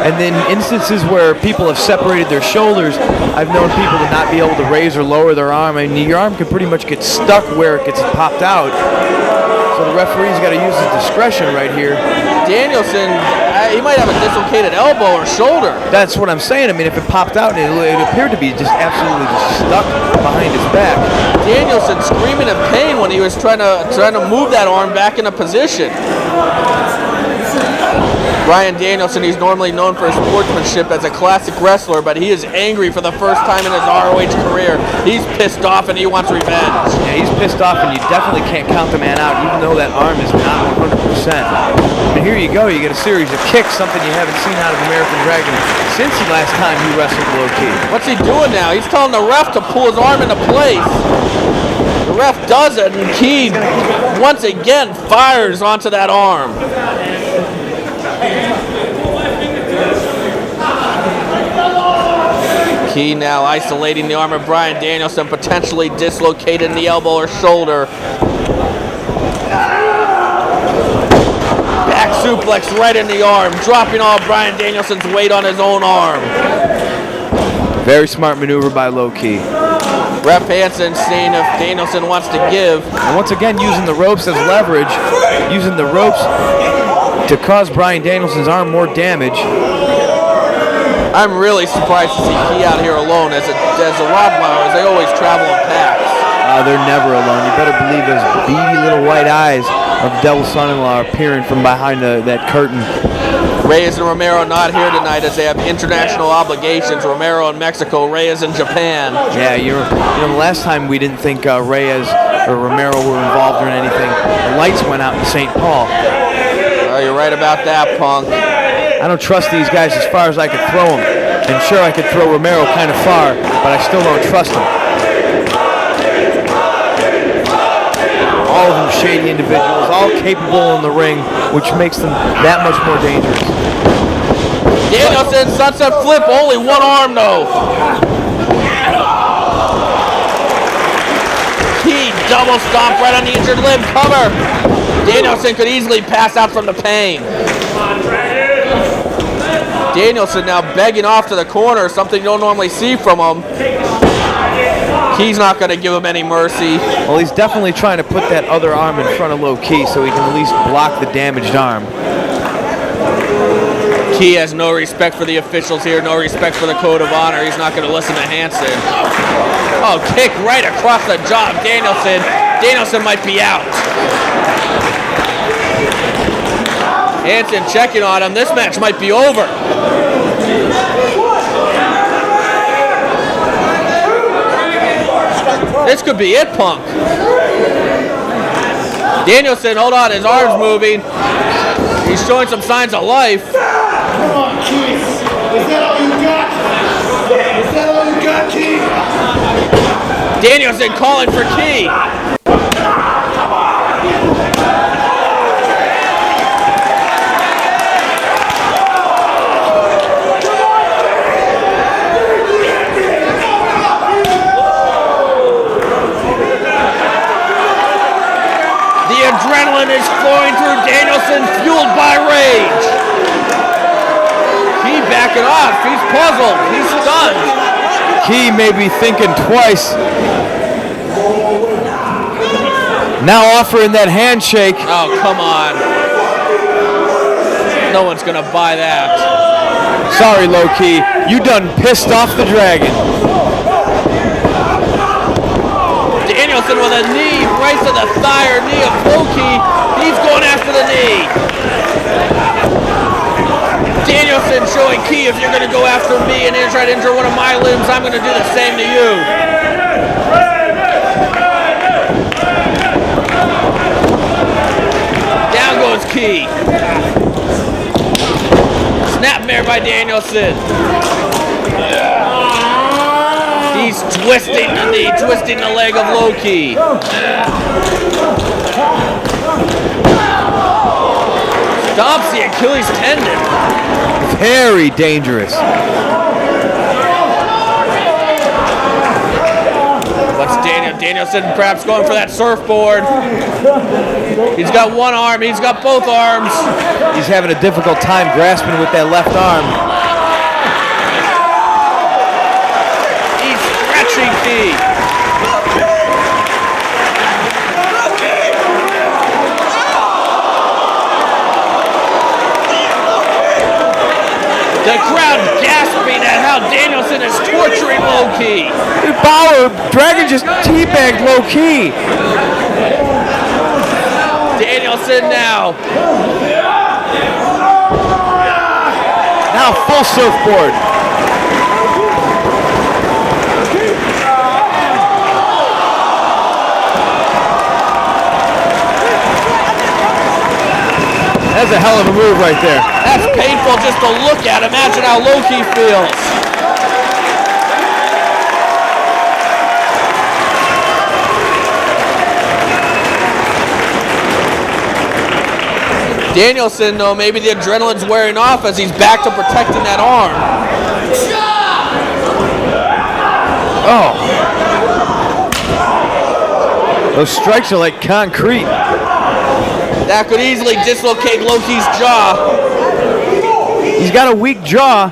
And then instances where people have separated their shoulders, I've known people to not be able to raise or lower their arm. I mean, your arm can pretty much get stuck where it gets popped out. So the referee's got to use his discretion right here. Danielson, he might have a dislocated elbow or shoulder. That's what I'm saying. I mean, if it popped out, it appeared to be just absolutely just stuck behind his back. Danielson screaming in pain when he was trying to move that arm back into position. Bryan Danielson, he's normally known for his sportsmanship as a classic wrestler, but he is angry for the first time in his ROH career. He's pissed off and he wants revenge. Yeah, he's pissed off, and you definitely can't count the man out, even though that arm is not 100%. And here you go, you get a series of kicks, something you haven't seen out of American Dragon since the last time he wrestled Low Ki. What's he doing now? He's telling the ref to pull his arm into place. The ref does it, and Ki once again fires onto that arm. Ki now isolating the arm of Bryan Danielson, potentially dislocating the elbow or shoulder. Back suplex right in the arm, dropping all Bryan Danielson's weight on his own arm. Very smart maneuver by Low Ki. Ref Hansen seeing if Danielson wants to give. And once again, using the ropes as leverage, using the ropes to cause Bryan Danielson's arm more damage. I'm really surprised to see Ki out here alone. As the Rottweilers, they always travel in packs. They're never alone. You better believe those beady little white eyes of Devil's Son-in-Law are peering from behind that curtain. Reyes and Romero not here tonight as they have international obligations. Romero in Mexico, Reyes in Japan. Yeah, you know, the last time we didn't think Reyes or Romero were involved in anything, the lights went out in St. Paul. Oh, you're right about that, Punk. I don't trust these guys as far as I could throw them. And sure, I could throw Romero kind of far, but I still don't trust him. All of them shady individuals, all capable in the ring, which makes them that much more dangerous. Danielson, sunset flip, only one arm though. Ki double stomp right on the injured limb, cover. Danielson could easily pass out from the pain. Danielson now begging off to the corner, something you don't normally see from him. Ki's not going to give him any mercy. Well, he's definitely trying to put that other arm in front of Low Ki so he can at least block the damaged arm. Ki has no respect for the officials here, no respect for the code of honor. He's not going to listen to Hansen. Oh, kick right across the jaw of Danielson. Danielson might be out. Hansen checking on him. This match might be over. This could be it, Punk. Danielson, hold on, his arm's moving. He's showing some signs of life. Come on, Ki. Is that all you got? Is that all you got, Ki? Danielson calling for Ki. Adrenaline is flowing through Danielson, fueled by rage. Ki backing off. He's puzzled. He's stunned. Ki may be thinking twice. Now offering that handshake. Oh, come on. No one's going to buy that. Sorry, Low Ki. You done pissed off the dragon. Danielson with a knee right to the thigh or knee of Low Ki. He's going after the knee. Danielson showing Ki, if you're going to go after me and try to injure one of my limbs, I'm going to do the same to you. Down goes Ki. Snapmare by Danielson. He's twisting the knee, twisting the leg of Low Ki. Stomps the Achilles tendon. Very dangerous. What's Danielson perhaps going for that surfboard? He's got one arm. He's got both arms. He's having a difficult time grasping with that left arm. He's stretching Key. The crowd gasping at how Danielson is torturing Low-Key. Bauer, Dragon just teabagged Low-Key. Danielson now. Now full surfboard. That's a hell of a move right there. That's painful just to look at. Imagine how Low-Key feels. Danielson, though, maybe the adrenaline's wearing off as he's back to protecting that arm. Oh. Those strikes are like concrete. That could easily dislocate Low-Key's jaw. He's got a weak jaw.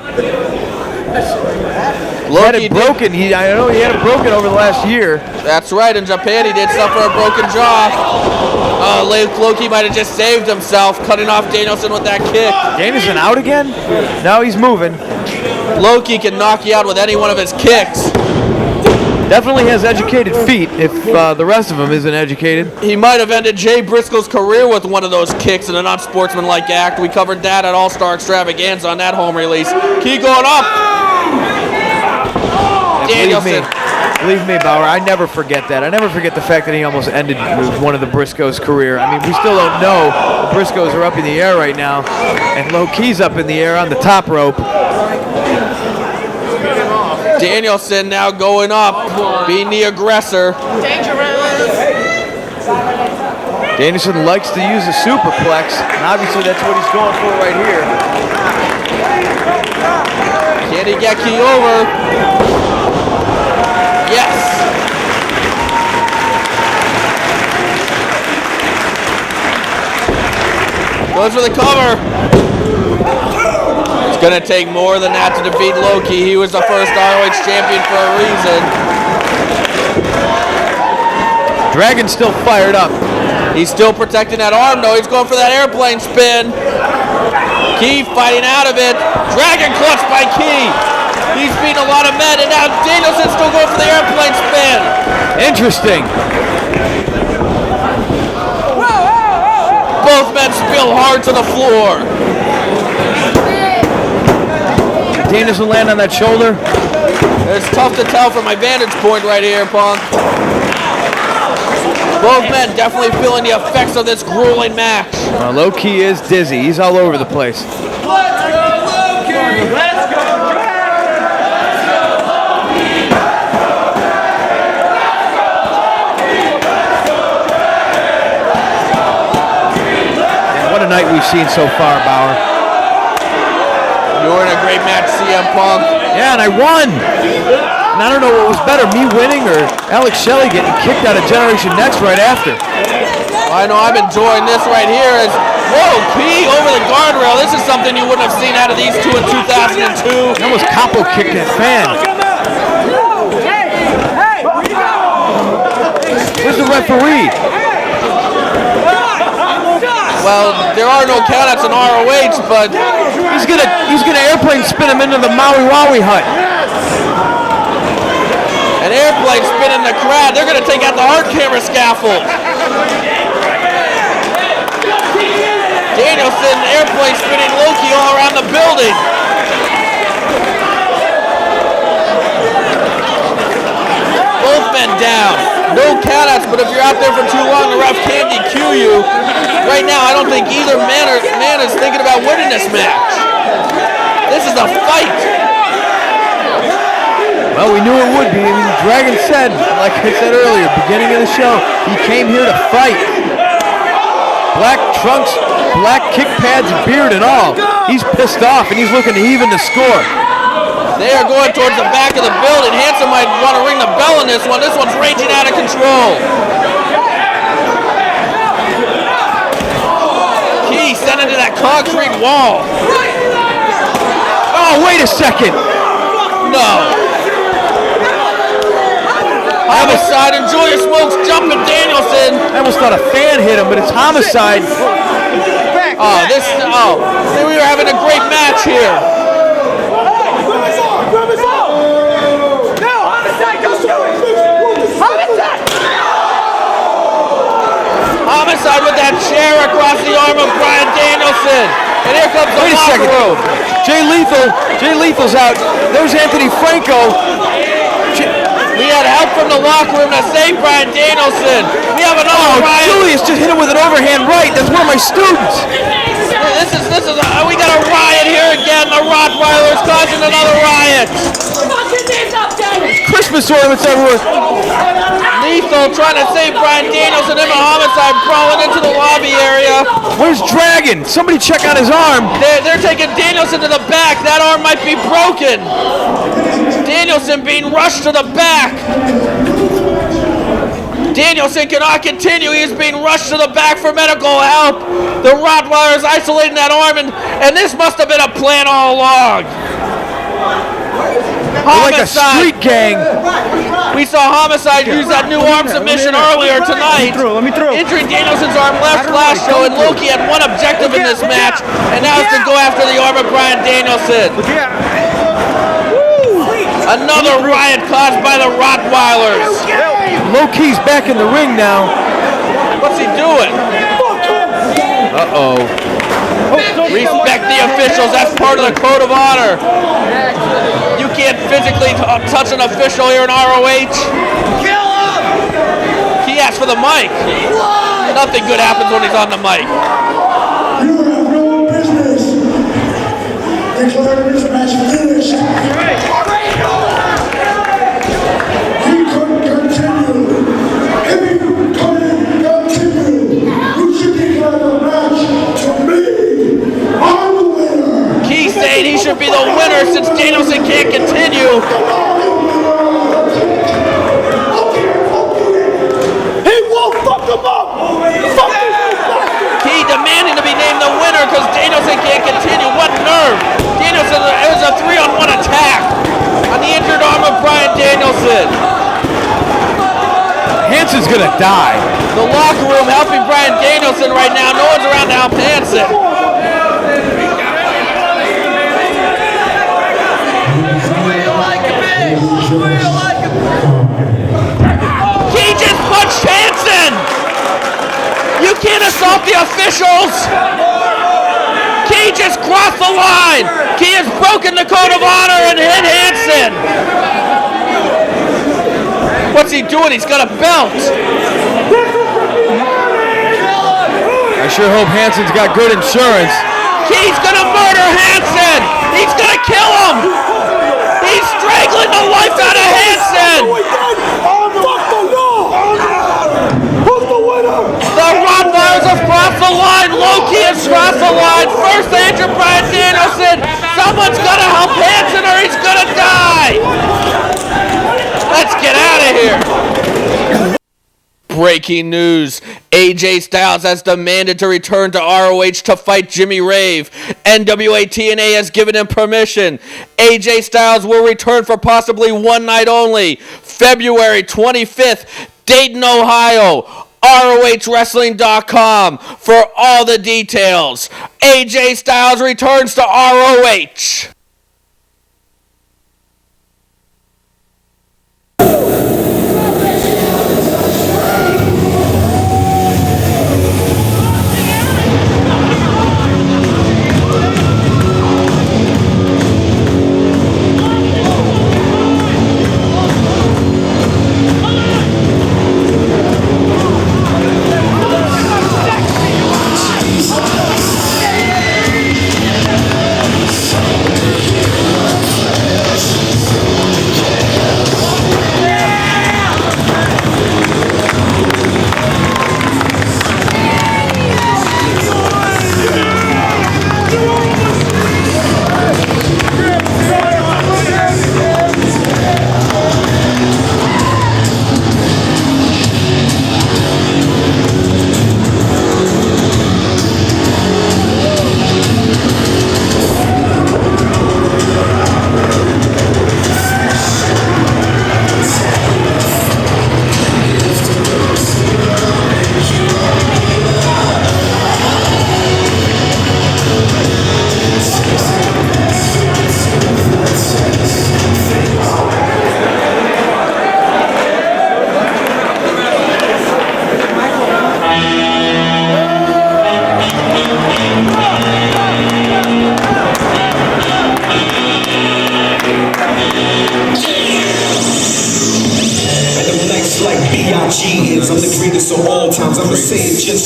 He had it broken. I know he had it broken over the last year. That's right. In Japan, he did suffer a broken jaw. Low-Key might have just saved himself, cutting off Danielson with that kick. Danielson out again? Now he's moving. Low-Key can knock you out with any one of his kicks. Definitely has educated feet if the rest of him isn't educated. He might have ended Jay Briscoe's career with one of those kicks in an unsportsmanlike act. We covered that at All-Star Extravaganza on that home release. Key going up. Danielson. Believe me, Bauer, I never forget that. I never forget the fact that he almost ended one of the Briscoes' career. I mean, we still don't know. The Briscoes are up in the air right now, and Low-Key's up in the air on the top rope. Danielson now going up, being the aggressor. Danielson likes to use a superplex, and obviously that's what he's going for right here. Can he get Key over? Yes. Goes for the cover. It's going to take more than that to defeat Low-Key. He was the first ROH champion for a reason. Dragon's still fired up. He's still protecting that arm, though. He's going for that airplane spin. Key fighting out of it. Dragon clutched by Key. He's beating a lot of men, and now Danielson's still going for the airplane spin. Interesting. Both men spill hard to the floor. Danielson land on that shoulder. It's tough to tell from my vantage point right here, Punk. Both men definitely feeling the effects of this grueling match. Low-Key is dizzy. He's all over the place. Let's go, Low-Key! Let's go, What a night we've seen so far, Bauer. You're in a great match, CM Punk. Yeah, and I won. And I don't know what was better, me winning or Alex Shelley getting kicked out of Generation Next right after. I know I'm enjoying this right here. As whoa, Key over the guardrail. This is something you wouldn't have seen out of these two in 2002. He almost capo kicked that fan. Where's the referee? Well, there are no countouts in ROH, but he's gonna airplane spin him into the Maui Wowie hut. An airplane spin in the crowd. They're gonna take out the hard camera scaffold. Danielson airplane spinning Low-Key all around the building. Both men down. No countouts, but if you're out there for too long, the ref can DQ you. Right now, I don't think either man is thinking about winning this match. This is a fight. Well, we knew it would be. I mean, Dragon said, like I said earlier, beginning of the show, he came here to fight. Black trunks, black kick pads, beard and all. He's pissed off and he's looking to even the score. They are going towards the back of the building. Hanson might want to ring the bell on this one. This one's raging out of control. Key sent into that concrete wall. Oh, wait a second. No. Homicide and Julius Smokes jumping Danielson. I almost thought a fan hit him, but it's Homicide. We were having a great match here. No, Homicide, don't do it! Homicide! Homicide with that chair across the arm of Bryan Danielson. And here comes the locker room. Jay Lethal's out. There's Anthony Franco. We had help from the locker room to save Bryan Danielson. We have another riot. Julius just hit him with an overhand right. That's one of my students. We got a riot here again. The Rottweilers causing another riot. Christmas ornaments everywhere. Lethal trying to save Bryan Danielson. Him and Homicide crawling into the lobby area. Where's Dragon? Somebody check on his arm. They're taking Danielson to the back. That arm might be broken. Danielson being rushed to the back. Danielson cannot continue. He is being rushed to the back for medical help. The Rottweilers isolating that arm, and this must have been a plan all along. Like a street gang. We saw Homicide use that new arm submission earlier tonight. Injuring Danielson's arm last show, and Loki had one objective in this match, and that was to go after the arm of Bryan Danielson. Another riot caused by the Rottweilers. Loki's back in the ring now. What's he doing? Uh-oh. Respect the officials. That's part of the code of honor. You can't physically touch an official here in ROH. Kill him! He asked for the mic. Nothing good happens when he's on the mic. You have no business declaring this match finished. He couldn't continue. If he couldn't continue, you should declare the match to me. I'm the winner. He's saying he should be the winner since Danielson can't continue. He won't fuck him up! Fuck him up! He demanding to be named the winner because Danielson can't continue. What nerve! Danielson, it was a 3-on-1 attack on the injured arm of Bryan Danielson. Hanson's gonna die. The locker room helping Bryan Danielson right now. No one's around to help Hanson. He just punched Hanson! You can't assault the officials! Key just crossed the line! Key has broken the code of honor and hit Hanson! What's he doing? He's got a belt! I sure hope Hanson's got good insurance. Key's gonna murder Hanson! He's gonna kill him! He's strangling the life out of Hanson! The Rottweilers have crossed the line. Loki has crossed the line. First they injure Bryan Danielson. Someone's gonna help Hanson or he's gonna die. Let's get out of here. Breaking news. AJ Styles has demanded to return to ROH to fight Jimmy Rave. NWA TNA has given him permission. AJ Styles will return for possibly one night only. February 25th, Dayton, Ohio. ROHWrestling.com for all the details. AJ Styles returns to ROH.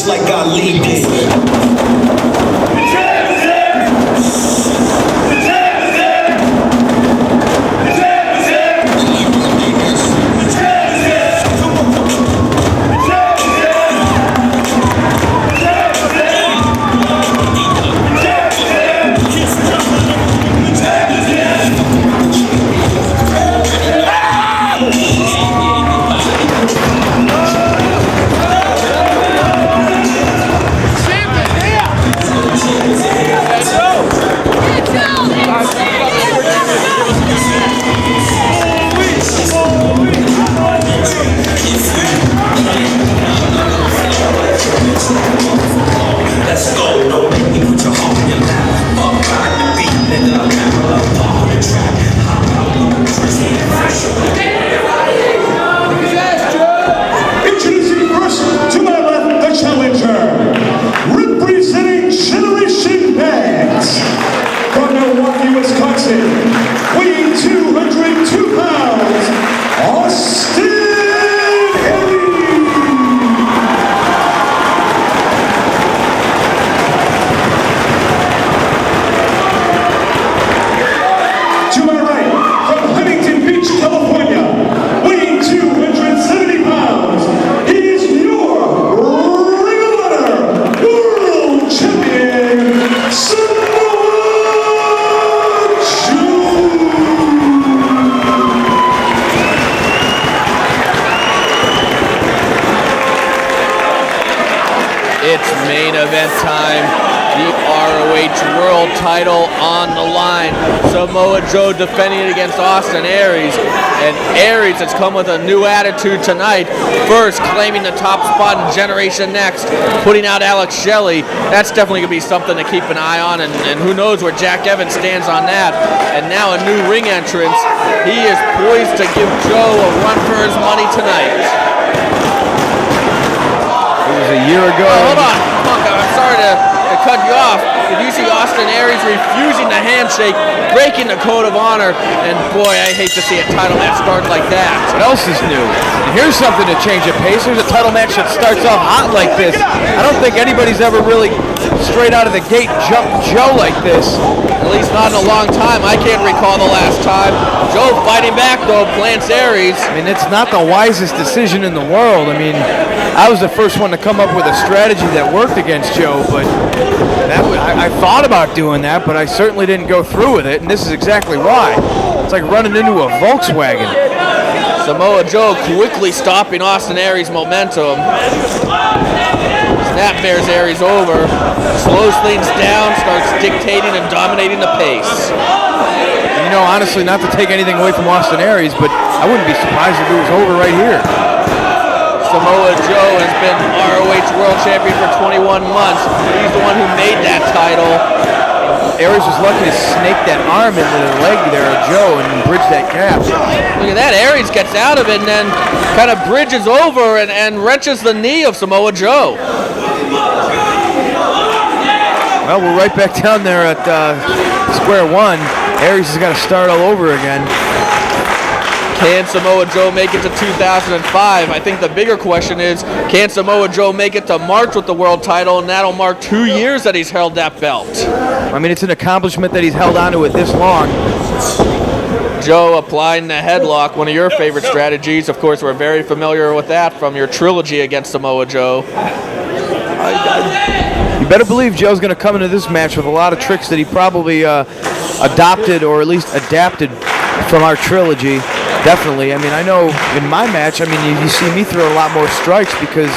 just like Ali did. Let's go, don't make me put your heart in your lap. Up right, the beat, nigga, up on the track. Introducing first to my left, the challenger, representing Generation Bags from Milwaukee, Wisconsin, weighing 202 pounds, Austin. It's main event time. The ROH World title on the line. Samoa Joe defending it against Austin Aries. And Aries has come with a new attitude tonight. First, claiming the top spot in Generation Next, putting out Alex Shelley. That's definitely going to be something to keep an eye on. And who knows where Jack Evans stands on that. And now a new ring entrance. He is poised to give Joe a run for his money tonight. It was a year ago. Hold on, Punk, I'm sorry to cut you off. Did you see Austin Aries refusing the handshake, breaking the code of honor? And boy, I hate to see a title match start like that. What else is new? And here's something to change the pace. Here's a title match that starts off hot like this. I don't think anybody's ever really straight out of the gate jumped Joe like this. At least not in a long time. I can't recall the last time. Joe fighting back though, plants Aries. I mean, it's not the wisest decision in the world. I mean, I was the first one to come up with a strategy that worked against Joe, but I thought about doing that, but I certainly didn't go through with it, and this is exactly why. It's like running into a Volkswagen. Samoa Joe quickly stopping Austin Aries' momentum. Snap bears Aries over, slows things down, starts dictating and dominating the pace. You know, honestly, not to take anything away from Austin Aries, but I wouldn't be surprised if it was over right here. Samoa Joe has been ROH World Champion for 21 months. He's the one who made that title. Aries was lucky to snake that arm into the leg there of Joe and bridge that gap. Look at that, Aries gets out of it and then kind of bridges over and wrenches the knee of Samoa Joe. Well, we're right back down there at square one. Aries has got to start all over again. Can Samoa Joe make it to 2005? I think the bigger question is, can Samoa Joe make it to March with the world title? And that'll mark 2 years that he's held that belt. I mean, it's an accomplishment that he's held on to it this long. Joe applying the headlock, one of your favorite strategies. Of course, we're very familiar with that from your trilogy against Samoa Joe. You better believe Joe's going to come into this match with a lot of tricks that he probably adopted or at least adapted from our trilogy. Definitely. I mean, I know in my match, I mean, you see me throw a lot more strikes because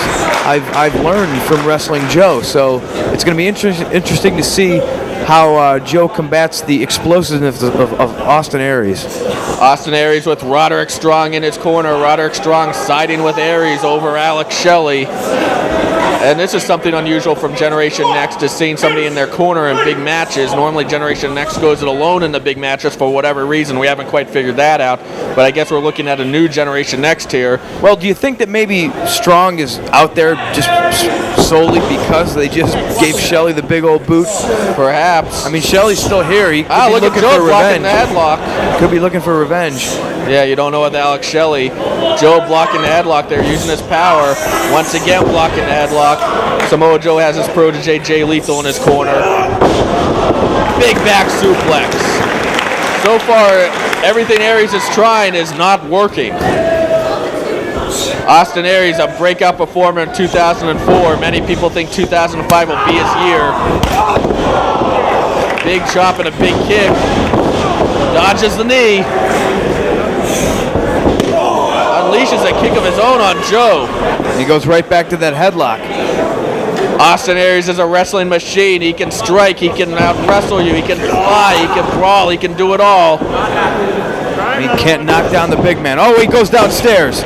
I've learned from wrestling Joe. So it's going to be interesting to see how Joe combats the explosiveness of Austin Aries. Austin Aries with Roderick Strong in his corner. Roderick Strong siding with Aries over Alex Shelley. And this is something unusual from Generation Next, is seeing somebody in their corner in big matches. Normally Generation Next goes it alone in the big matches for whatever reason. We haven't quite figured that out. But I guess we're looking at a new Generation Next here. Well, do you think that maybe Strong is out there just solely because they just gave Shelley the big old boot? Perhaps. I mean, Shelley's still here. He could be look looking at Joe for blocking revenge. the headlock. Could be looking for revenge. Yeah, you don't know with Alex Shelley. Joe blocking the headlock there, using his power. Once again blocking the headlock. Samoa Joe has his protege Jay Lethal in his corner. Big back suplex. So far, everything Aries is trying is not working. Austin Aries, a breakout performer in 2004. Many people think 2005 will be his year. Big chop and a big kick. Dodges the knee. Unleashes a kick of his own on Joe. He goes right back to that headlock. Austin Aries is a wrestling machine. He can strike, he can out-wrestle you, he can fly, he can brawl, he can do it all. He can't knock down the big man. Oh, he goes downstairs.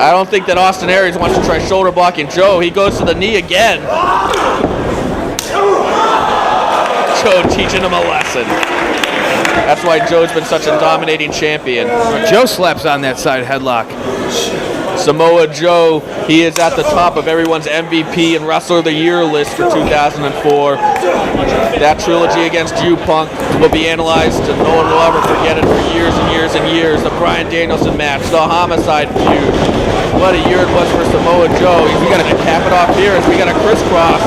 I don't think that Austin Aries wants to try shoulder blocking Joe. He goes to the knee again. Joe teaching him a lesson. That's why Joe's been such a dominating champion. Joe slaps on that side headlock. Samoa Joe, he is at the top of everyone's MVP and Wrestler of the Year list for 2004. That trilogy against you, Punk, will be analyzed and no one will ever forget it for years and years and years. The Bryan Danielson match, the Homicide feud. What a year it was for Samoa Joe. We got to cap it off here as we got a crisscross.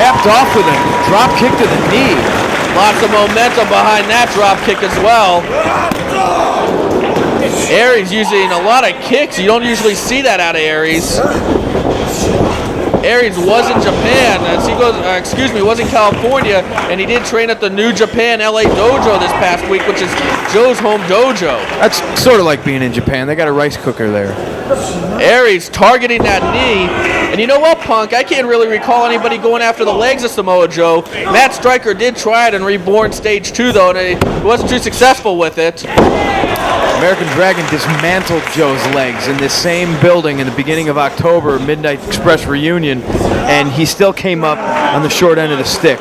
Capped off with a drop kick to the knee. Lots of momentum behind that drop kick as well. Aries using a lot of kicks. You don't usually see that out of Aries. Aries was in Japan, as he goes, was in California, and he did train at the New Japan LA Dojo this past week, which is Joe's home dojo. That's sort of like being in Japan. They got a rice cooker there. Aries targeting that knee. And you know what, Punk? I can't really recall anybody going after the legs of Samoa Joe. Matt Stryker did try it in Reborn Stage 2, though, and he wasn't too successful with it. American Dragon dismantled Joe's legs in this same building in the beginning of October, Midnight Express reunion, and he still came up on the short end of the stick.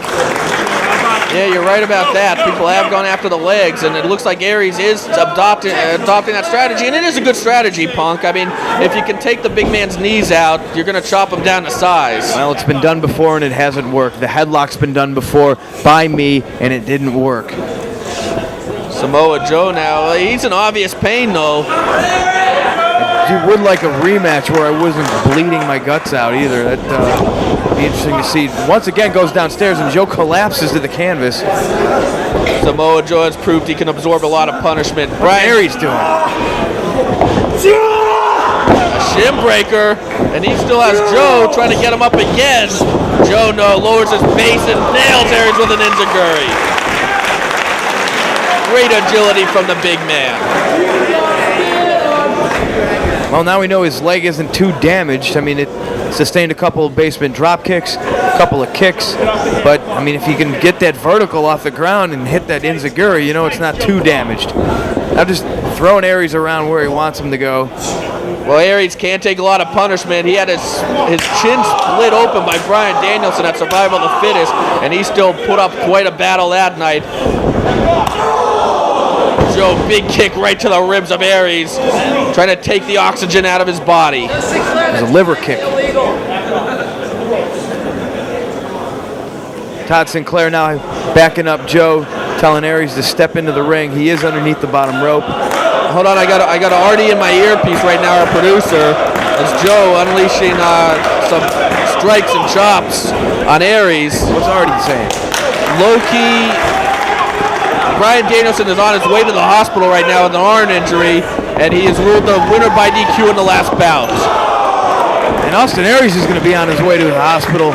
Yeah, you're right about that. People have gone after the legs, and it looks like Aries is adopting that strategy, and it is a good strategy, Punk. I mean, if you can take the big man's knees out, you're going to chop him down to size. Well, it's been done before, and it hasn't worked. The headlock's been done before by me, and it didn't work. Samoa Joe now, he's in obvious pain, though. You would like a rematch where I wasn't bleeding my guts out either. That'd be interesting to see. Once again goes downstairs and Joe collapses to the canvas. Samoa Joe has proved he can absorb a lot of punishment. What's Aries doing? A shin breaker, and he still has Joe trying to get him up again. Joe lowers his base and nails Aries with an enziguri. Great agility from the big man. Well, now we know his leg isn't too damaged. I mean, it sustained a couple of basement drop kicks, a couple of kicks. But, I mean, if you can get that vertical off the ground and hit that enziguri, you know it's not too damaged. I'm just throwing Aries around where he wants him to go. Well, Aries can't take a lot of punishment. He had his chin split open by Bryan Danielson at Survival of the Fittest, and he still put up quite a battle that night. Joe, big kick right to the ribs of Aries, trying to take the oxygen out of his body. It was a liver kick. Todd Sinclair now backing up Joe, telling Aries to step into the ring. He is underneath the bottom rope. Hold on, I got Artie in my earpiece right now, our producer, as Joe unleashing some strikes and chops on Aries. What's Artie saying? Low-key, Bryan Danielson is on his way to the hospital right now with an arm injury, and he is ruled the winner by DQ in the last bout. And Austin Aries is going to be on his way to the hospital.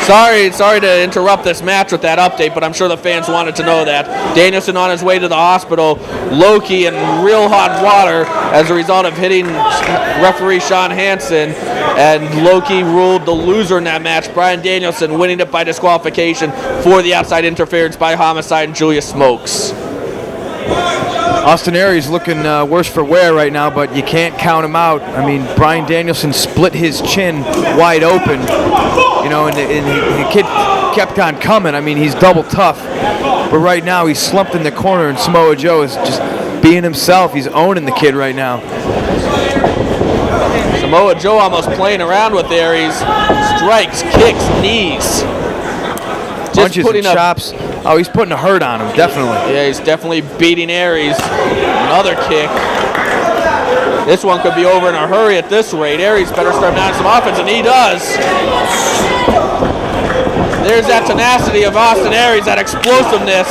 Sorry to interrupt this match with that update, but I'm sure the fans wanted to know that. Danielson on his way to the hospital, Loki in real hot water as a result of hitting referee Sean Hansen, and Loki ruled the loser in that match, Bryan Danielson, winning it by disqualification for the outside interference by Homicide and Julius Smokes. Austin Aries looking worse for wear right now, but you can't count him out. I mean, Bryan Danielson split his chin wide open, you know, and the kid kept on coming. I mean, he's double tough, but right now he's slumped in the corner, and Samoa Joe is just being himself. He's owning the kid right now. Samoa Joe almost playing around with Aries. Strikes, kicks, knees. Punches and chops Oh, he's putting a hurt on him, definitely. Yeah, he's definitely beating Aries. Another kick. This one could be over in a hurry at this rate. Aries better start mounting some offense, and he does. There's that tenacity of Austin Aries, that explosiveness.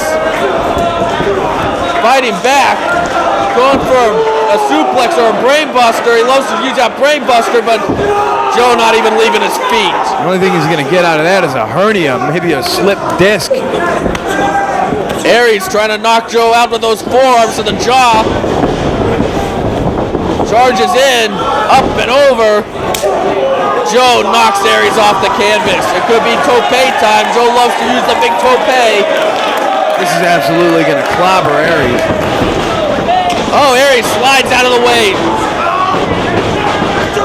Fighting back, going for a suplex or a brain buster. He loves to use that brain buster, but Joe not even leaving his feet. The only thing he's going to get out of that is a hernia, maybe a slipped disc. Aries trying to knock Joe out with those forearms to the jaw. Charges in, up and over. Joe knocks Aries off the canvas. It could be tope time. Joe loves to use the big tope. This is absolutely going to clobber Aries. Oh, Aries slides out of the way.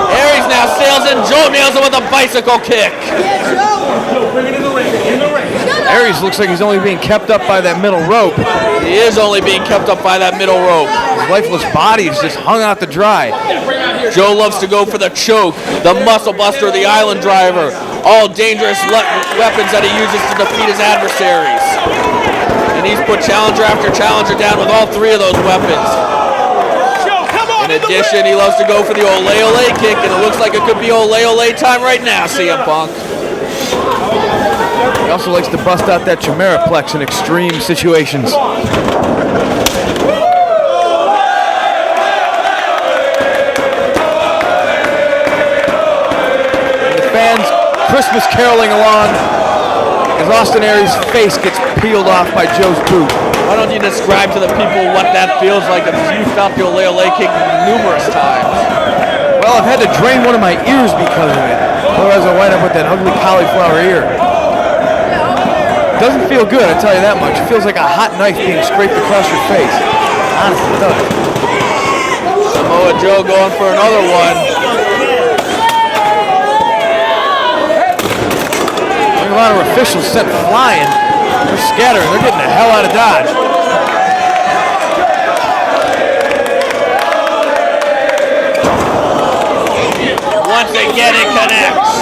Aries now sails in. Joe nails him with a bicycle kick. Aries looks like he's only being kept up by that middle rope. He is only being kept up by that middle rope. His lifeless body is just hung out to dry. Joe loves to go for the choke, the muscle buster, the island driver. All dangerous weapons that he uses to defeat his adversaries. And he's put challenger after challenger down with all three of those weapons. In addition, he loves to go for the ole ole kick, and it looks like it could be ole ole time right now, CM Punk. He also likes to bust out that Chimeraplex in extreme situations. The fans Christmas caroling along as Austin Aries' face gets peeled off by Joe's boot. Why don't you describe to the people what that feels like if you felt the ole ole kick numerous times? Well, I've had to drain one of my ears because of it. Otherwise I wind up with that ugly cauliflower ear. Doesn't feel good, I tell you that much. It feels like a hot knife being scraped across your face. Honestly, it does. Samoa Joe going for another one. A lot of officials sent flying. They're scattering. They're getting the hell out of Dodge. Once again, it connects.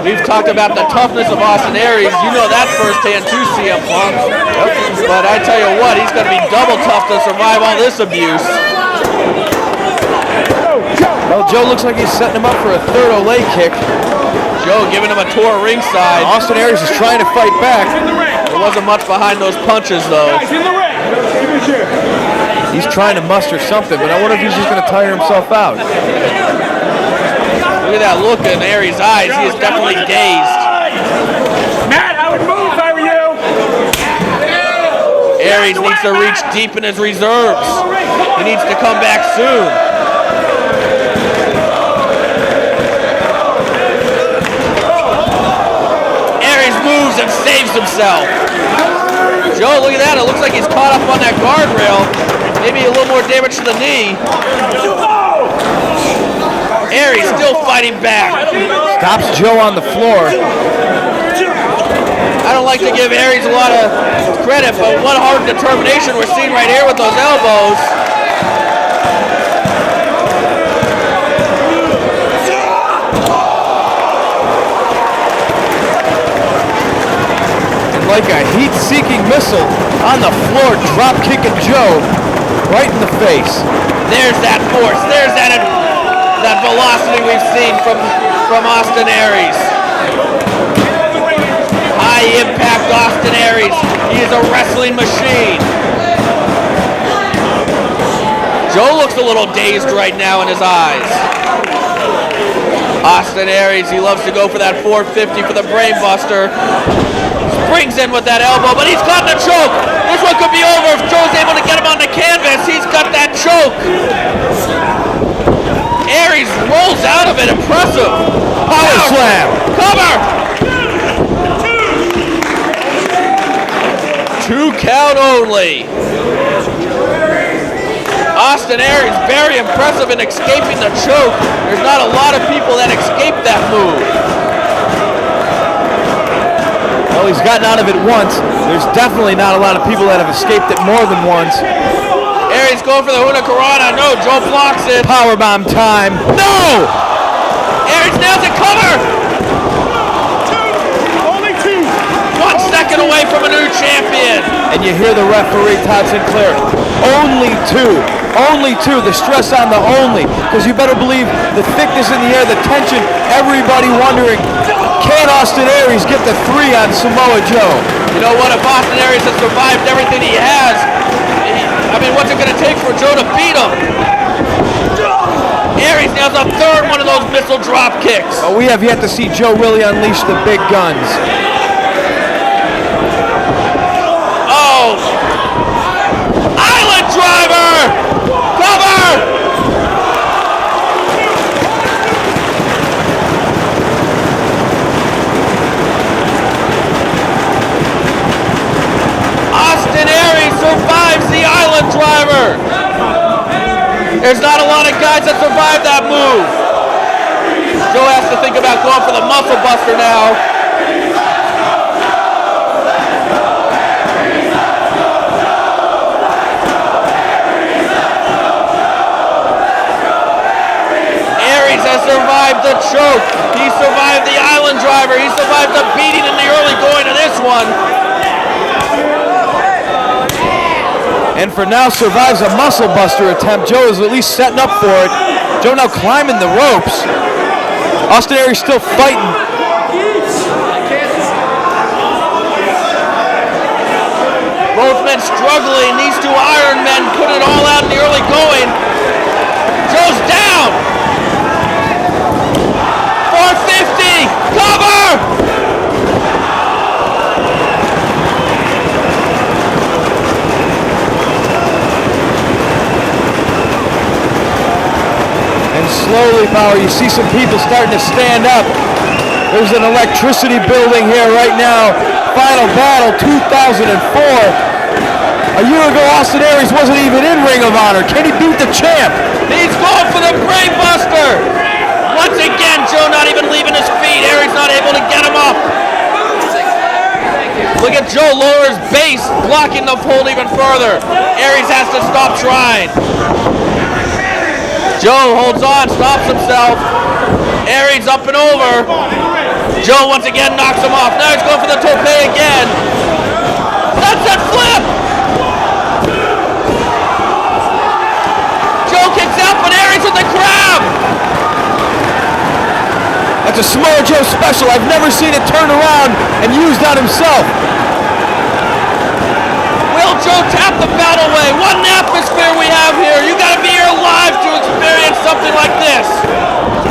We've talked about the toughness of Austin Aries. You know that firsthand too, CM Punk. But I tell you what, he's going to be double tough to survive all this abuse. Well, Joe looks like he's setting him up for a third ole kick. Joe giving him a tour ringside. Austin Aries is trying to fight back. There wasn't much behind those punches, though. He's trying to muster something, but I wonder if he's just going to tire himself out. Look at that look in Aries' eyes. He is definitely dazed. Matt, I would move if I were you. Aries needs to reach deep in his reserves. He needs to come back soon. Moves and saves himself. Joe, look at that. It looks like he's caught up on that guardrail. Maybe a little more damage to the knee. Aries still fighting back. Stops Joe on the floor. I don't like to give Aries a lot of credit, but what hard determination we're seeing right here with those elbows. Like a heat-seeking missile on the floor, drop-kicking Joe right in the face. There's that force. There's that velocity we've seen from Austin Aries. High-impact Austin Aries. He is a wrestling machine. Joe looks a little dazed right now in his eyes. Austin Aries, he loves to go for that 450 for the brain buster. Springs in with that elbow, but he's got the choke. This one could be over if Joe's able to get him on the canvas. He's got that choke. Aries rolls out of it. Impressive. Power slam. Cover. 2 count only. Austin Aries very impressive in escaping the choke. There's not a lot of people that escape that move. Well, he's gotten out of it once. There's definitely not a lot of people that have escaped it more than once. Aries going for the Hurricanrana. No, Joe blocks it. Powerbomb time. No! Aries nails it. Cover. Only two. 1 second champion. And you hear the referee, Todd Sinclair. Only two, the stress on the only, because you better believe the thickness in the air, the tension, everybody wondering, can Austin Aries get the 3 on Samoa Joe? You know what, if Austin Aries has survived everything he has, what's it going to take for Joe to beat him? Aries nails a third one of those missile drop kicks. Oh, we have yet to see Joe really unleash the big guns. Oh! Island driver! Cover! Austin Aries survives the Island driver. There's not a lot of guys that survive that move. Joe has to think about going for the muscle buster now. Aries has survived the choke. He survived the Island driver. He survived the beating in the early going of this one. And for now survives a muscle buster attempt. Joe is at least setting up for it. Joe now climbing the ropes. Austin Aries still fighting. Both men struggling. These two Iron Men put it all out in the early going. Joe's down. 450. Cover. Slowly, Bauer, you see some people starting to stand up. There's an electricity building here right now. Final Battle 2004. A year ago, Austin Aries wasn't even in Ring of Honor. Can he beat the champ? He's going for the Brain Buster. Once again, Joe not even leaving his feet. Aries not able to get him up. Look at Joe lower his base, blocking the hold even further. Aries has to stop trying. Joe holds on, stops himself. Aries up and over. Joe once again knocks him off. Now he's going for the tope again. Sunset flip! Joe kicks out, but Aries with the crab! That's a Samoa Joe special. I've never seen it turned around and used on himself. Will Joe tap the bout away? What an atmosphere we have here. You gotta be here live to experience something like this.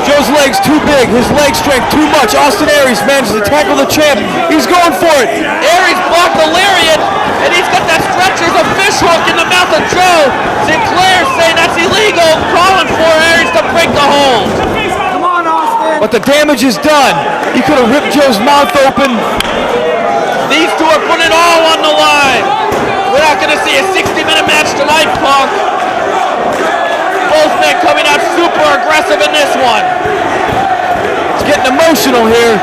Joe's legs too big, his leg strength too much. Austin Aries manages to tackle the champ. He's going for it. Aries blocked the lariat, and he's got that stretcher's a fish hook in the mouth of Joe. Sinclair saying that's illegal, calling for Aries to break the hold. Come on, Austin. But the damage is done. He could have ripped Joe's mouth open. These two are putting it all on the line. We're not going to see a 60-minute match tonight, Punk. Both men coming out super aggressive in this one. It's getting emotional here.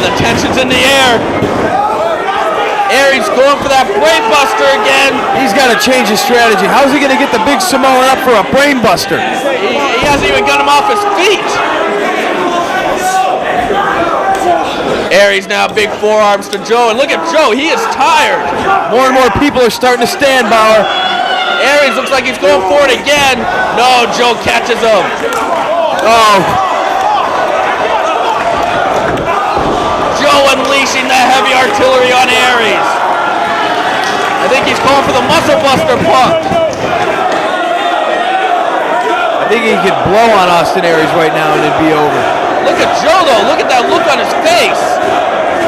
The tension's in the air. Aries going for that brain buster again. He's got to change his strategy. How's he going to get the big Samoan up for a brain buster? He hasn't even got him off his feet. Aries now big forearms to Joe, and look at Joe, he is tired. More and more people are starting to stand, Bauer. Aries looks like he's going for it again. No, Joe catches him. Oh. Joe unleashing the heavy artillery on Aries. I think he's going for the muscle buster, Punk. I think he could blow on Austin Aries right now and it'd be over. Look at Joe, though. Look at that look on his face.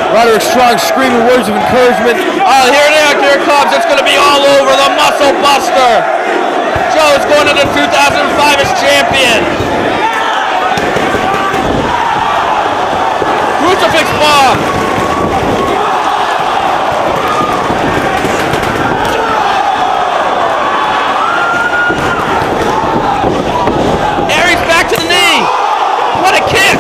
Roderick Strong screaming words of encouragement. Oh, here it comes. It's going to be all over. The muscle buster. Joe is going into 2005 as champion. Crucifix bomb. Aries back to the knee. What a kick.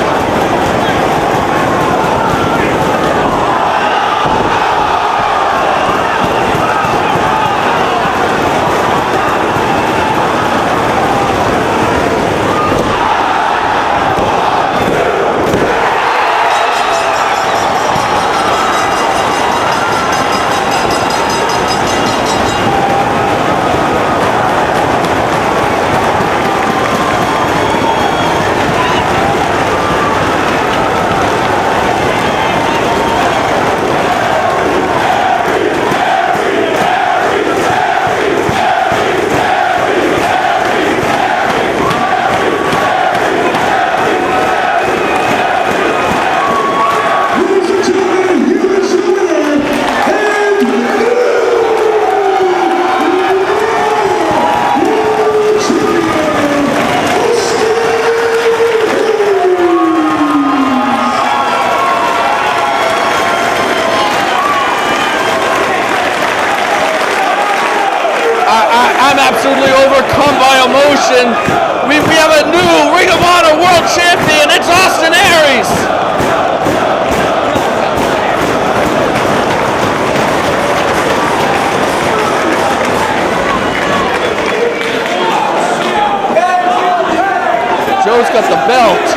Joe's got the belt.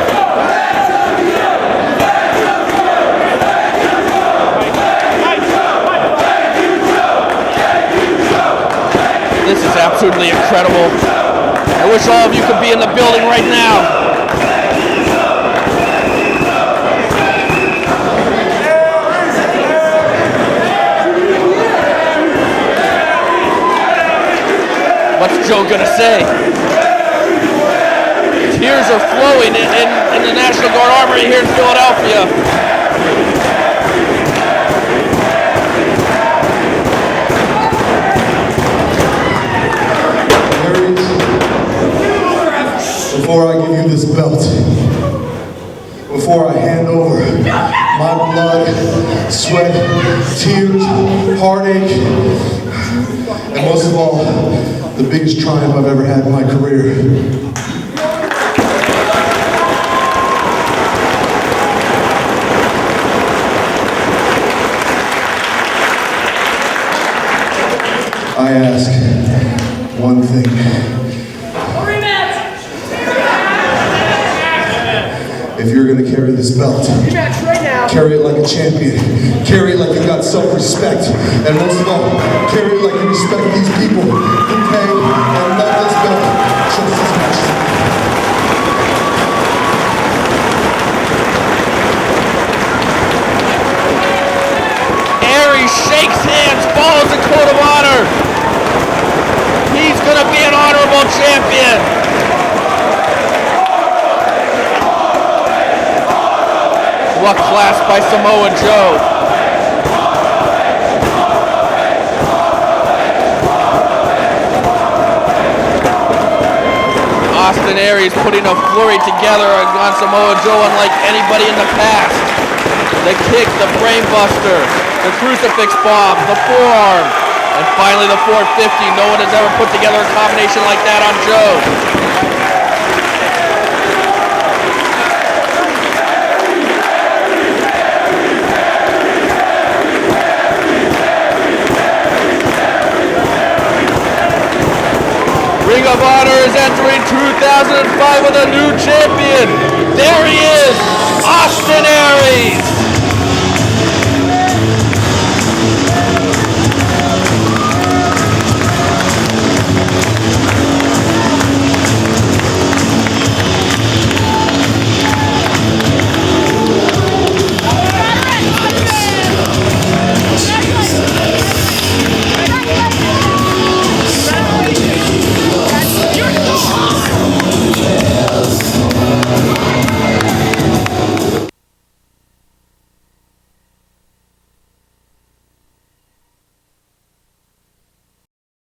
This is absolutely incredible. I wish all of you could be in the building right now. What's Joe gonna say? Tears are flowing in the National Guard Armory here in Philadelphia. Before I give you this belt, before I hand over my blood, sweat, tears, heartache, and most of all, the biggest triumph I've ever had in my career. I ask one thing. If you're gonna carry this belt, carry it like a champion. Carry it like you got self-respect. And most of all, carry it like you respect these people who pay and love this belt just as much. Aries shakes hands, follows the code of honor. He's gonna be an honorable champion. What class by Samoa Joe. Austin Aries putting a flurry together on Samoa Joe unlike anybody in the past. The kick, the brainbuster, the crucifix bomb, the forearm, and finally the 450. No one has ever put together a combination like that on Joe. Ring of Honor is entering 2005 with a new champion. There he is, Austin Aries.